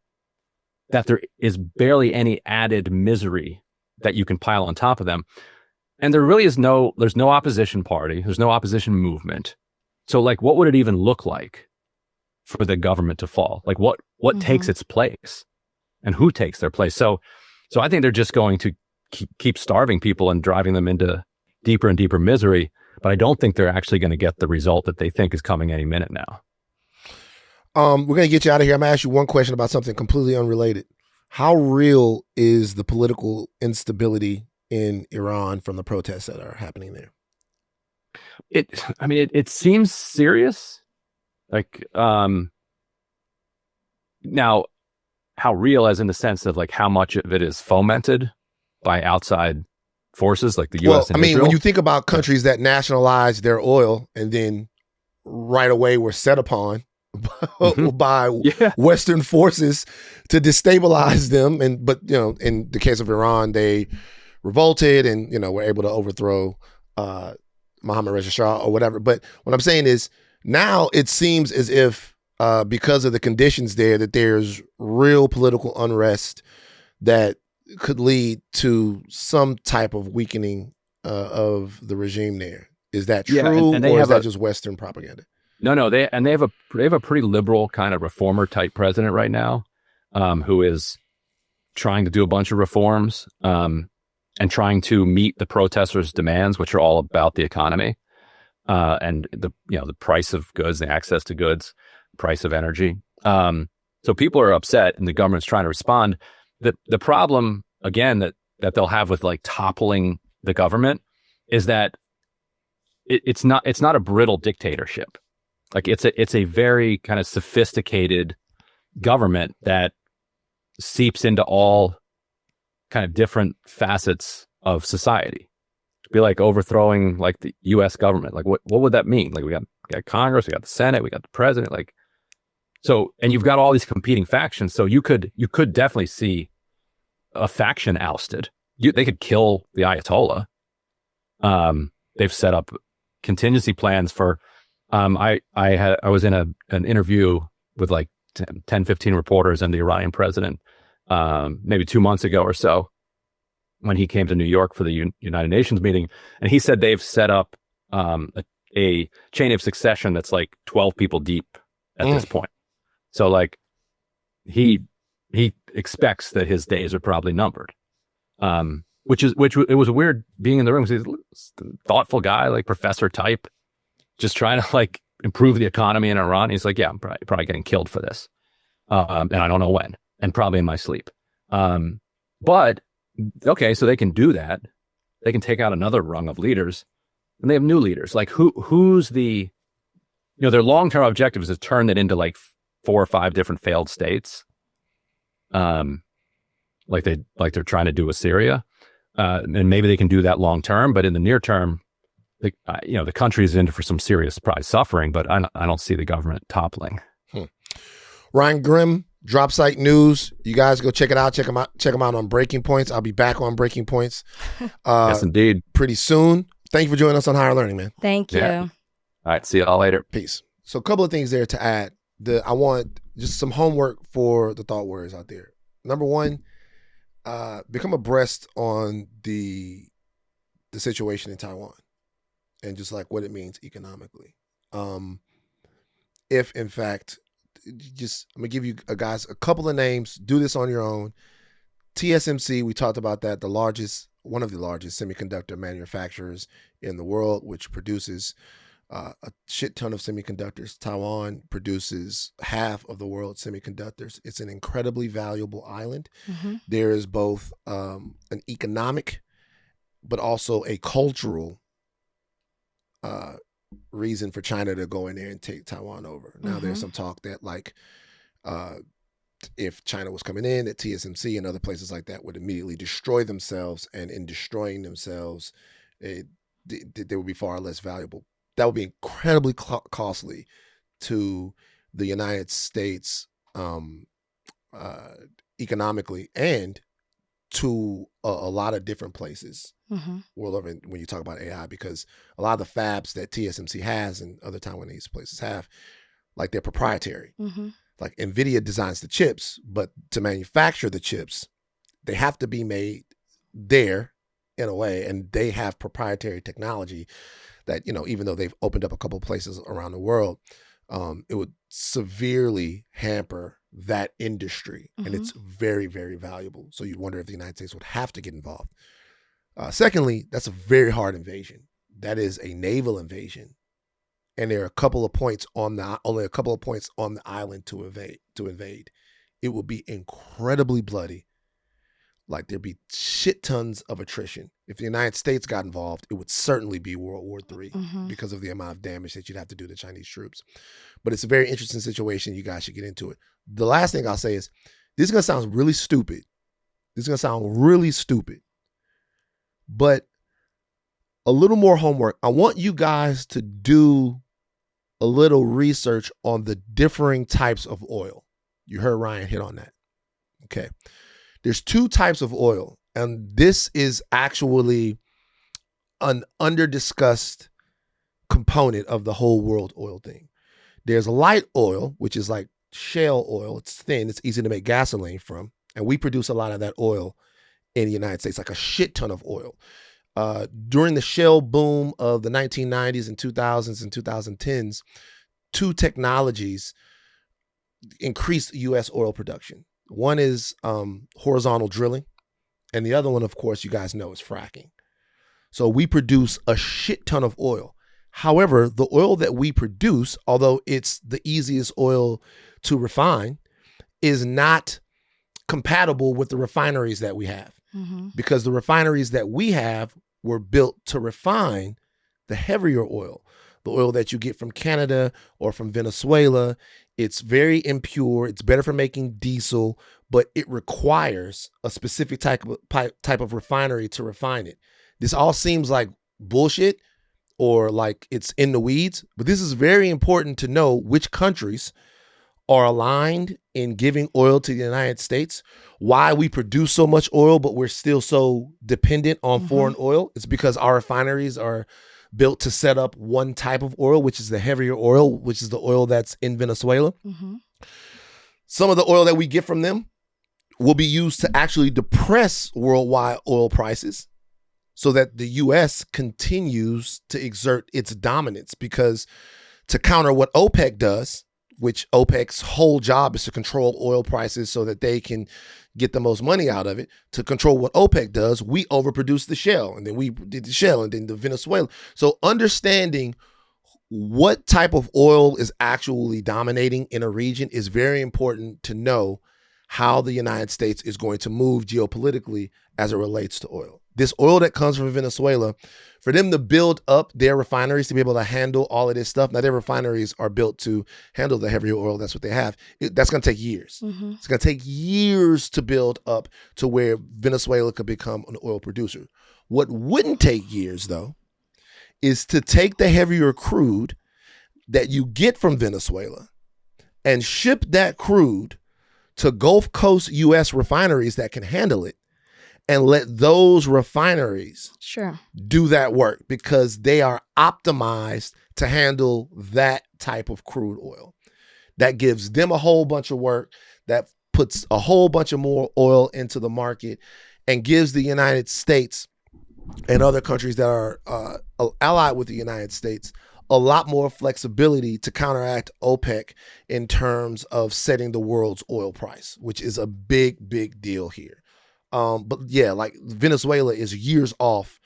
Speaker 5: that there is barely any added misery that you can pile on top of them. And there really is there's no opposition party. There's no opposition movement. So what would it even look like for the government to fall? What takes its place and who takes their place? So I think they're just going to keep starving people and driving them into deeper and deeper misery. But I don't think they're actually going to get the result that they think is coming any minute now.
Speaker 1: We're gonna get you out of here. I'm gonna ask you one question about something completely unrelated. How real is the political instability in Iran from the protests that are happening there?
Speaker 5: It seems serious. Like, now, how real, as in the sense of like how much of it is fomented by outside forces like the U.S. and Israel?
Speaker 1: When you think about countries that nationalized their oil and then right away were set upon by Western forces to destabilize them, but in the case of Iran, they revolted and were able to overthrow Mohammad Reza Shah or whatever. But what I'm saying is now it seems as if because of the conditions there, that there's real political unrest that could lead to some type of weakening of the regime there. Is that true, or is that just Western propaganda?
Speaker 5: No, they have a pretty liberal kind of reformer type president right now, who is trying to do a bunch of reforms and trying to meet the protesters' demands, which are all about the economy and the price of goods, the access to goods, price of energy. So people are upset, and the government's trying to respond. The problem again that they'll have with like toppling the government is that it's not a brittle dictatorship. Like it's a very kind of sophisticated government that seeps into all kind of different facets of society. It'd be like overthrowing like the U.S. government. Like what would that mean? Like we got Congress, we got the Senate, we got the president. Like so, and you've got all these competing factions. So you could definitely see a faction ousted. They could kill the Ayatollah. They've set up contingency plans for. I was in an interview with like 10, 15 reporters and the Iranian president maybe 2 months ago or so when he came to New York for the United Nations meeting, and he said they've set up a chain of succession that's like 12 people deep at this point. So like he expects that his days are probably numbered. Which it was weird being in the room. He's a thoughtful guy, like professor type, just trying to like improve the economy in Iran. He's like, yeah, I'm probably getting killed for this. And I don't know when, and probably in my sleep. But okay, so they can do that. They can take out another rung of leaders, and they have new leaders. Like who's the, their long-term objective is to turn it into like 4 or 5 different failed states. Like they're trying to do with Syria. And maybe they can do that long term, but in the near term, the country is in for some serious probably suffering, but I don't see the government toppling.
Speaker 1: Ryan Grimm, Drop Site News. You guys go check it out. Check them out on Breaking Points. I'll be back on Breaking Points.
Speaker 5: Yes, indeed.
Speaker 1: Pretty soon. Thank you for joining us on Higher Learning, man.
Speaker 2: Thank you.
Speaker 5: Yeah. All right. See y'all later.
Speaker 1: Peace. So a couple of things there to add. I want just some homework for the thought warriors out there. Number one, become abreast on the situation in Taiwan and just like what it means economically. If in fact, I'm gonna give you guys a couple of names. Do this on your own. TSMC, we talked about that, one of the largest semiconductor manufacturers in the world, which produces a shit ton of semiconductors. Taiwan produces half of the world's semiconductors. It's an incredibly valuable island. Mm-hmm. There is both an economic, but also a cultural reason for China to go in there and take Taiwan over. Now, there's some talk that like if China was coming in, that TSMC and other places like that would immediately destroy themselves, and in destroying themselves, they would be far less valuable. That would be incredibly costly to the United States economically, and to a lot of different places world over when you talk about AI, because a lot of the fabs that TSMC has and other Taiwanese places have, like, they're proprietary. Like NVIDIA designs the chips, but to manufacture the chips, they have to be made there in a way, and they have proprietary technology that, even though they've opened up a couple of places around the world, it would severely hamper that industry. And it's very, very valuable. So you wonder if the United States would have to get involved. Secondly, that's a very hard invasion. That is a naval invasion. and there are only a couple of points on the island to invade, it would be incredibly bloody. Like there'd be shit tons of attrition. If the United States got involved, it would certainly be World War III because of the amount of damage that you'd have to do to Chinese troops. But it's a very interesting situation. You guys should get into it. The last thing I'll say is, this is going to sound really stupid. But a little more homework. I want you guys to do a little research on the differing types of oil. You heard Ryan hit on that. Okay. There's two types of oil, and this is actually an under-discussed component of the whole world oil thing. There's light oil, which is like shale oil. It's thin. It's easy to make gasoline from, and we produce a lot of that oil in the United States, like a shit ton of oil. During the shale boom of the 1990s and 2000s and 2010s, two technologies increased U.S. oil production. One is horizontal drilling, and the other one, of course, you guys know, is fracking. So we produce a shit ton of oil. However, the oil that we produce, although it's the easiest oil to refine, is not compatible with the refineries that we have, because the refineries that we have were built to refine the heavier oil, the oil that you get from Canada or from Venezuela. It's very impure. It's better for making diesel, but it requires a specific type of refinery to refine it. This all seems like bullshit or like it's in the weeds, but this is very important to know which countries are aligned in giving oil to the United States, why we produce so much oil, but we're still so dependent on foreign oil. It's because our refineries are built to set up one type of oil, which is the heavier oil, which is the oil that's in Venezuela. Some of the oil that we get from them will be used to actually depress worldwide oil prices so that the U.S. continues to exert its dominance, because to counter what OPEC does, which OPEC's whole job is to control oil prices so that they can get the most money out of it. To control what OPEC does, we overproduce the shale, and then we did the shale, and then the Venezuela. So understanding what type of oil is actually dominating in a region is very important to know how the United States is going to move geopolitically as it relates to oil. This oil that comes from Venezuela, for them to build up their refineries to be able to handle all of this stuff. Now, their refineries are built to handle the heavier oil. That's what they have. That's going to take years. It's going to take years to build up to where Venezuela could become an oil producer. What wouldn't take years, though, is to take the heavier crude that you get from Venezuela and ship that crude to Gulf Coast U.S. refineries that can handle it, and let those refineries do that work, because they are optimized to handle that type of crude oil. That gives them a whole bunch of work, that puts a whole bunch of more oil into the market, and gives the United States and other countries that are allied with the United States a lot more flexibility to counteract OPEC in terms of setting the world's oil price, which is a big, big deal here. But yeah, like Venezuela is years off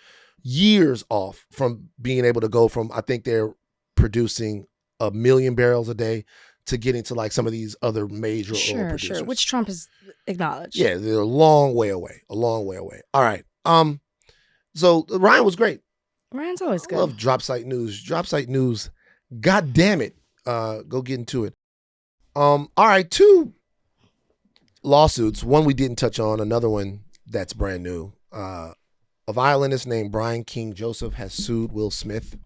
Speaker 1: from being able to go from, I think they're producing 1 million barrels a day to getting to like some of these other major oil producers.
Speaker 2: Which Trump has acknowledged.
Speaker 1: Yeah, they're a long way away. All right. So Ryan was great.
Speaker 2: Ryan's always good.
Speaker 1: I love Drop Site News. Drop Site News. God damn it. Go get into it. All right, 2 lawsuits. One we didn't touch on, another one that's brand new. A violinist named Brian King Joseph has sued Will Smith,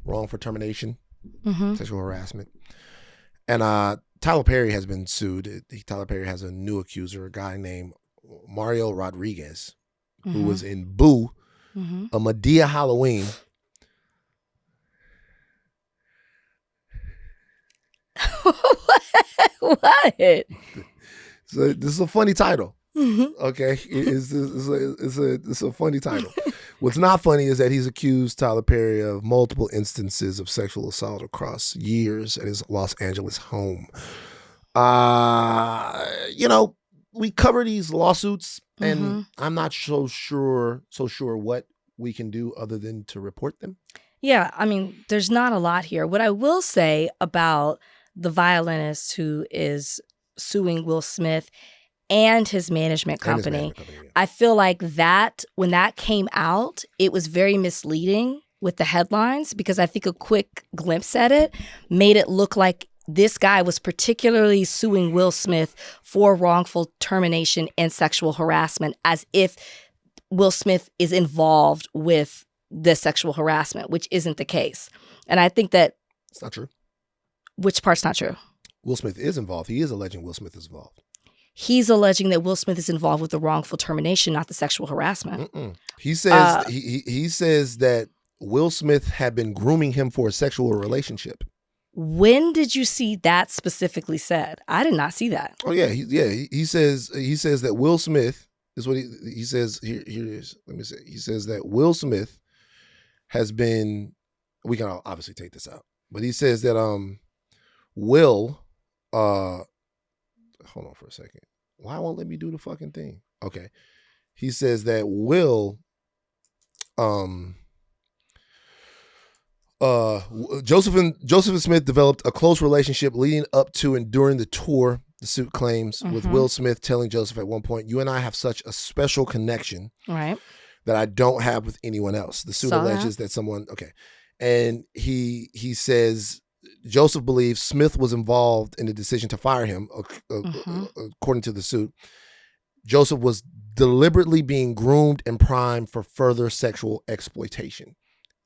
Speaker 1: wrong for termination, sexual harassment. And Tyler Perry has been sued. Tyler Perry has a new accuser, a guy named Mario Rodriguez, who was in Boo, a Madea Halloween.
Speaker 2: What?
Speaker 1: So this is a funny title. Okay, it's a funny title. What's not funny is that he's accused Tyler Perry of multiple instances of sexual assault across years at his Los Angeles home. We cover these lawsuits, and I'm not so sure what we can do other than to report them.
Speaker 2: Yeah, I mean, there's not a lot here. What I will say about the violinist who is suing Will Smith and his management
Speaker 1: And his
Speaker 2: company,
Speaker 1: management company, yeah.
Speaker 2: I feel like that when that came out, it was very misleading with the headlines because I think a quick glimpse at it made it look like this guy was particularly suing Will Smith for wrongful termination and sexual harassment, as if Will Smith is involved with the sexual harassment, which isn't the case. And I think that...
Speaker 1: It's not true.
Speaker 2: Which part's not true?
Speaker 1: Will Smith is involved. He is alleging Will Smith is involved.
Speaker 2: He's alleging that Will Smith is involved with the wrongful termination, not the sexual harassment.
Speaker 1: He says he says that Will Smith had been grooming him for a sexual relationship.
Speaker 2: When did you see that specifically said? I did not see that.
Speaker 1: Oh yeah, he says that Will Smith is what he says. Here it is. Let me see. He says that Will Smith has been. We can obviously take this out, but he says that Will. Hold on for a second. Why won't let me do the fucking thing? Okay. He says that Will. Joseph and Smith developed a close relationship leading up to and during the tour, the suit claims, with Will Smith telling Joseph at one point, "You and I have such a special connection that I don't have with anyone else." The suit alleges that someone, and he says Joseph believes Smith was involved in the decision to fire him, according to the suit. Joseph was deliberately being groomed and primed for further sexual exploitation.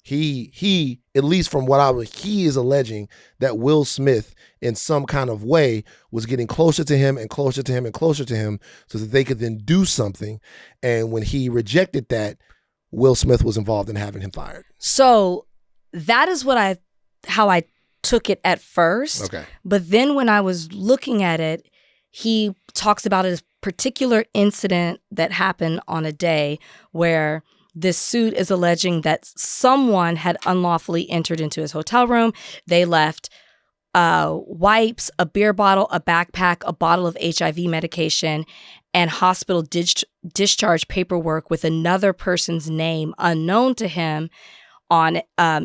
Speaker 1: He, at least from what he is alleging that Will Smith in some kind of way was getting closer to him and closer to him and closer to him so that they could then do something. And when he rejected that, Will Smith was involved in having him fired.
Speaker 2: So that is how I took it at first.
Speaker 1: Okay.
Speaker 2: But then when I was looking at it, he talks about a particular incident that happened on a day where this suit is alleging that someone had unlawfully entered into his hotel room. They left wipes, a beer bottle, a backpack, a bottle of HIV medication, and hospital discharge paperwork with another person's name unknown to him on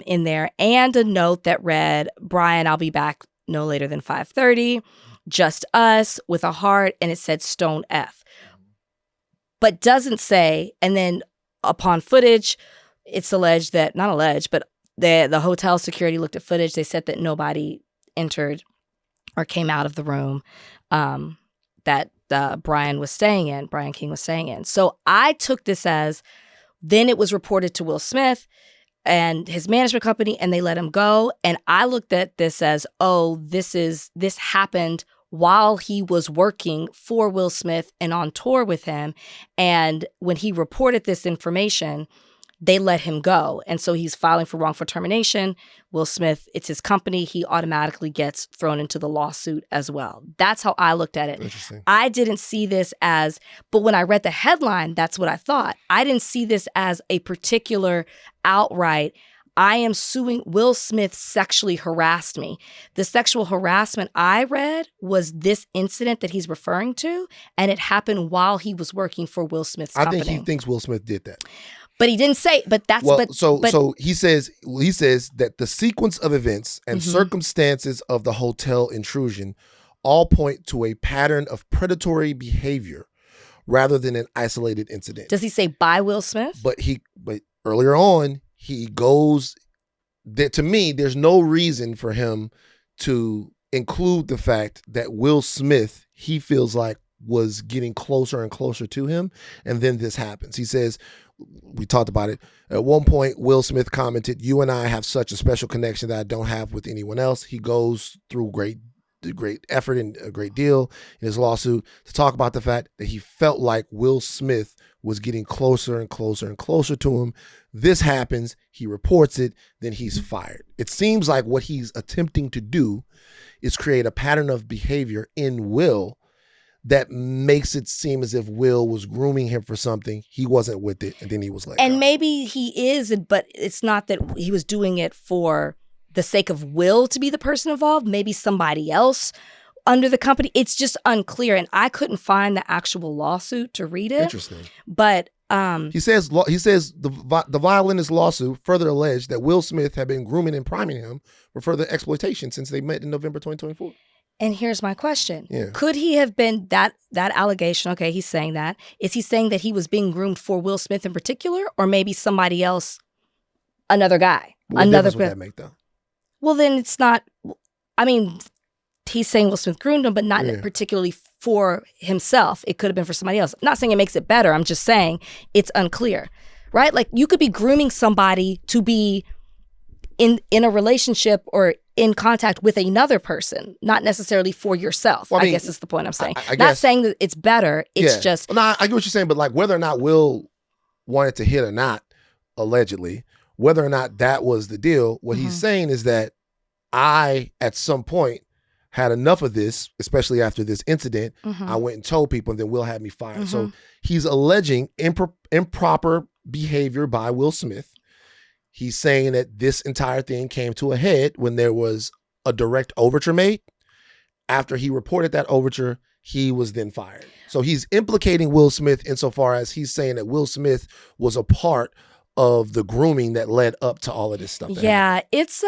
Speaker 2: in there, and a note that read, "Brian, I'll be back no later than 5:30. Just us," with a heart, and it said Stone F. But doesn't say, and then upon footage, it's alleged that, not alleged, but the hotel security looked at footage. They said that nobody entered or came out of the room that Brian King was staying in. So I took this as, then it was reported to Will Smith and his management company, and they let him go. And I looked at this as, this happened while he was working for Will Smith and on tour with him. And when he reported this information, they let him go. And so he's filing for wrongful termination. Will Smith, it's his company. He automatically gets thrown into the lawsuit as well. That's how I looked at it.
Speaker 1: Interesting.
Speaker 2: I didn't see this as, but when I read the headline, that's what I thought. I didn't see this as a particular outright, I am suing, Will Smith sexually harassed me. The sexual harassment I read was this incident that he's referring to, and it happened while he was working for Will Smith's company.
Speaker 1: I think he thinks Will Smith did that.
Speaker 2: But he didn't say, but that's...
Speaker 1: Well, so he says that the sequence of events and circumstances of the hotel intrusion all point to a pattern of predatory behavior rather than an isolated incident.
Speaker 2: Does he say by Will Smith?
Speaker 1: But earlier on, he goes, to me, there's no reason for him to include the fact that Will Smith, he feels like, was getting closer and closer to him. And then this happens. He says, we talked about it. At one point, Will Smith commented, "You and I have such a special connection that I don't have with anyone else." He goes through great effort and a great deal in his lawsuit to talk about the fact that he felt like Will Smith was getting closer and closer and closer to him. This happens, he reports it, then he's fired. It seems like what he's attempting to do is create a pattern of behavior in Will that makes it seem as if Will was grooming him for something. He wasn't with it, and then he was let go.
Speaker 2: Maybe he is, but it's not that he was doing it for the sake of Will to be the person involved. Maybe somebody else under the company. It's just unclear, and I couldn't find the actual lawsuit to read it.
Speaker 1: Interesting.
Speaker 2: But
Speaker 1: He says the violinist lawsuit further alleged that Will Smith had been grooming and priming him for further exploitation since they met in November 2024.
Speaker 2: And here's my question.
Speaker 1: Yeah.
Speaker 2: Could he have been that allegation? Okay, he's saying that. Is he saying that he was being groomed for Will Smith in particular, or maybe somebody else, another guy?
Speaker 1: What difference would that make, though?
Speaker 2: Well, then it's not, I mean, he's saying Will Smith groomed him, but not particularly for himself. It could have been for somebody else. I'm not saying it makes it better. I'm just saying it's unclear, right? Like, you could be grooming somebody to be in a relationship or in contact with another person, not necessarily for yourself. Well, I guess is the point I'm saying. I not saying that it's better. It's just.
Speaker 1: Well, no, I get what you're saying, but like whether or not Will wanted to hit or not, allegedly, whether or not that was the deal, what he's saying is that I, at some point, had enough of this, especially after this incident. I went and told people, and then Will had me fired. So he's alleging improper behavior by Will Smith. He's saying that this entire thing came to a head when there was a direct overture made. After he reported that overture, he was then fired. So he's implicating Will Smith insofar as he's saying that Will Smith was a part of the grooming that led up to all of this stuff.
Speaker 2: Yeah, it's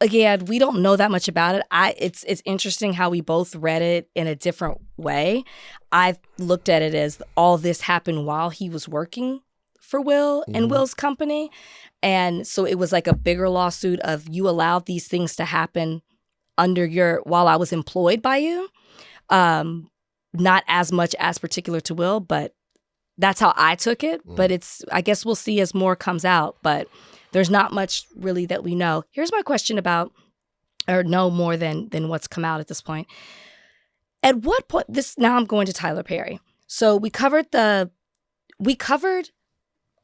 Speaker 2: again, we don't know that much about it. It's interesting how we both read it in a different way. I looked at it as all this happened while he was working for Will and Will's company. And so it was like a bigger lawsuit of you allowed these things to happen while I was employed by you. Not as much as particular to Will, but that's how I took it. But I guess we'll see as more comes out, but there's not much really that we know. Here's my question about, or know more than what's come out at this point. At what point, now I'm going to Tyler Perry. So we covered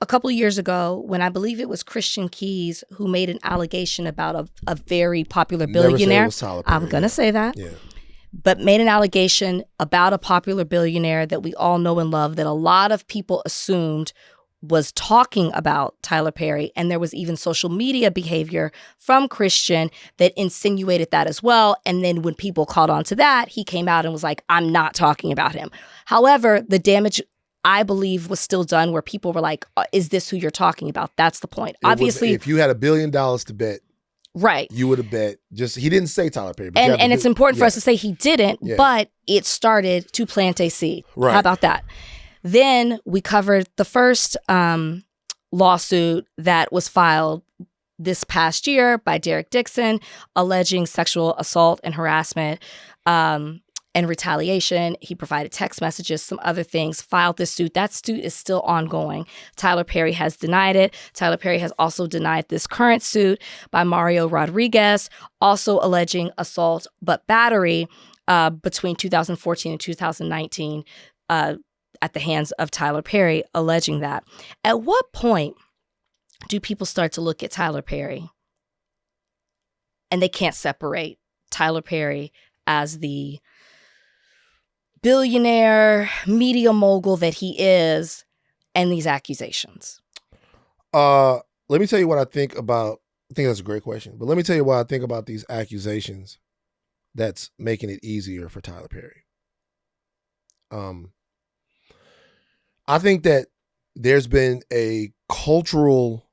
Speaker 2: a couple of years ago when I believe it was Christian Keys who made an allegation about a very popular billionaire. I'm going to say that.
Speaker 1: Yeah.
Speaker 2: But made an allegation about a popular billionaire that we all know and love that a lot of people assumed was talking about Tyler Perry. And there was even social media behavior from Christian that insinuated that as well. And then when people caught on to that, he came out and was like, I'm not talking about him. However, the damage, I believe, was still done where people were like, is this who you're talking about? That's the point. Obviously,
Speaker 1: if you had $1 billion to bet,
Speaker 2: right,
Speaker 1: you would have bet. He didn't say Tyler Perry. But
Speaker 2: and it's important for us to say he didn't, but it started to plant a seed. Right. How about that? Then we covered the first lawsuit that was filed this past year by Derek Dixon, alleging sexual assault and harassment and retaliation. He provided text messages, some other things, filed this suit. That suit is still ongoing. Tyler Perry has denied it. Tyler Perry has also denied this current suit by Mario Rodriguez, also alleging assault but battery between 2014 and 2019 at the hands of Tyler Perry, alleging that. At what point do people start to look at Tyler Perry and they can't separate Tyler Perry as the billionaire media mogul that he is and these accusations?
Speaker 1: Let me tell you what I think about. I think that's a great question, but let me tell you what I think about these accusations that's making it easier for Tyler Perry. I think that there's been a cultural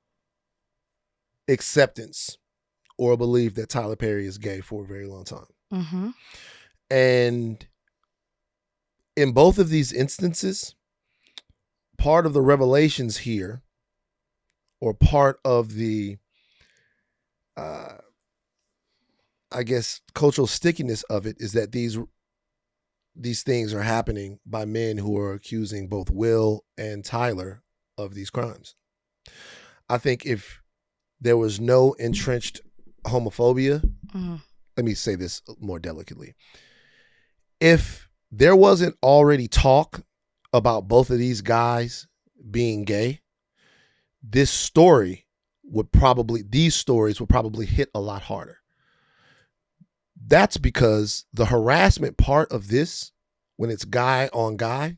Speaker 1: acceptance or a belief that Tyler Perry is gay for a very long time. And in both of these instances, part of the revelations here, or part of the, I guess, cultural stickiness of it, is that these things are happening by men who are accusing both Will and Tyler of these crimes. I think if there was no entrenched homophobia, let me say this more delicately. If there wasn't already talk about both of these guys being gay, these stories would probably hit a lot harder. That's because the harassment part of this, when it's guy on guy,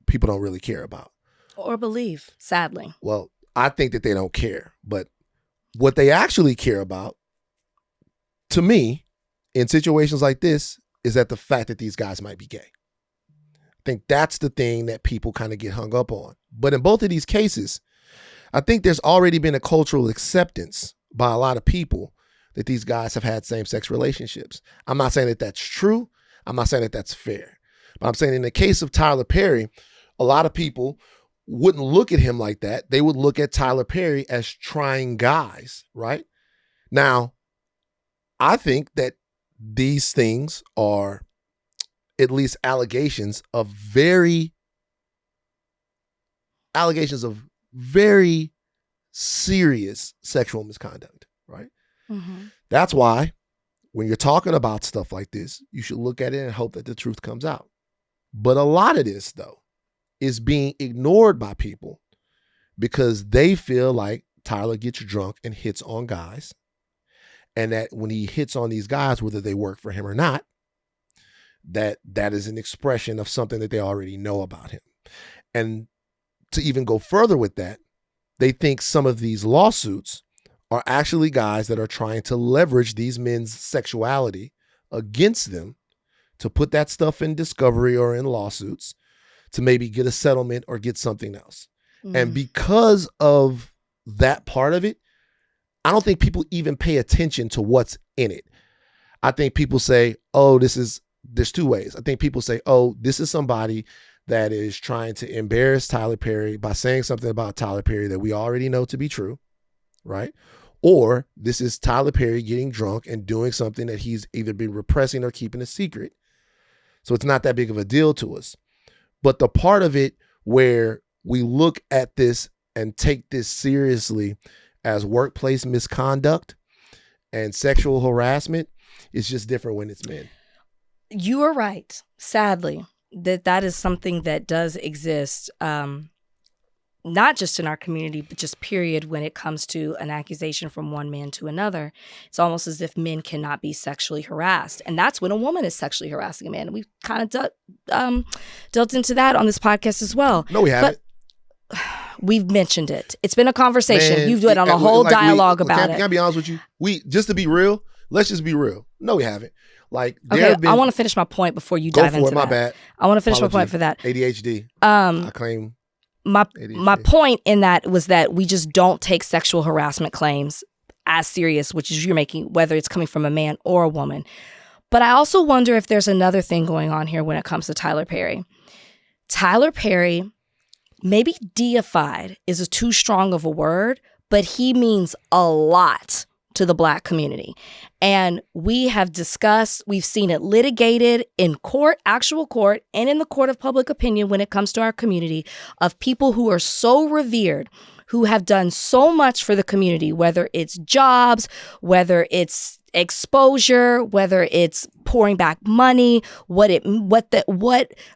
Speaker 1: people don't really care about.
Speaker 2: Or believe, sadly.
Speaker 1: Well, I think that they don't care. But what they actually care about, to me, in situations like this, is that the fact that these guys might be gay. think that's the thing that people kind of get hung up on. But in both of these cases, I think there's already been a cultural acceptance by a lot of people that these guys have had same-sex relationships. I'm not saying that that's true. I'm not saying that that's fair. But I'm saying in the case of Tyler Perry, a lot of people wouldn't look at him like that. They would look at Tyler Perry as trying guys, right? Now, I think that these things are at least allegations of very serious sexual misconduct, right?
Speaker 2: Mm-hmm.
Speaker 1: That's why when you're talking about stuff like this, you should look at it and hope that the truth comes out. But a lot of this, though, is being ignored by people because they feel like Tyler gets drunk and hits on guys. And that when he hits on these guys, whether they work for him or not, that is an expression of something that they already know about him. And to even go further with that, they think some of these lawsuits are actually guys that are trying to leverage these men's sexuality against them to put that stuff in discovery or in lawsuits to maybe get a settlement or get something else. And because of that part of it, I don't think people even pay attention to what's in it. I think people say, oh, there's two ways. I think people say, oh, this is somebody that is trying to embarrass Tyler Perry by saying something about Tyler Perry that we already know to be true, right? Or this is Tyler Perry getting drunk and doing something that he's either been repressing or keeping a secret. So it's not that big of a deal to us. But the part of it where we look at this and take this seriously as workplace misconduct and sexual harassment is just different when it's men.
Speaker 2: You are right, sadly, that is something that does exist, not just in our community, but just period when it comes to an accusation from one man to another. It's almost as if men cannot be sexually harassed. And that's when a woman is sexually harassing a man. We've kind of dealt into that on this podcast as well.
Speaker 1: No, we haven't.
Speaker 2: We've mentioned it. It's been a conversation. You've done a whole dialogue about it.
Speaker 1: Can I be honest with you? Just to be real, let's just be real. No, we haven't. Like,
Speaker 2: okay, I want to finish my point before you dive into that.
Speaker 1: Go for it, my bad.
Speaker 2: I want to finish my point for that.
Speaker 1: ADHD. I claim ADHD.
Speaker 2: My point in that was that we just don't take sexual harassment claims as serious, which is you're making, whether it's coming from a man or a woman. But I also wonder if there's another thing going on here when it comes to Tyler Perry. Tyler Perry, maybe deified is too strong of a word, but he means a lot to the Black community. And we have discussed, we've seen it litigated in court, actual court, and in the court of public opinion when it comes to our community of people who are so revered, who have done so much for the community, whether it's jobs, whether it's exposure, whether it's pouring back money, what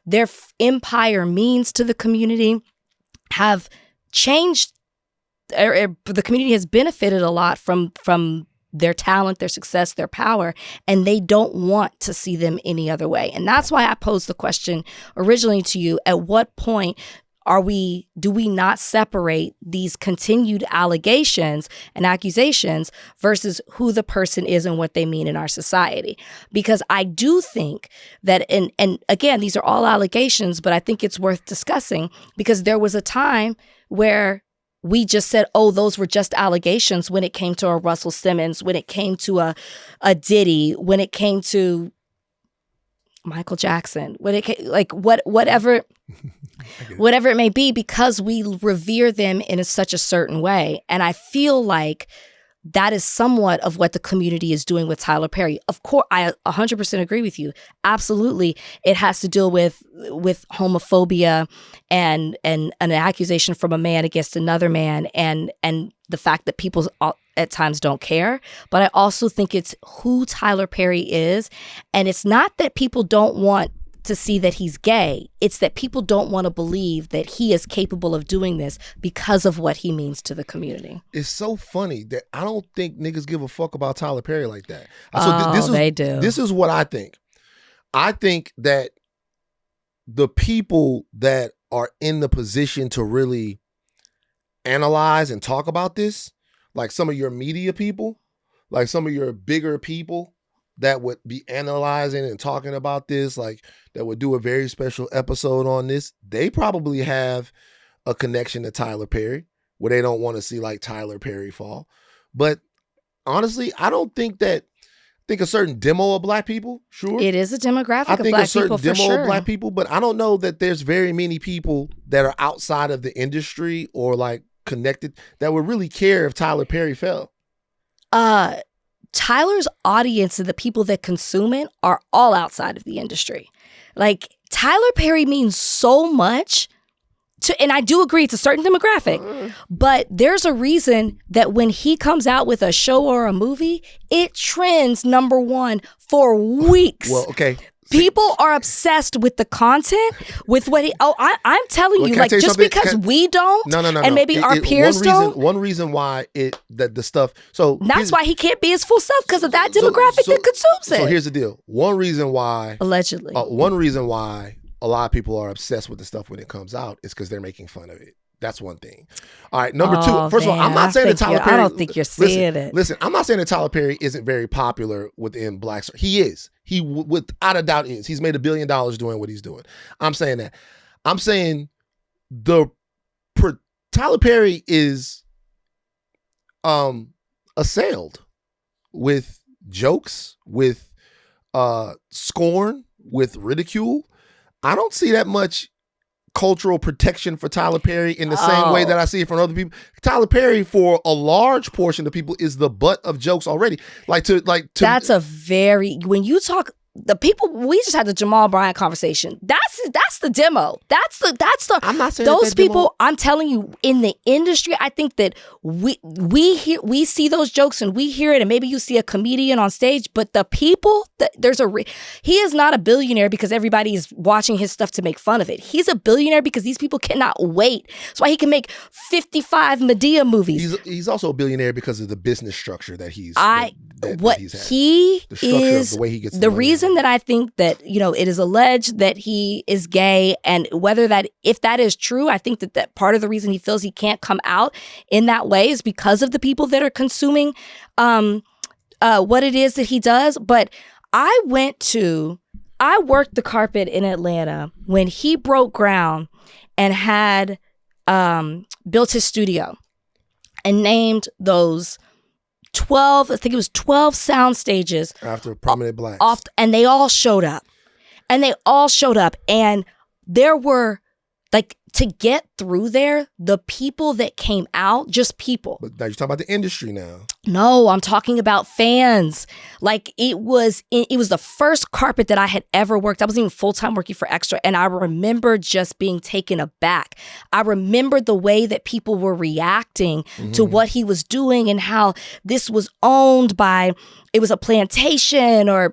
Speaker 2: their empire means to the community, have changed. The community has benefited a lot from their talent, their success, their power, and they don't want to see them any other way. And that's why I posed the question originally to you: at what point do we not separate these continued allegations and accusations versus who the person is and what they mean in our society? Because I do think that, and again, these are all allegations, but I think it's worth discussing because there was a time where we just said, oh, those were just allegations when it came to a Russell Simmons, when it came to a Diddy, when it came to Michael Jackson, when it came, like whatever it may be, because we revere them in such a certain way. And I feel like that is somewhat of what the community is doing with Tyler Perry. Of course, I 100% agree with you. Absolutely. It has to deal with homophobia and an accusation from a man against another man and the fact that people at times don't care. But I also think it's who Tyler Perry is. And it's not that people don't want to see that he's gay. It's that people don't want to believe that he is capable of doing this because of what he means to the community.
Speaker 1: It's so funny that I don't think niggas give a fuck about Tyler Perry like that.
Speaker 2: They do.
Speaker 1: This is what I think. I think that the people that are in the position to really analyze and talk about this, like some of your media people, like some of your bigger people, that would be analyzing and talking about this, like that would do a very special episode on this, they probably have a connection to Tyler Perry where they don't want to see like Tyler Perry fall. But honestly, I don't think that. I think a certain demo of black people, sure.
Speaker 2: It is a demographic
Speaker 1: I
Speaker 2: of
Speaker 1: think
Speaker 2: black
Speaker 1: a certain
Speaker 2: people for
Speaker 1: demo
Speaker 2: sure.
Speaker 1: of black people, but I don't know that there's very many people that are outside of the industry or like connected that would really care if Tyler Perry fell.
Speaker 2: Tyler's audience and the people that consume it are all outside of the industry. Like Tyler Perry means so much to, and I do agree it's a certain demographic, but there's a reason that when he comes out with a show or a movie, it trends #1 for weeks.
Speaker 1: Well, okay.
Speaker 2: People are obsessed with the content, with what he. Oh, I'm telling you, like just because we don't, and maybe our peers don't.
Speaker 1: One reason why the stuff. So
Speaker 2: that's why he can't be his full self because of that demographic that consumes it.
Speaker 1: So here's the deal. One reason why
Speaker 2: allegedly.
Speaker 1: One reason why a lot of people are obsessed with the stuff when it comes out is because they're making fun of it. That's one thing. All right, number two. First of all, I'm not saying that Tyler Perry.
Speaker 2: I don't think you're seeing it.
Speaker 1: Listen, I'm not saying that Tyler Perry isn't very popular within black. He is. He without a doubt is. He's made $1 billion doing what he's doing. I'm saying that. I'm saying Tyler Perry is assailed with jokes, with scorn, with ridicule. I don't see that much cultural protection for Tyler Perry in the same way that I see it from other people. Tyler Perry, for a large portion of people, is the butt of jokes already. That's
Speaker 2: a very, when you talk, the people, we just had the Jamal Bryant conversation. That's the demo. That's the.
Speaker 1: I'm not saying
Speaker 2: those people.
Speaker 1: Demo.
Speaker 2: I'm telling you, in the industry, I think that we see those jokes and we hear it, and maybe you see a comedian on stage, but the people he is not a billionaire because everybody is watching his stuff to make fun of it. He's a billionaire because these people cannot wait. That's why he can make 55 Medea movies.
Speaker 1: He's also a billionaire because of the business structure that he's.
Speaker 2: The way he gets the
Speaker 1: reason
Speaker 2: that I think that, it is alleged that he is gay, and if that is true, I think that part of the reason he feels he can't come out in that way is because of the people that are consuming what it is that he does. But I worked the carpet in Atlanta when he broke ground and had built his studio and named those 12, I think it was 12 sound stages.
Speaker 1: After Prominent Blacks.
Speaker 2: And they all showed up. And there were, to get through there, the people that came out, just people.
Speaker 1: But now you're talking about the industry now.
Speaker 2: No, I'm talking about fans. It was the first carpet that I had ever worked. I wasn't even full-time working for Extra, and I remember just being taken aback. I remember the way that people were reacting to what he was doing and how this was owned by, it was a plantation or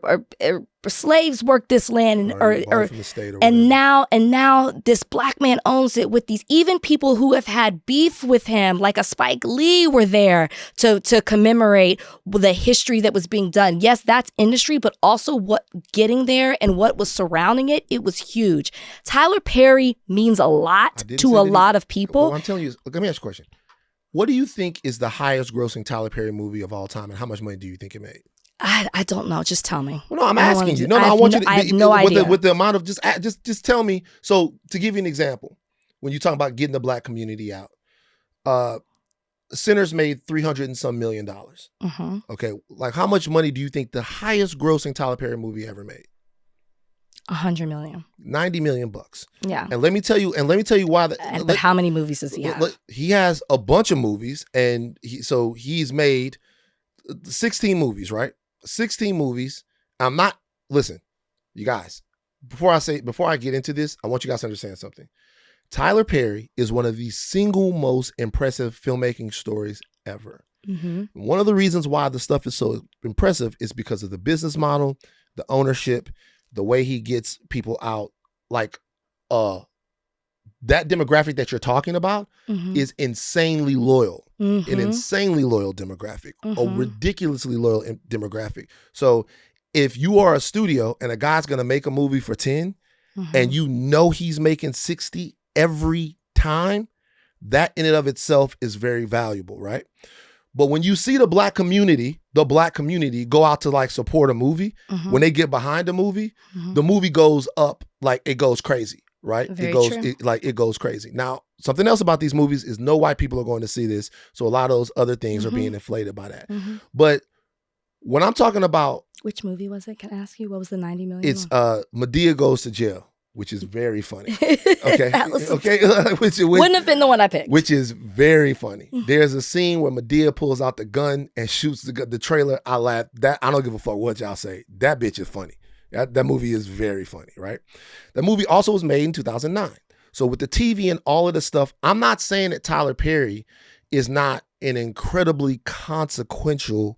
Speaker 2: slaves worked this land, and now this black man owns it with these, even people who have had beef with him, like a Spike Lee, were there to commemorate the history that was being done. Yes, that's industry, but also what getting there and what was surrounding it, it was huge. Tyler Perry means a lot to a lot of people.
Speaker 1: Well, I'm telling you, let me ask you a question. What do you think is the highest grossing Tyler Perry movie of all time, and how much money do you think it made?
Speaker 2: I don't know. Just tell me.
Speaker 1: Well, no, I'm asking you. I want you to.
Speaker 2: I have no idea.
Speaker 1: With the amount of just tell me. So to give you an example, when you talk about getting the black community out, Sinners made $300 and some million. Okay, how much money do you think the highest grossing Tyler Perry movie ever made?
Speaker 2: $100 million.
Speaker 1: $90 million.
Speaker 2: Yeah.
Speaker 1: And let me tell you why.
Speaker 2: But how many movies does he have?
Speaker 1: He has a bunch of movies, and he's made 16 movies, right? 16 movies. Listen, you guys, before I get into this, I want you guys to understand something. Tyler Perry is one of the single most impressive filmmaking stories ever. One of the reasons why the stuff is so impressive is because of the business model, the ownership, the way he gets people out. That demographic that you're talking about is insanely loyal, an insanely loyal demographic, a ridiculously loyal demographic. So if you are a studio and a guy's going to make a movie for 10 and he's making 60 every time, that in and of itself is very valuable, right? But when you see the black community, the black community go out to like support a movie, when they get behind a movie, the movie goes up, like it goes crazy, right?
Speaker 2: Very
Speaker 1: It goes crazy. Now, something else about these movies is no white people are going to see this. So a lot of those other things are being inflated by that. But when I'm talking about,
Speaker 2: which movie was it? Can I ask you? What was the 90 million?
Speaker 1: It's Madea Goes to Jail, which is very funny. Okay.
Speaker 2: That was
Speaker 1: okay. which
Speaker 2: wouldn't have been the one I picked.
Speaker 1: Which is very funny. There's a scene where Madea pulls out the gun and shoots the trailer. I laugh. That I don't give a fuck what y'all say. That bitch is funny. That movie is very funny, right? The movie also was made in 2009. So with the TV and all of the stuff, I'm not saying that Tyler Perry is not an incredibly consequential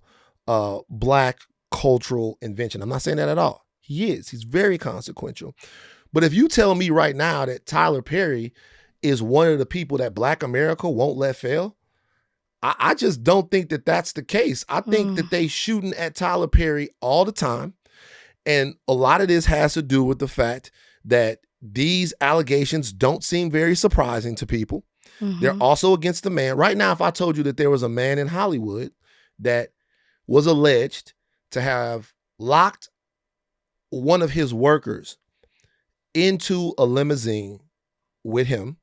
Speaker 1: black cultural invention. I'm not saying that at all. He is. He's very consequential. But if you tell me right now that Tyler Perry is one of the people that Black America won't let fail, I just don't think that that's the case. I think that they shooting at Tyler Perry all the time. And a lot of this has to do with the fact that these allegations don't seem very surprising to people. They're also against the man. Right now, if I told you that there was a man in Hollywood that was alleged to have locked one of his workers into a limousine with him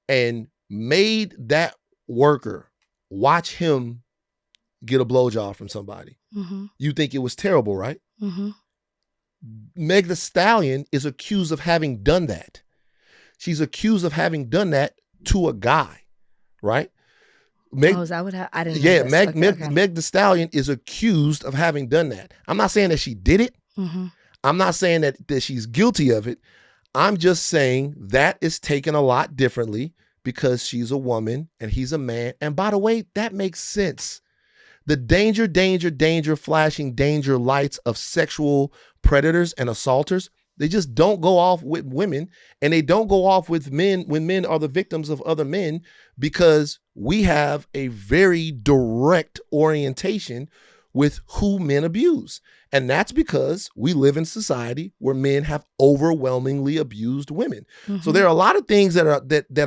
Speaker 1: and made that worker watch him get a blowjob from somebody, you think it was terrible, right? Meg Thee Stallion is accused of having done that. She's accused of having done that to a guy, right?
Speaker 2: Is that what I didn't know
Speaker 1: Yeah,
Speaker 2: this.
Speaker 1: Meg Thee Stallion is accused of having done that. I'm not saying that she did it. I'm not saying that she's guilty of it. I'm just saying that is taken a lot differently because she's a woman and he's a man. And by the way, that makes sense. The danger flashing danger lights of sexual predators and assaulters, they just don't go off with women, and they don't go off with men when men are the victims of other men, because we have a very direct orientation with who men abuse. And that's because we live in society where men have overwhelmingly abused women. So there are a lot of things that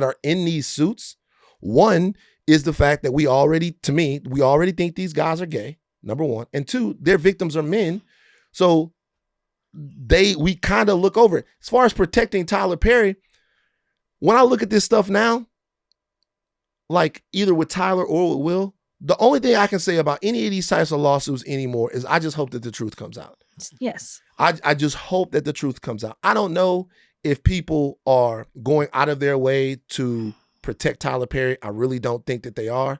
Speaker 1: are in these suits. One is the fact that we already think these guys are gay, number one. And two, their victims are men. So we kind of look over it. As far as protecting Tyler Perry, when I look at this stuff now, like either with Tyler or with Will, the only thing I can say about any of these types of lawsuits anymore is I just hope that the truth comes out.
Speaker 2: Yes.
Speaker 1: I just hope that the truth comes out. I don't know if people are going out of their way to protect Tyler Perry. I really don't think that they are.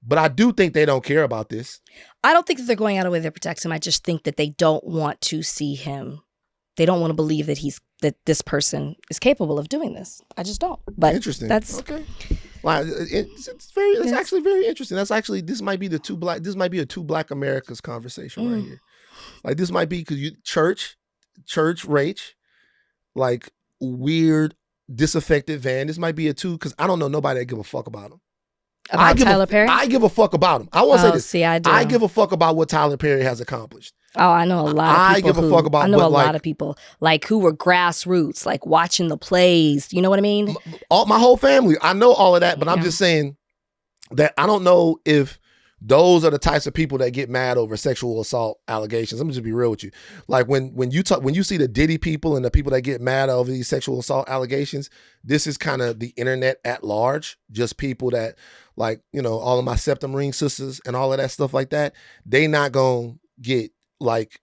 Speaker 1: But I do think they don't care about this.
Speaker 2: I don't think that they're going out of their way to protect him. I just think that they don't want to see him. They don't want to believe that this person is capable of doing this. I just don't. But
Speaker 1: interesting.
Speaker 2: That's
Speaker 1: okay. Well, it's actually very interesting. This might be a two black Americas conversation right here. Like this might be because church rach, like weird disaffected van. This might be a two because I don't know nobody that give a fuck about him.
Speaker 2: About Tyler Perry?
Speaker 1: I give a fuck about him. I want to say this.
Speaker 2: See, I do.
Speaker 1: I give a fuck about what Tyler Perry has accomplished.
Speaker 2: Oh, I know a lot of people.
Speaker 1: I give a fuck about
Speaker 2: I know a lot of people like who were grassroots, like watching the plays. You know what I mean?
Speaker 1: My whole family. I know all of that, but I'm just saying that I don't know if those are the types of people that get mad over sexual assault allegations. Let me just be real with you. Like when you see the Diddy people and the people that get mad over these sexual assault allegations, this is kind of the internet at large. Just people that like, all of my septum ring sisters and all of that stuff like that. They not gonna get like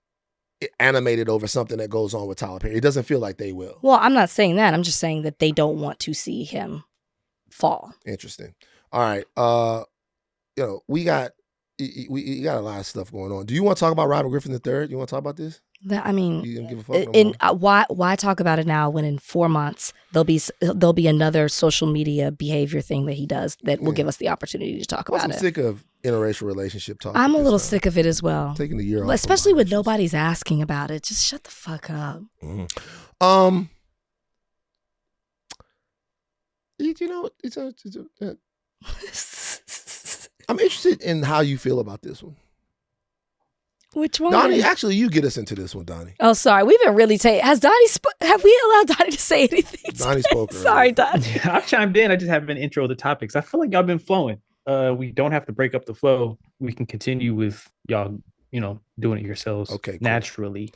Speaker 1: animated over something that goes on with Tyler Perry. It doesn't feel like they will.
Speaker 2: Well, I'm not saying that. I'm just saying that they don't want to see him fall.
Speaker 1: Interesting. All right. We got a lot of stuff going on. Do you want to talk about Robert Griffin III? You want to talk about this?
Speaker 2: I mean,
Speaker 1: you give a fuck no
Speaker 2: more? Why talk about it now when in 4 months there'll be another social media behavior thing that he does that will give us the opportunity to talk about it.
Speaker 1: I'm sick of interracial relationship talk.
Speaker 2: I'm a little sick of it as well.
Speaker 1: Taking the year off,
Speaker 2: especially when nobody's asking about it. Just shut the fuck up.
Speaker 1: Mm-hmm. I'm interested in how you feel about this one.
Speaker 2: Which one?
Speaker 1: Donnie, actually, you get us into this one, Donnie.
Speaker 2: Oh, sorry. We've been really has Donnie have we allowed Donnie to say anything?
Speaker 1: Donnie spoke earlier.
Speaker 2: Sorry, Donnie.
Speaker 3: Yeah, I've chimed in. I just haven't been intro the topics. I feel like y'all been flowing. we don't have to break up the flow. We can continue with y'all, doing it yourselves.
Speaker 1: Okay, cool.
Speaker 3: Naturally.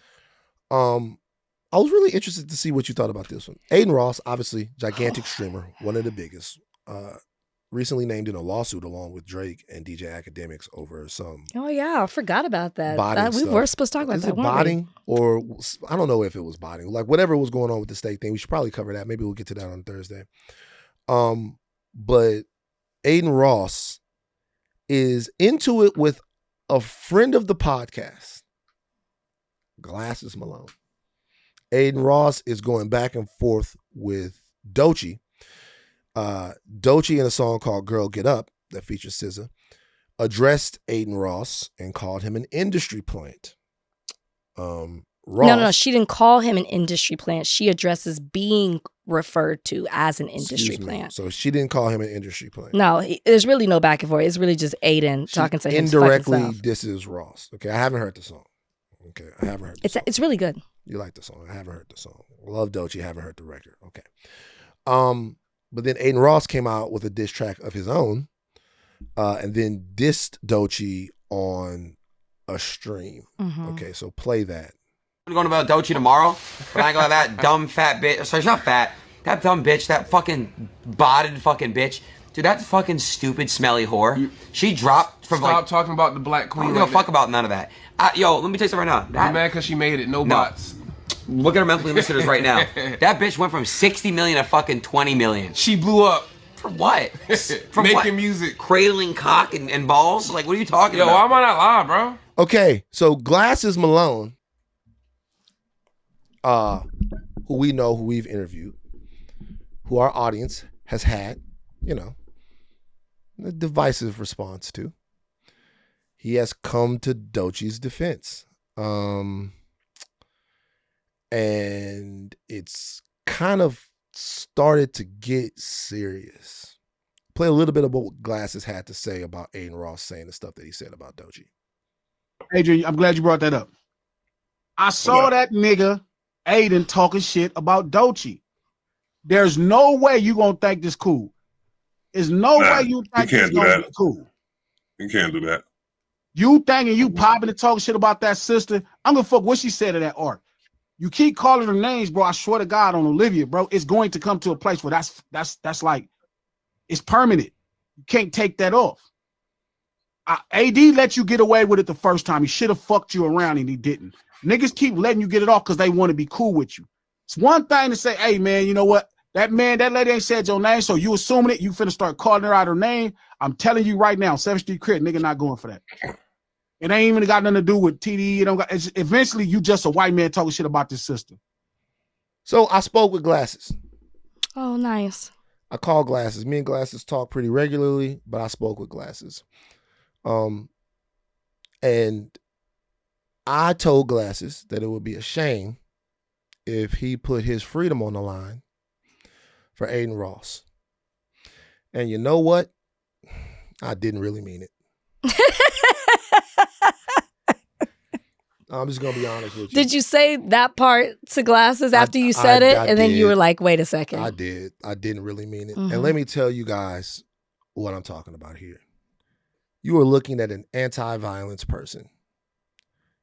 Speaker 1: I was really interested to see what you thought about this one. Adin Ross, obviously, gigantic streamer, one of the biggest. Recently named in a lawsuit along with Drake and DJ Academics over some.
Speaker 2: Oh yeah, I forgot about that. We
Speaker 1: stuff.
Speaker 2: were supposed to talk about
Speaker 1: Is
Speaker 2: that.
Speaker 1: it botting or I don't know if it was botting. Like whatever was going on with the state thing, we should probably cover that. Maybe we'll get to that on Thursday. But Adin Ross is into it with a friend of the podcast, Glasses Malone. Adin Ross is going back and forth with Doechii. Doechii in a song called Girl Get Up that features SZA addressed Adin Ross and called him an industry plant. Ross,
Speaker 2: No, she didn't call him an industry plant. She addresses being referred to as an industry plant.
Speaker 1: So she didn't call him an industry plant.
Speaker 2: No, there's really no back and forth. It's really just Adin talking to him
Speaker 1: indirectly. This is Ross. Okay, I haven't heard the song. Okay, I haven't heard the song.
Speaker 2: It's really good.
Speaker 1: You like the song? I haven't heard the song. Love Doechii. Haven't heard the record. Okay. But then Adin Ross came out with a diss track of his own, and then dissed Doechii on a stream.
Speaker 2: Mm-hmm.
Speaker 1: Okay, so play that.
Speaker 6: I'm going about Doechii tomorrow, but I ain't gonna have that dumb fat bitch. Sorry, she's not fat. That dumb bitch, that fucking botted fucking bitch. Dude, that fucking stupid smelly whore. She dropped from
Speaker 7: Stop talking about the black queen.
Speaker 6: I don't give a fuck about none of that. Yo, let me tell you something right now.
Speaker 7: I'm mad because she made it. No bots.
Speaker 6: Look at her monthly listeners right now. That bitch went from 60 million to fucking 20 million.
Speaker 7: She blew up.
Speaker 6: For what? From
Speaker 7: making
Speaker 6: what?
Speaker 7: Music.
Speaker 6: Cradling cock and balls? Like, what are you talking about?
Speaker 7: Yo, why am I not live, bro?
Speaker 1: Okay, so Glasses Malone, who we know, who we've interviewed, who our audience has had, a divisive response to. He has come to Doechii's defense. And it's kind of started to get serious. Play a little bit of what Glasses had to say about Adin Ross saying the stuff that he said about Doechii.
Speaker 8: Adrian, I'm glad you brought that up. I saw that nigga Adin talking shit about Doechii. There's no way you gonna think this cool. There's no way you think this gonna be cool.
Speaker 9: You can't do that.
Speaker 8: You thinking you popping and talking shit about that sister? I'm gonna fuck what she said to that art. You keep calling her names, bro. I swear to God on Olivia, bro. It's going to come to a place where that's like it's permanent. You can't take that off. AD let you get away with it the first time. He should have fucked you around and he didn't. Niggas keep letting you get it off because they want to be cool with you. It's one thing to say, hey man, you know what? That lady ain't said your name, so you assuming it, you finna start calling her out her name. I'm telling you right now, 7th Street Crit, nigga not going for that. It ain't even got nothing to do with TDE. Eventually, you just a white man talking shit about this sister.
Speaker 1: So I spoke with Glasses.
Speaker 2: Oh, nice.
Speaker 1: I call Glasses. Me and Glasses talk pretty regularly, but I spoke with Glasses. And I told Glasses that it would be a shame if he put his freedom on the line for Adin Ross. And you know what? I didn't really mean it. I'm just going to be honest with you.
Speaker 2: Did you say that part to Glasses after you said it? And then you were like, wait a second.
Speaker 1: I did. I didn't really mean it. Mm-hmm. And let me tell you guys what I'm talking about here. You are looking at an anti-violence person.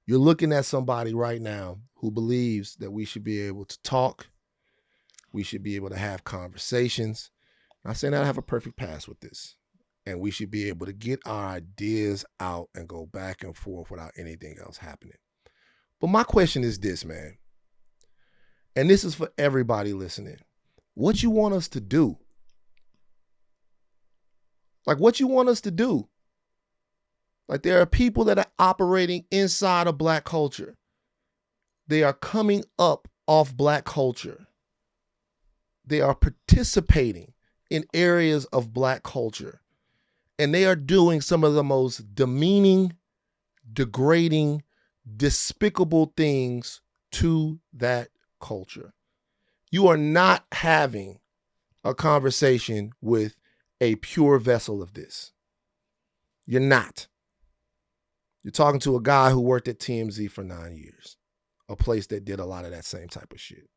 Speaker 1: You're looking at somebody right now who believes that we should be able to talk. We should be able to have conversations. I'm not saying I have a perfect pass with this. And we should be able to get our ideas out and go back and forth without anything else happening. But my question is this, man. And this is for everybody listening. What you want us to do? Like, what you want us to do? Like, there are people that are operating inside of Black culture. They are coming up off Black culture. They are participating in areas of Black culture. And they are doing some of the most demeaning, degrading, despicable things to that culture. You are not having a conversation with a pure vessel of this. You're not. You're talking to a guy who worked at TMZ for 9 years, a place that did a lot of that same type of shit.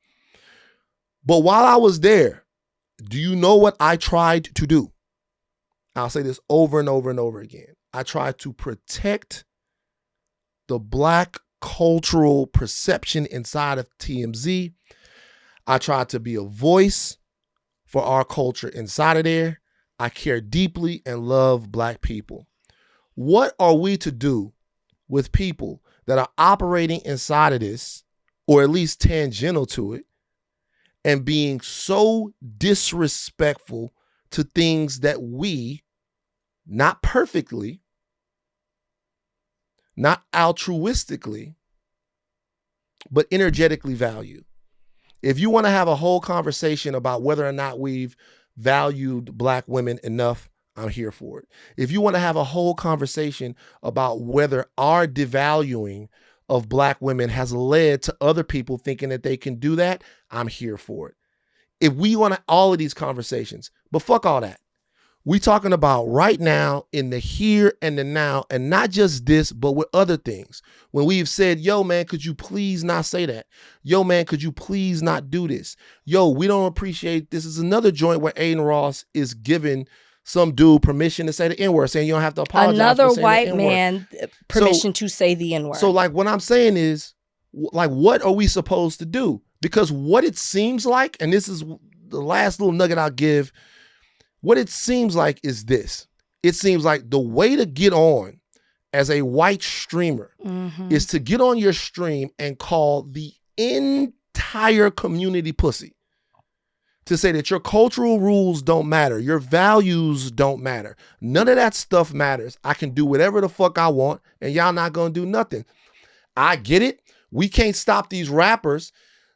Speaker 1: But while I was there, do you know what I tried to do? I'll say this over and over and over again. I try to protect the Black cultural perception inside of TMZ. I try to be a voice for our culture inside of there. I care deeply and love Black people. What are we to do with people that are operating inside of this, or at least tangential to it, and being so disrespectful to things that we, not perfectly, not altruistically, but energetically value? If you want to have a whole conversation about whether or not we've valued Black women enough, I'm here for it. If you want to have a whole conversation about whether our devaluing of Black women has led to other people thinking that they can do that, I'm here for it. If we want to, all of these conversations, but fuck all that. We talking about right now, in the here and the now, and not just this, but with other things. When we've said, yo, man, could you please not say that? Yo, man, could you please not do this? Yo, we don't appreciate this. Is another joint where Adin Ross is giving some dude permission to say the N-word, saying you don't have to apologize.
Speaker 2: Another
Speaker 1: for saying
Speaker 2: white
Speaker 1: the N-word.
Speaker 2: man permission to say the N-word.
Speaker 1: So like what I'm saying is, like, what are we supposed to do? Because what it seems like, and this is the last little nugget I'll give, what it seems like is this. It seems like the way to get on as a white streamer is to get on your stream and call the entire community pussy. To say that your cultural rules don't matter, your values don't matter. None of that stuff matters. I can do whatever the fuck I want, and y'all not gonna do nothing. I get it. We can't stop these rappers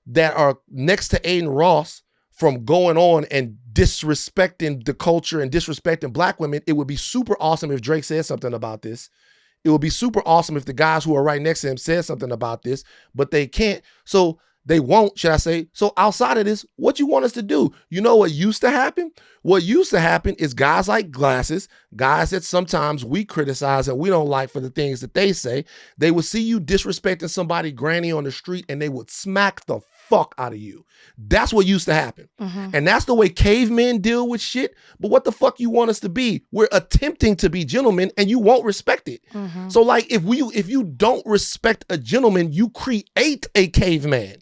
Speaker 1: that are next to Adin Ross from going on and disrespecting the culture and disrespecting Black women. It would be super awesome if Drake said something about this. It would be super awesome if the guys who are right next to him said something about this, but they can't. So they won't, should I say. So outside of this, what you want us to do? You know what used to happen? What used to happen is guys like Glasses, guys that sometimes we criticize and we don't like for the things that they say, they would see you disrespecting somebody granny on the street and they would smack the fuck out of you. That's what used to happen. And that's the way cavemen deal with shit. But what the fuck you want us to be? We're attempting to be gentlemen and you won't respect it. So like if you don't respect a gentleman, you create a caveman.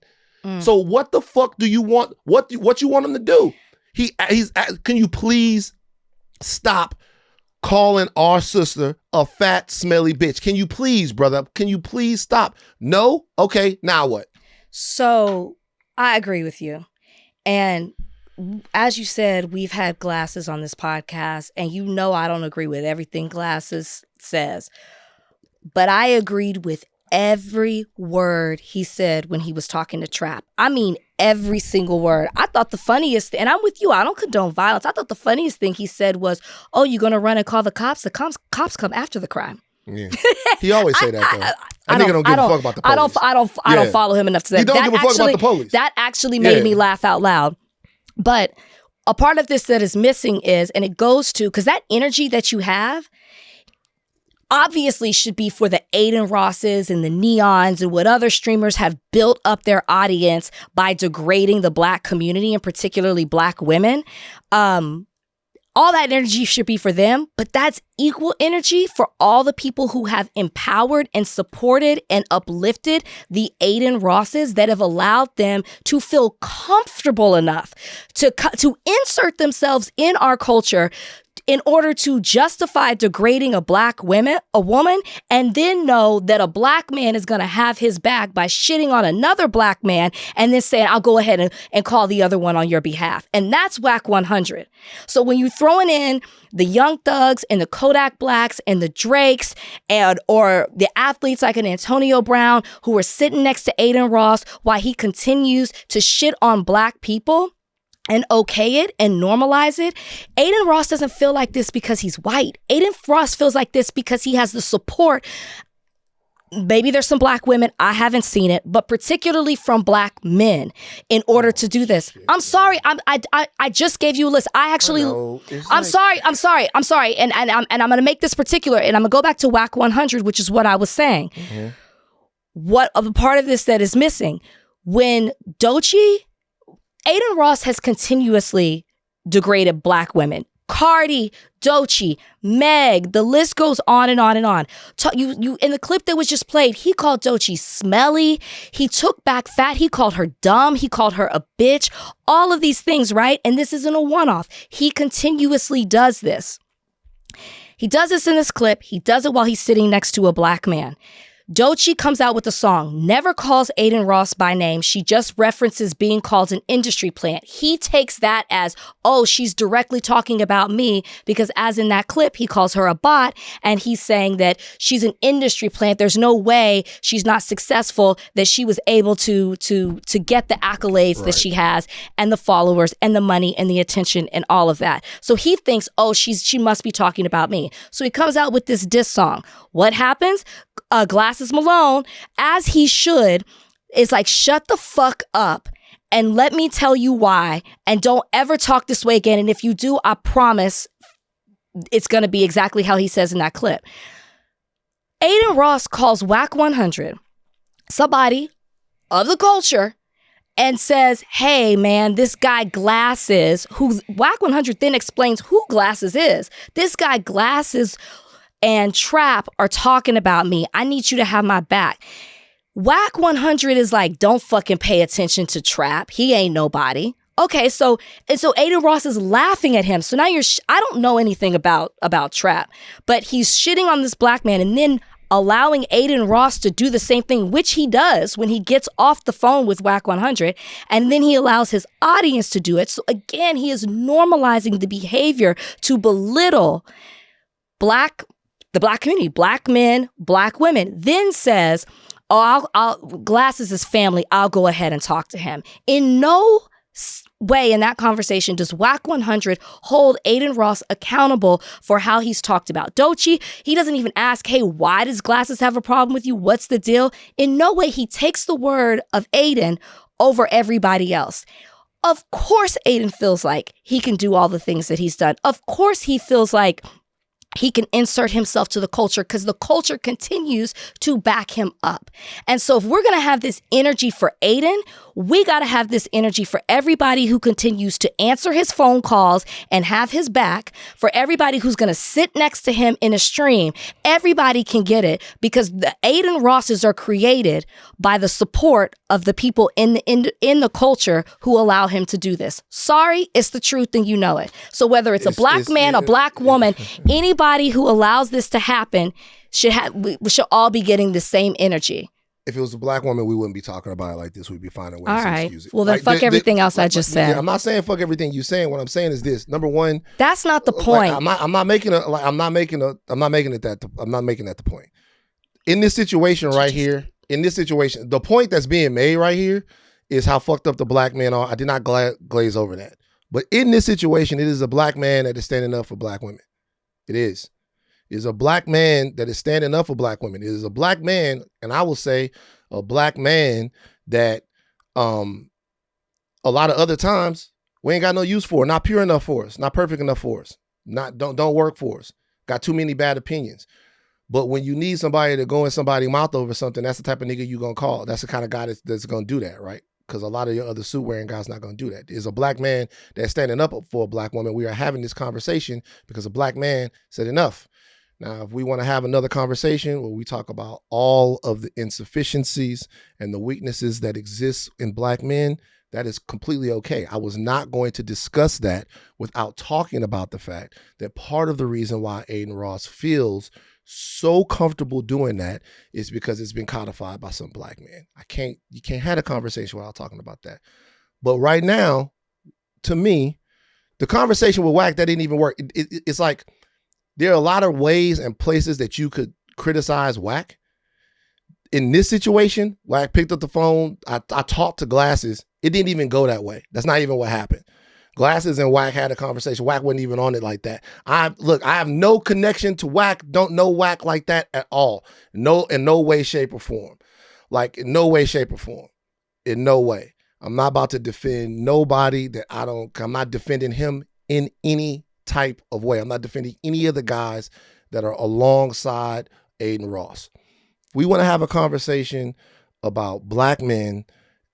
Speaker 1: So what the fuck do you want? What you want him to do? Can you please stop calling our sister a fat, smelly bitch? Can you please, brother? Can you please stop? No? Okay, now what?
Speaker 2: So I agree with you. And as you said, we've had Glasses on this podcast, and you know I don't agree with everything Glasses says. But I agreed with every word he said when he was talking to Trap. I mean, every single word. I thought the funniest, and I'm with you, I don't condone violence. I thought the funniest thing he said was, oh, you're going to run and call the cops? The cops come after the crime.
Speaker 1: Yeah. He always say that, though. I nigga don't give a fuck about the police.
Speaker 2: I don't follow him enough to say
Speaker 1: that. He don't give a fuck about the police.
Speaker 2: That actually made me laugh out loud. But a part of this that is missing is, and it goes to, because that energy that you have obviously should be for the Adin Rosses and the Neons and what other streamers have built up their audience by degrading the Black community and particularly Black women. All that energy should be for them, but that's equal energy for all the people who have empowered and supported and uplifted the Adin Rosses that have allowed them to feel comfortable enough to insert themselves in our culture in order to justify degrading a Black woman, and then know that a Black man is going to have his back by shitting on another Black man and then saying, I'll go ahead and call the other one on your behalf. And that's whack 100. So when you're throwing in the Young Thugs and the Kodak Blacks and the Drakes or the athletes like an Antonio Brown who are sitting next to Adin Ross while he continues to shit on Black people and okay it and normalize it. Adin Ross doesn't feel like this because he's white. Adin Ross feels like this because he has the support. Maybe there's some Black women, I haven't seen it, but particularly from Black men in order to do this. I'm sorry, I just gave you a list. I'm sorry. And I'm gonna make this particular, and I'm gonna go back to whack 100, which is what I was saying. What of a part of this that is missing? When Doechii, Adin Ross has continuously degraded Black women. Cardi, Doechii, Meg, the list goes on and on and on. You in the clip that was just played, he called Doechii smelly. He took back fat. He called her dumb. He called her a bitch. All of these things, right? And this isn't a one-off. He continuously does this. He does this in this clip. He does it while he's sitting next to a black man. Doechii comes out with a song, never calls Adin Ross by name. She just references being called an industry plant. He takes that as, oh, she's directly talking about me, because as in that clip, he calls her a bot and he's saying that she's an industry plant. There's no way she's not successful, that she was able to get the accolades that she has and the followers and the money and the attention and all of that. So he thinks, oh, she must be talking about me. So he comes out with this diss song. What happens? Glasses Malone, as he should, is like, shut the fuck up and let me tell you why, and don't ever talk this way again. And if you do, I promise it's going to be exactly how he says in that clip. Adin Ross calls Whack 100 somebody of the culture and says, hey, man, this guy Glasses, who Whack 100 then explains who Glasses is. This guy Glasses and Trap are talking about me. I need you to have my back. Whack 100 is like, don't fucking pay attention to Trap. He ain't nobody. Okay, so Adin Ross is laughing at him. So now I don't know anything about Trap, but he's shitting on this black man and then allowing Adin Ross to do the same thing, which he does when he gets off the phone with Whack 100, and then he allows his audience to do it. So again, he is normalizing the behavior to belittle the black community, black men, black women, then says, oh, Glasses is family. I'll go ahead and talk to him. In no way in that conversation does Whack 100 hold Adin Ross accountable for how he's talked about Doechii. He doesn't even ask, hey, why does Glasses have a problem with you? What's the deal? In no way he takes the word of Adin over everybody else. Of course, Adin feels like he can do all the things that he's done. Of course, he feels like he can insert himself to the culture because the culture continues to back him up. And so if we're going to have this energy for Adin, we got to have this energy for everybody who continues to answer his phone calls and have his back, for everybody who's going to sit next to him in a stream. Everybody can get it because the Adin Rosses are created by the support of the people in the culture who allow him to do this. Sorry, it's the truth and you know it. So whether it's a black man, a black woman, anybody who allows this to happen we should all be getting the same energy.
Speaker 1: If it was a black woman, we wouldn't be talking about it like this. We'd be finding ways to excuse it.
Speaker 2: Well, then fuck everything else I just said.
Speaker 1: I'm not saying fuck everything you're saying. What I'm saying is this. Number one,
Speaker 2: that's not the point.
Speaker 1: I'm not making that the point. In this situation right here, the point that's being made right here is how fucked up the black men are. I did not glaze over that. But in this situation, it is a black man that is standing up for black women. It is. It is a black man that is standing up for black women. It is a black man, and I will say a black man that a lot of other times we ain't got no use for, not pure enough for us, not perfect enough for us, don't work for us, got too many bad opinions. But when you need somebody to go in somebody's mouth over something, that's the type of nigga you gonna call. That's the kind of guy that's gonna do that, right? Because a lot of your other suit wearing guys not gonna do that. There's a black man that's standing up for a black woman. We are having this conversation because a black man said enough. Now, if we want to have another conversation where we talk about all of the insufficiencies and the weaknesses that exist in black men, that is completely okay. I was not going to discuss that without talking about the fact that part of the reason why Adin Ross feels so comfortable doing that is because it's been codified by some black men. You can't have a conversation without talking about that. But right now, to me, the conversation with Whack, that didn't even work. It's like, there are a lot of ways and places that you could criticize Whack. In this situation, Whack picked up the phone. I talked to Glasses. It didn't even go that way. That's not even what happened. Glasses and Whack had a conversation. Whack wasn't even on it like that. I have no connection to Whack. Don't know Whack like that at all. No, in no way, shape, or form. Like, in no way, shape, or form. In no way. I'm not about to defend nobody that I'm not defending him in any type of way. I'm not defending any of the guys that are alongside Adin Ross. If we want to have a conversation about black men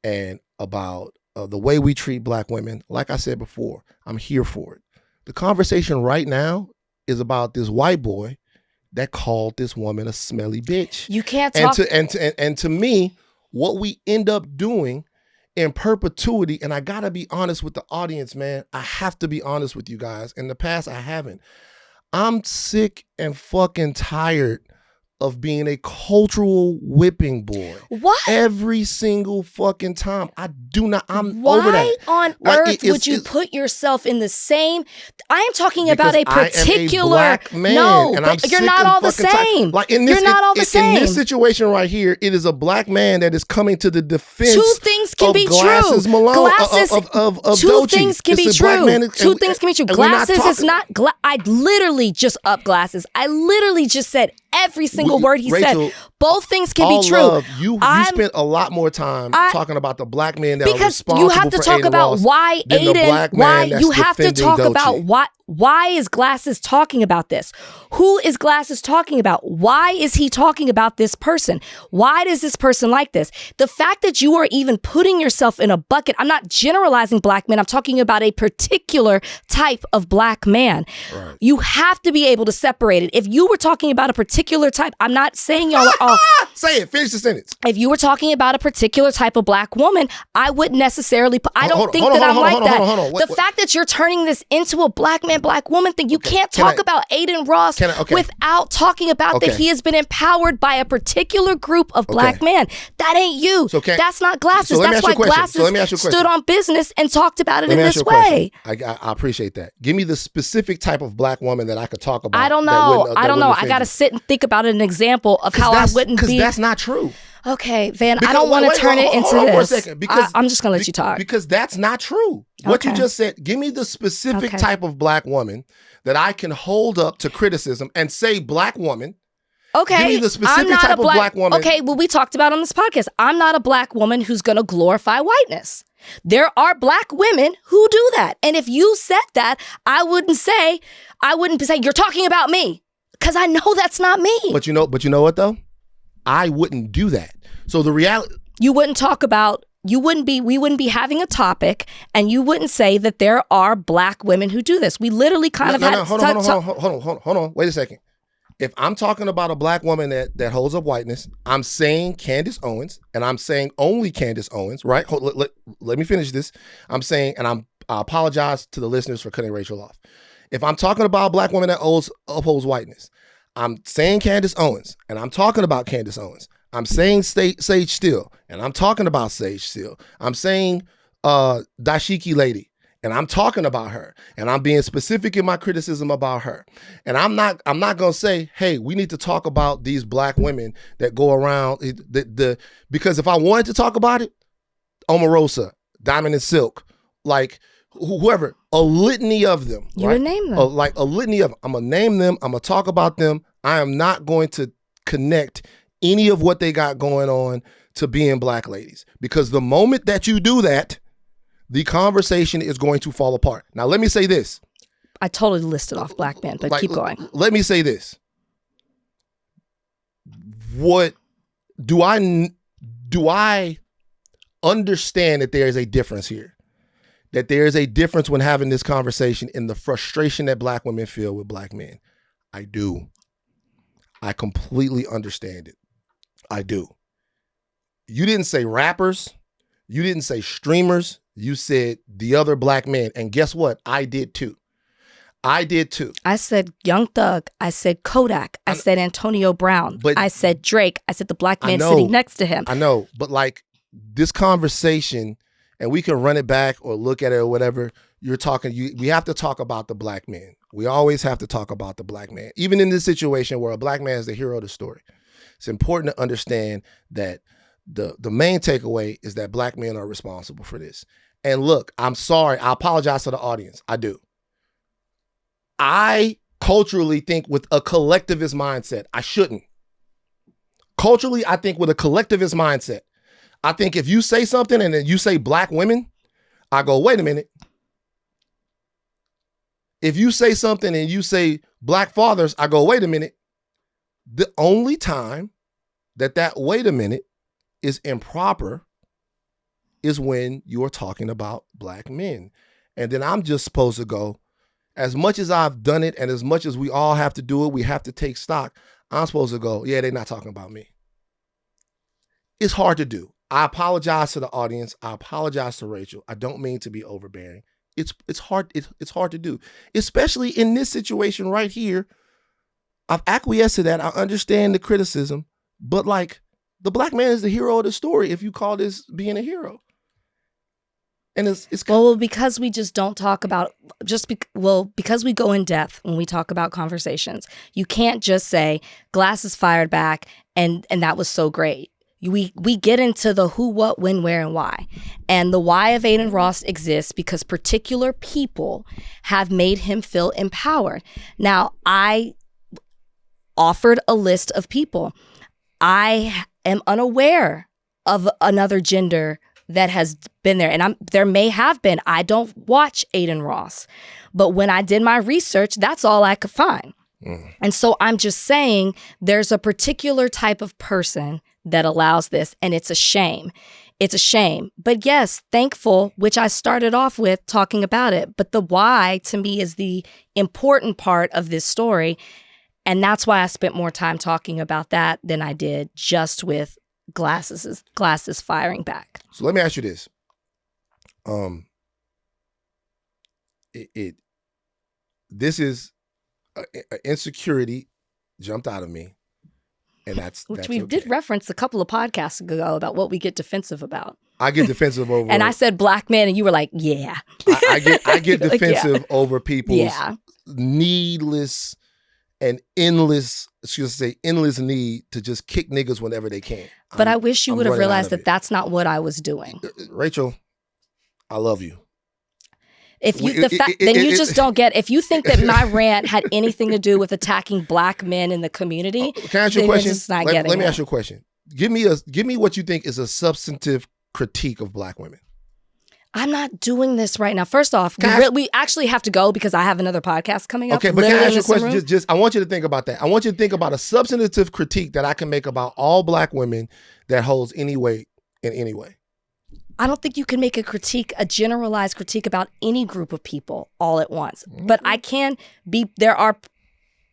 Speaker 1: and about the way we treat black women, like I said before, I'm here for it. The conversation right now is about this white boy that called this woman a smelly bitch.
Speaker 2: You can't talk.
Speaker 1: And to me, what we end up doing in perpetuity, and I gotta be honest with the audience, man. I have to be honest with you guys. In the past, I haven't. I'm sick and fucking tired of being a cultural whipping boy.
Speaker 2: What?
Speaker 1: Every single fucking time. I'm
Speaker 2: Why
Speaker 1: over that.
Speaker 2: on earth would you put yourself in the same? I am talking about a particular.
Speaker 1: Black man,
Speaker 2: no,
Speaker 1: and
Speaker 2: but
Speaker 1: I'm
Speaker 2: you're
Speaker 1: sick
Speaker 2: not
Speaker 1: and
Speaker 2: all the
Speaker 1: fucking tired.
Speaker 2: same.
Speaker 1: Like in this,
Speaker 2: you're not all the same.
Speaker 1: In this situation right here, it is a black man that is coming to the defense.
Speaker 2: Two things can be
Speaker 1: Glasses
Speaker 2: true.
Speaker 1: Malone,
Speaker 2: Glasses,
Speaker 1: of
Speaker 2: two
Speaker 1: Doechii.
Speaker 2: things can be true. Two things can be true. Glasses is not. I literally just up Glasses. I literally just said every single word he
Speaker 1: Rachel,
Speaker 2: said. Both things can be true.
Speaker 1: Love, you spent a lot more time talking about the black man that was responsible
Speaker 2: you have to talk
Speaker 1: Adin
Speaker 2: about
Speaker 1: Ross
Speaker 2: why
Speaker 1: than the
Speaker 2: Adin.
Speaker 1: black man
Speaker 2: Why
Speaker 1: that's
Speaker 2: you have to talk
Speaker 1: defending
Speaker 2: about
Speaker 1: Doechii.
Speaker 2: why is Glasses talking about this? Who is Glasses talking about? Why is he talking about this person? Why does this person like this? The fact that you are even putting yourself in a bucket. I'm not generalizing black men. I'm talking about a particular type of black man. Right. You have to be able to separate it. If you were talking about a particular type, I'm not saying y'all are all.
Speaker 1: Say it. Finish the sentence.
Speaker 2: If you were talking about a particular type of black woman, I wouldn't necessarily. I don't think that I'm like that. The fact that you're turning this into a black man, black woman thing, you can't talk about Adin Ross without talking about that he has been empowered by a particular group of black men. That ain't you. That's not Glasses. That's why Glasses stood on business and talked about it in this way.
Speaker 1: I appreciate that. Give me the specific type of black woman that I could talk about.
Speaker 2: I don't know. I got to sit and think about an example of how I wouldn't be.
Speaker 1: Because that's not true.
Speaker 2: Okay, Van, I don't want to turn it into this.
Speaker 1: For a second, because
Speaker 2: I'm just going to let you talk.
Speaker 1: Because that's not true. What you just said, give me the specific type of black woman that I can hold up to criticism and say black woman.
Speaker 2: Okay.
Speaker 1: Give me the specific type of black woman.
Speaker 2: Okay, well, we talked about on this podcast. I'm not a black woman who's going to glorify whiteness. There are black women who do that. And if you said that, I wouldn't say, you're talking about me. Because I know that's not me.
Speaker 1: But you know what though? I wouldn't do that. So the reality,
Speaker 2: we wouldn't be having a topic and you wouldn't say that there are black women who do this. We literally hold
Speaker 1: on. Wait a second. If I'm talking about a black woman that holds up whiteness, I'm saying Candace Owens, and I'm saying only Candace Owens, right? Let me finish this. I'm saying, and I apologize to the listeners for cutting Rachel off. If I'm talking about a black woman that upholds whiteness, I'm saying Candace Owens, and I'm talking about Candace Owens. I'm saying Sage Steele, and I'm talking about Sage Steele. I'm saying Doechii lady, and I'm talking about her, and I'm being specific in my criticism about her. And I'm not gonna say, hey, we need to talk about these black women that go around because if I wanted to talk about it, Omarosa, Diamond and Silk, like whoever, a litany of them.
Speaker 2: You would name them.
Speaker 1: Like a litany of them. I'm going to name them. I'm going to talk about them. I am not going to connect any of what they got going on to being black ladies. Because the moment that you do that, the conversation is going to fall apart. Now, let me say this.
Speaker 2: I totally listed off black men, but keep going.
Speaker 1: Let me say this. What do I understand that there is a difference here? That there is a difference when having this conversation in the frustration that black women feel with black men. I do. I completely understand it. I do. You didn't say rappers. You didn't say streamers. You said the other black men. And guess what? I did too. I said Young Thug. I said Kodak. I said Antonio Brown.
Speaker 2: But I said Drake. I said the black man sitting next to him.
Speaker 1: I know. But like this conversation, and we can run it back or look at it or whatever, we have to talk about the black man. We always have to talk about the black man. Even in this situation where a black man is the hero of the story. It's important to understand that the main takeaway is that black men are responsible for this. And look, I'm sorry. I apologize to the audience. I do. I culturally think with a collectivist mindset. I shouldn't. Culturally, I think with a collectivist mindset. I think if you say something and then you say black women, I go, wait a minute. If you say something and you say black fathers, I go, wait a minute. The only time that wait a minute is improper is when you are talking about black men. And then I'm just supposed to go, as much as I've done it and as much as we all have to do it, we have to take stock. I'm supposed to go, yeah, they're not talking about me. It's hard to do. I apologize to the audience. I apologize to Rachel. I don't mean to be overbearing. It's hard. It's hard to do, especially in this situation right here. I've acquiesced to that. I understand the criticism, but like the black man is the hero of the story. If you call this being a hero, and it's
Speaker 2: well because we just don't talk about because we go in depth when we talk about conversations. You can't just say Glasses fired back and that was so great. We get into the who, what, when, where, and why. And the why of Adin Ross exists because particular people have made him feel empowered. Now, I offered a list of people. I am unaware of another gender that has been there. And there may have been. I don't watch Adin Ross. But when I did my research, that's all I could find. And so I'm just saying there's a particular type of person that allows this, and it's a shame. It's a shame. But yes, thankful, which I started off with talking about it. But the why, to me, is the important part of this story. And that's why I spent more time talking about that than I did just with Glasses firing back.
Speaker 1: So let me ask you this. This is insecurity jumped out of me. And that's
Speaker 2: we
Speaker 1: okay.
Speaker 2: did reference a couple of podcasts ago about what we get defensive about.
Speaker 1: I get defensive over,
Speaker 2: and I said black men, and you were like, "Yeah."
Speaker 1: I get defensive
Speaker 2: like, yeah.
Speaker 1: over people's needless and endless need to just kick niggas whenever they can.
Speaker 2: But I wish you would have realized that that's not what I was doing.
Speaker 1: Rachel, I love you.
Speaker 2: If you then you just don't get. If you think that my rant had anything to do with attacking black men in the community,
Speaker 1: can I ask you a question?
Speaker 2: Let
Speaker 1: me ask you a question. Give me what you think is a substantive critique of black women.
Speaker 2: I'm not doing this right now. First off, we actually have to go because I have another podcast coming up.
Speaker 1: Okay, but can I ask you a question? Just I want you to think about that. I want you to think about a substantive critique that I can make about all black women that holds any weight in any way.
Speaker 2: I don't think you can make a generalized critique about any group of people all at once. Mm-hmm. But there are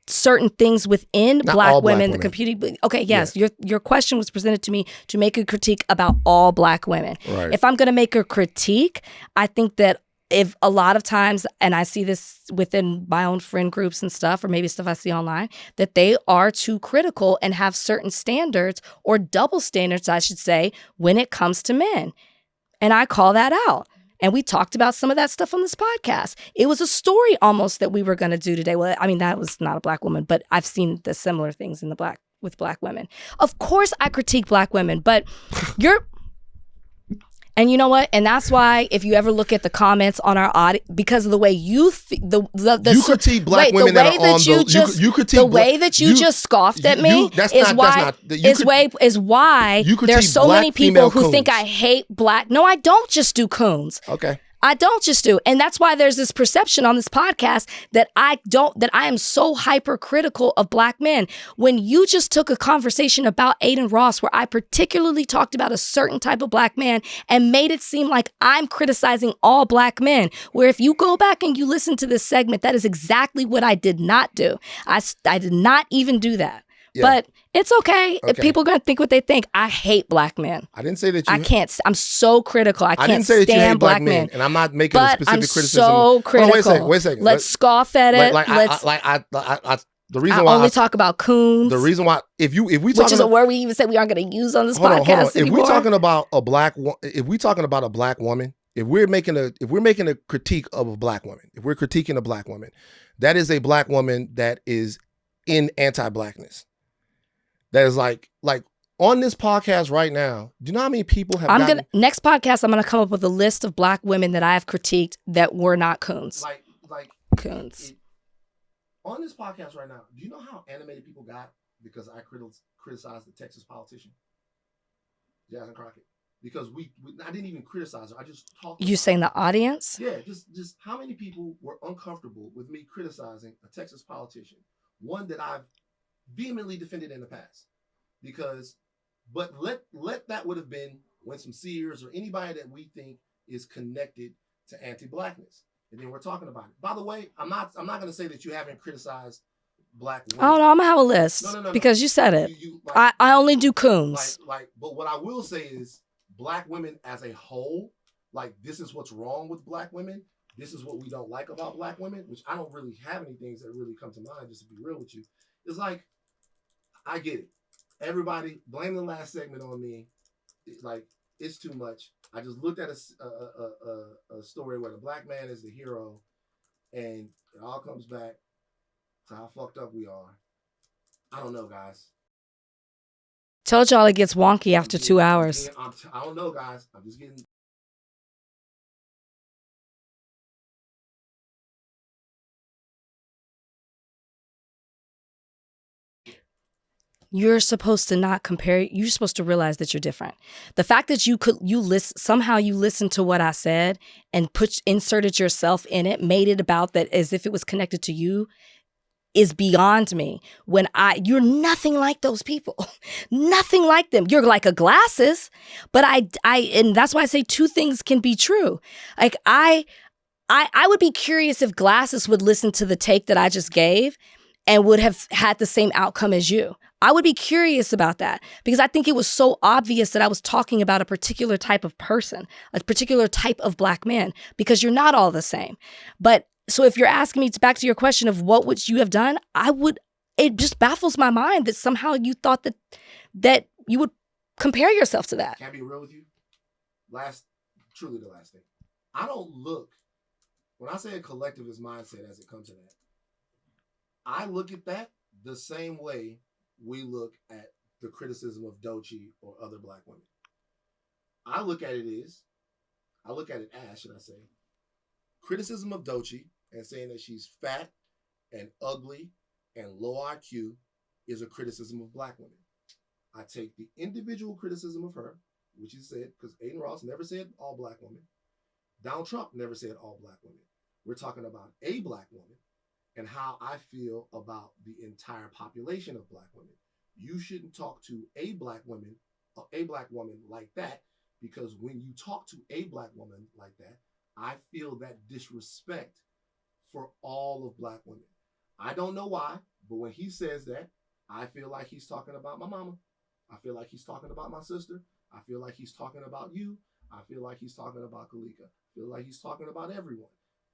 Speaker 2: certain things within black women, the computing. Okay, yes, your question was presented to me to make a critique about all black women.
Speaker 1: Right.
Speaker 2: If I'm going to make a critique, I think that if a lot of times, and I see this within my own friend groups and stuff, or maybe stuff I see online, that they are too critical and have certain standards or double standards, I should say, when it comes to men. And I call that out. And we talked about some of that stuff on this podcast. It was a story almost that we were going to do today. Well, I mean, that was not a black woman, but I've seen the similar things with black women. Of course, I critique black women, but and you know what? And that's why if you ever look at the comments on our audio, because of the way you
Speaker 1: you critique black women that are on you critique
Speaker 2: the way that you just scoffed at me is why there's so many people who think I hate black. No, I don't just do coons.
Speaker 1: Okay.
Speaker 2: I don't just do. And that's why there's this perception on this podcast that I am so hypercritical of black men. When you just took a conversation about Adin Ross, where I particularly talked about a certain type of black man and made it seem like I'm criticizing all black men, where if you go back and you listen to this segment, that is exactly what I did not do. I did not even do that. Yeah. But it's okay. If people are going to think what they think. I hate black men.
Speaker 1: I didn't say that you...
Speaker 2: I can't. I'm so critical. I can't
Speaker 1: didn't say
Speaker 2: stand
Speaker 1: that you hate
Speaker 2: black men.
Speaker 1: And I'm not making a specific criticism.
Speaker 2: So critical.
Speaker 1: Wait a second.
Speaker 2: Let's scoff at it.
Speaker 1: The reason why
Speaker 2: I only talk about coons.
Speaker 1: The reason why, if we talking,
Speaker 2: which is a word we even said we aren't going to use on this podcast anymore.
Speaker 1: If we're talking about a black woman, if we're making a critique of a black woman, if we're critiquing a black woman, that is a black woman that is in anti-blackness. That is like on this podcast right now. Do you know how many people have?
Speaker 2: Next podcast, I'm gonna come up with a list of black women that I have critiqued that were not coons.
Speaker 1: Like
Speaker 2: coons.
Speaker 1: On this podcast right now, do you know how animated people got because I criticized the Texas politician, Jasmine Crockett? Because I didn't even criticize her. I just talked.
Speaker 2: You saying the audience?
Speaker 1: Yeah, just how many people were uncomfortable with me criticizing a Texas politician, one that I've vehemently defended in the past, but let that would have been Winsome Sears or anybody that we think is connected to anti-blackness. and then we're talking about it. By the way, I'm not going to say that you haven't criticized black women.
Speaker 2: Oh no, I'm gonna have a list because you said it. I only do coons.
Speaker 1: But what I will say is, black women as a whole, like, this is what's wrong with black women. This is what we don't like about black women, which I don't really have any things that really come to mind, just to be real with you. It's like, I get it. Everybody blame the last segment on me. Like, it's too much. I just looked at a story where the black man is the hero, and it all comes back to how fucked up we are. I don't know, guys.
Speaker 2: Told y'all it gets wonky after 2 hours.
Speaker 1: I don't know, guys. I'm just getting...
Speaker 2: You're supposed to not compare. You're supposed to realize that you're different. The fact that you listened to what I said and inserted yourself in it, made it about that as if it was connected to you, is beyond me. You're nothing like those people. Nothing like them. You're like a Glasses, but and that's why I say two things can be true. Like I would be curious if Glasses would listen to the take that I just gave and would have had the same outcome as you. I would be curious about that because I think it was so obvious that I was talking about a particular type of person, a particular type of black man, because you're not all the same. But so if you're asking me back to your question of what would you have done, it just baffles my mind that somehow you thought that you would compare yourself to that.
Speaker 1: Can I be real with you? Truly the last thing. I don't look, when I say a collectivist mindset as it comes to that, I look at that the same way we look at the criticism of Doechii or other black women. I look at it as, should I say, criticism of Doechii and saying that she's fat and ugly and low IQ is a criticism of black women. I take the individual criticism of her, which he said, because Adin Ross never said all black women. Donald Trump never said all black women. We're talking about a black woman and how I feel about the entire population of black women. You shouldn't talk to a black woman like that, because when you talk to a black woman like that, I feel that disrespect for all of black women. I don't know why, but when he says that, I feel like he's talking about my mama. I feel like he's talking about my sister. I feel like he's talking about you. I feel like he's talking about Kalika. I feel like he's talking about everyone.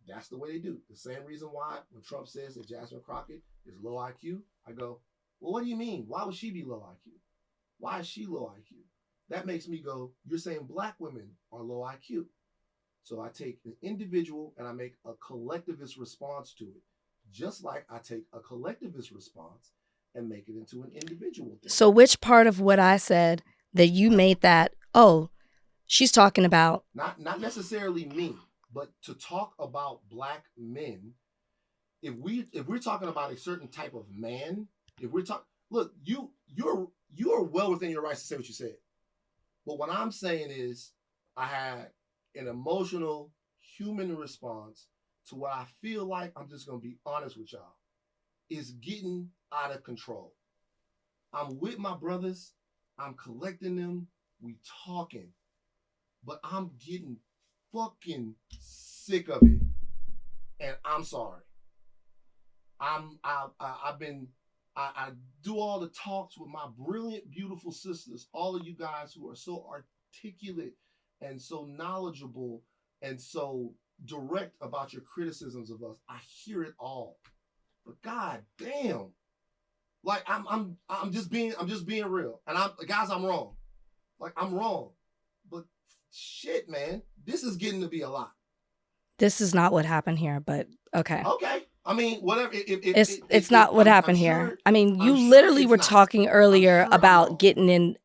Speaker 1: That's the way they do. The same reason why when Trump says that Jasmine Crockett is low IQ, I go, well, what do you mean? Why would she be low IQ? Why is she low IQ? That makes me go, you're saying black women are low IQ. So I take an individual and I make a collectivist response to it, just like I take a collectivist response and make it into an individual thing.
Speaker 2: So which part of what I said that you made that, oh, she's talking about?
Speaker 1: Not necessarily me, but to talk about black men, if we're talking about a certain type of man, if we're talking, look, you're well within your rights to say what you said. But what I'm saying is I had an emotional human response to what I feel like, I'm just going to be honest with y'all, is getting out of control. I'm with my brothers. I'm collecting them. We talking. But I'm getting fucking sick of it. And I'm sorry. I do all the talks with my brilliant, beautiful sisters, all of you guys who are so articulate and so knowledgeable and so direct about your criticisms of us. I hear it all. But god damn. Like I'm just being real. And I'm wrong. Like I'm wrong. But shit, man, this is getting to be a lot.
Speaker 2: This is not what happened here, but okay.
Speaker 1: Okay. I mean, whatever.
Speaker 2: It's not what happened here. I mean, you literally were talking earlier about getting in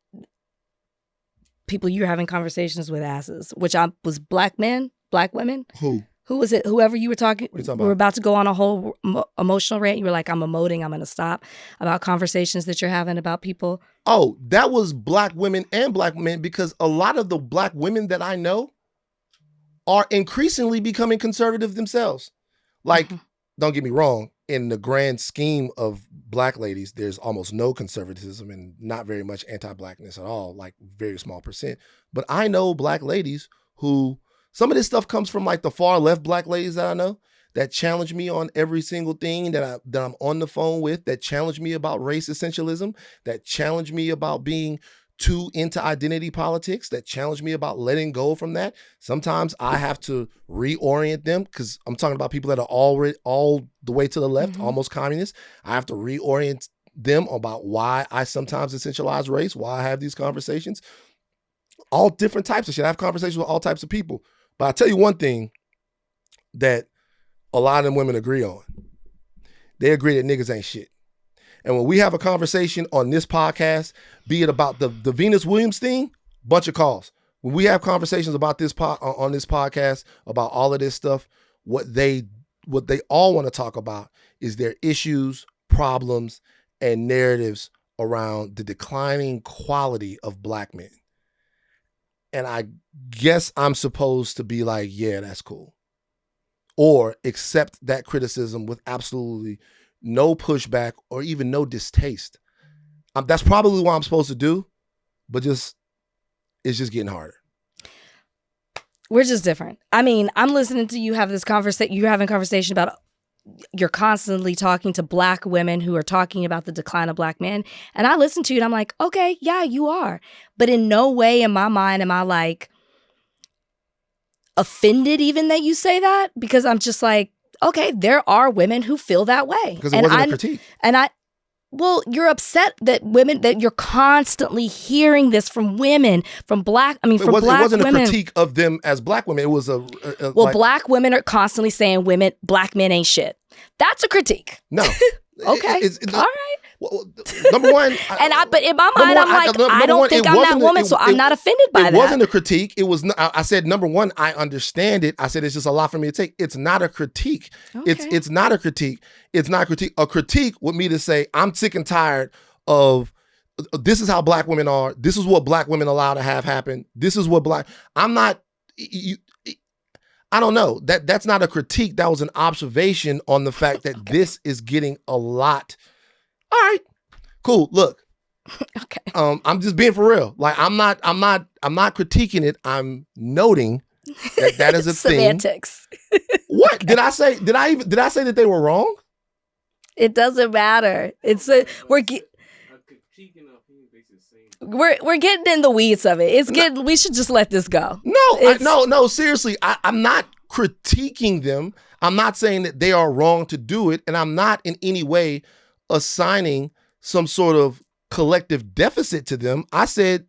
Speaker 2: people you're having conversations with asses, which was black men, black women. Who was it? Whoever you were talking, we were about to go on a whole emotional rant. You were like, I'm emoting, I'm going to stop, about conversations that you're having about people.
Speaker 1: Oh, that was black women and black men, because a lot of the black women that I know are increasingly becoming conservative themselves. Like, don't get me wrong, in the grand scheme of black ladies, there's almost no conservatism and not very much anti-blackness at all, like very small percent. But I know black ladies who Some of this stuff comes from like the far left black ladies that I know that challenge me on every single thing that I'm on the phone with, that challenge me about race essentialism, that challenge me about being too into identity politics, that challenge me about letting go from that. Sometimes I have to reorient them because I'm talking about people that are already all the way to the left, almost communist. I have to reorient them about why I sometimes essentialize race, why I have these conversations. All different types of shit. I have conversations with all types of people. But I'll tell you one thing that a lot of them women agree on. They agree that niggas ain't shit. And when we have a conversation on this podcast, be it about the Venus Williams thing, bunch of calls. When we have conversations about this on this podcast, about all of this stuff, what they all want to talk about is their issues, problems, and narratives around the declining quality of black men. And I guess I'm supposed to be like, yeah, that's cool. Or accept that criticism with absolutely no pushback or even no distaste. That's probably what I'm supposed to do, but it's just getting harder.
Speaker 2: We're just different. I mean, I'm listening to you have this conversation. You're having a conversation about, you're constantly talking to black women who are talking about the decline of black men. And I listen to you and I'm like, okay, yeah, you are. But in no way in my mind am I like offended even that you say that, because I'm just like, okay, there are women who feel that way.
Speaker 1: Because it wasn't a critique.
Speaker 2: Well, you're upset that you're constantly hearing this from women, from black women. It
Speaker 1: wasn't a critique of them as black women. It was
Speaker 2: black women are constantly saying black men ain't shit. That's a critique.
Speaker 1: No.
Speaker 2: Okay. All right.
Speaker 1: Well, number one,
Speaker 2: but in my mind, I'm like, I don't think I'm that woman, so I'm not offended by that.
Speaker 1: It wasn't a critique. It was. I said, number one, I understand it. I said it's just a lot for me to take. It's not a critique. Okay. It's not a critique. It's not a critique. A critique would me to say I'm sick and tired of this is how black women are. This is what black women allow to have happen. This is what black. I'm not. I don't know. That's not a critique. That was an observation on the fact that this is getting a lot. All right, cool. Look,
Speaker 2: okay.
Speaker 1: I'm just being for real. Like I'm not critiquing it. I'm noting that is a
Speaker 2: semantics.
Speaker 1: Thing. What did I say? Did I say that they were wrong?
Speaker 2: It doesn't matter. We're getting in the weeds of it. We should just let this go.
Speaker 1: No. Seriously, I'm not critiquing them. I'm not saying that they are wrong to do it, and I'm not in any way assigning some sort of collective deficit to them. I said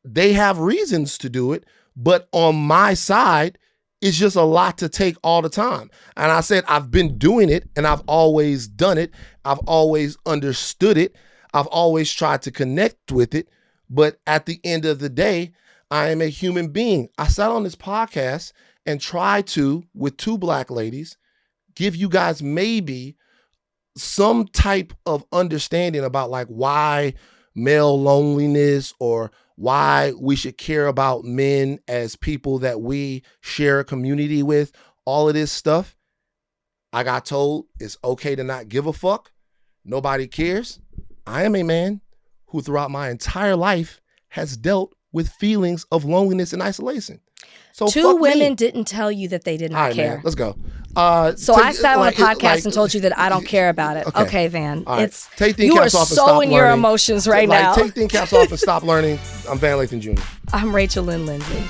Speaker 1: they have reasons to do it, but on my side, it's just a lot to take all the time. And I said, I've been doing it and I've always done it. I've always understood it. I've always tried to connect with it. But at the end of the day, I am a human being. I sat on this podcast and tried to, with two black ladies, give you guys maybe some type of understanding about like why male loneliness or why we should care about men as people that we share a community with, all of this stuff. I got told it's okay to not give a fuck. Nobody cares. I am a man who throughout my entire life has dealt with feelings of loneliness and isolation. So
Speaker 2: two women didn't tell you that they did not care.
Speaker 1: Man, let's go.
Speaker 2: So I sat on a podcast and told you that I don't care about it. Okay, Van.
Speaker 1: Right. Take the
Speaker 2: you are
Speaker 1: caps off and
Speaker 2: so
Speaker 1: stop
Speaker 2: in
Speaker 1: learning.
Speaker 2: Your emotions right now.
Speaker 1: Take the caps off and stop learning. I'm Van Lathan Jr.
Speaker 2: I'm Rachel Lynn Lindsay.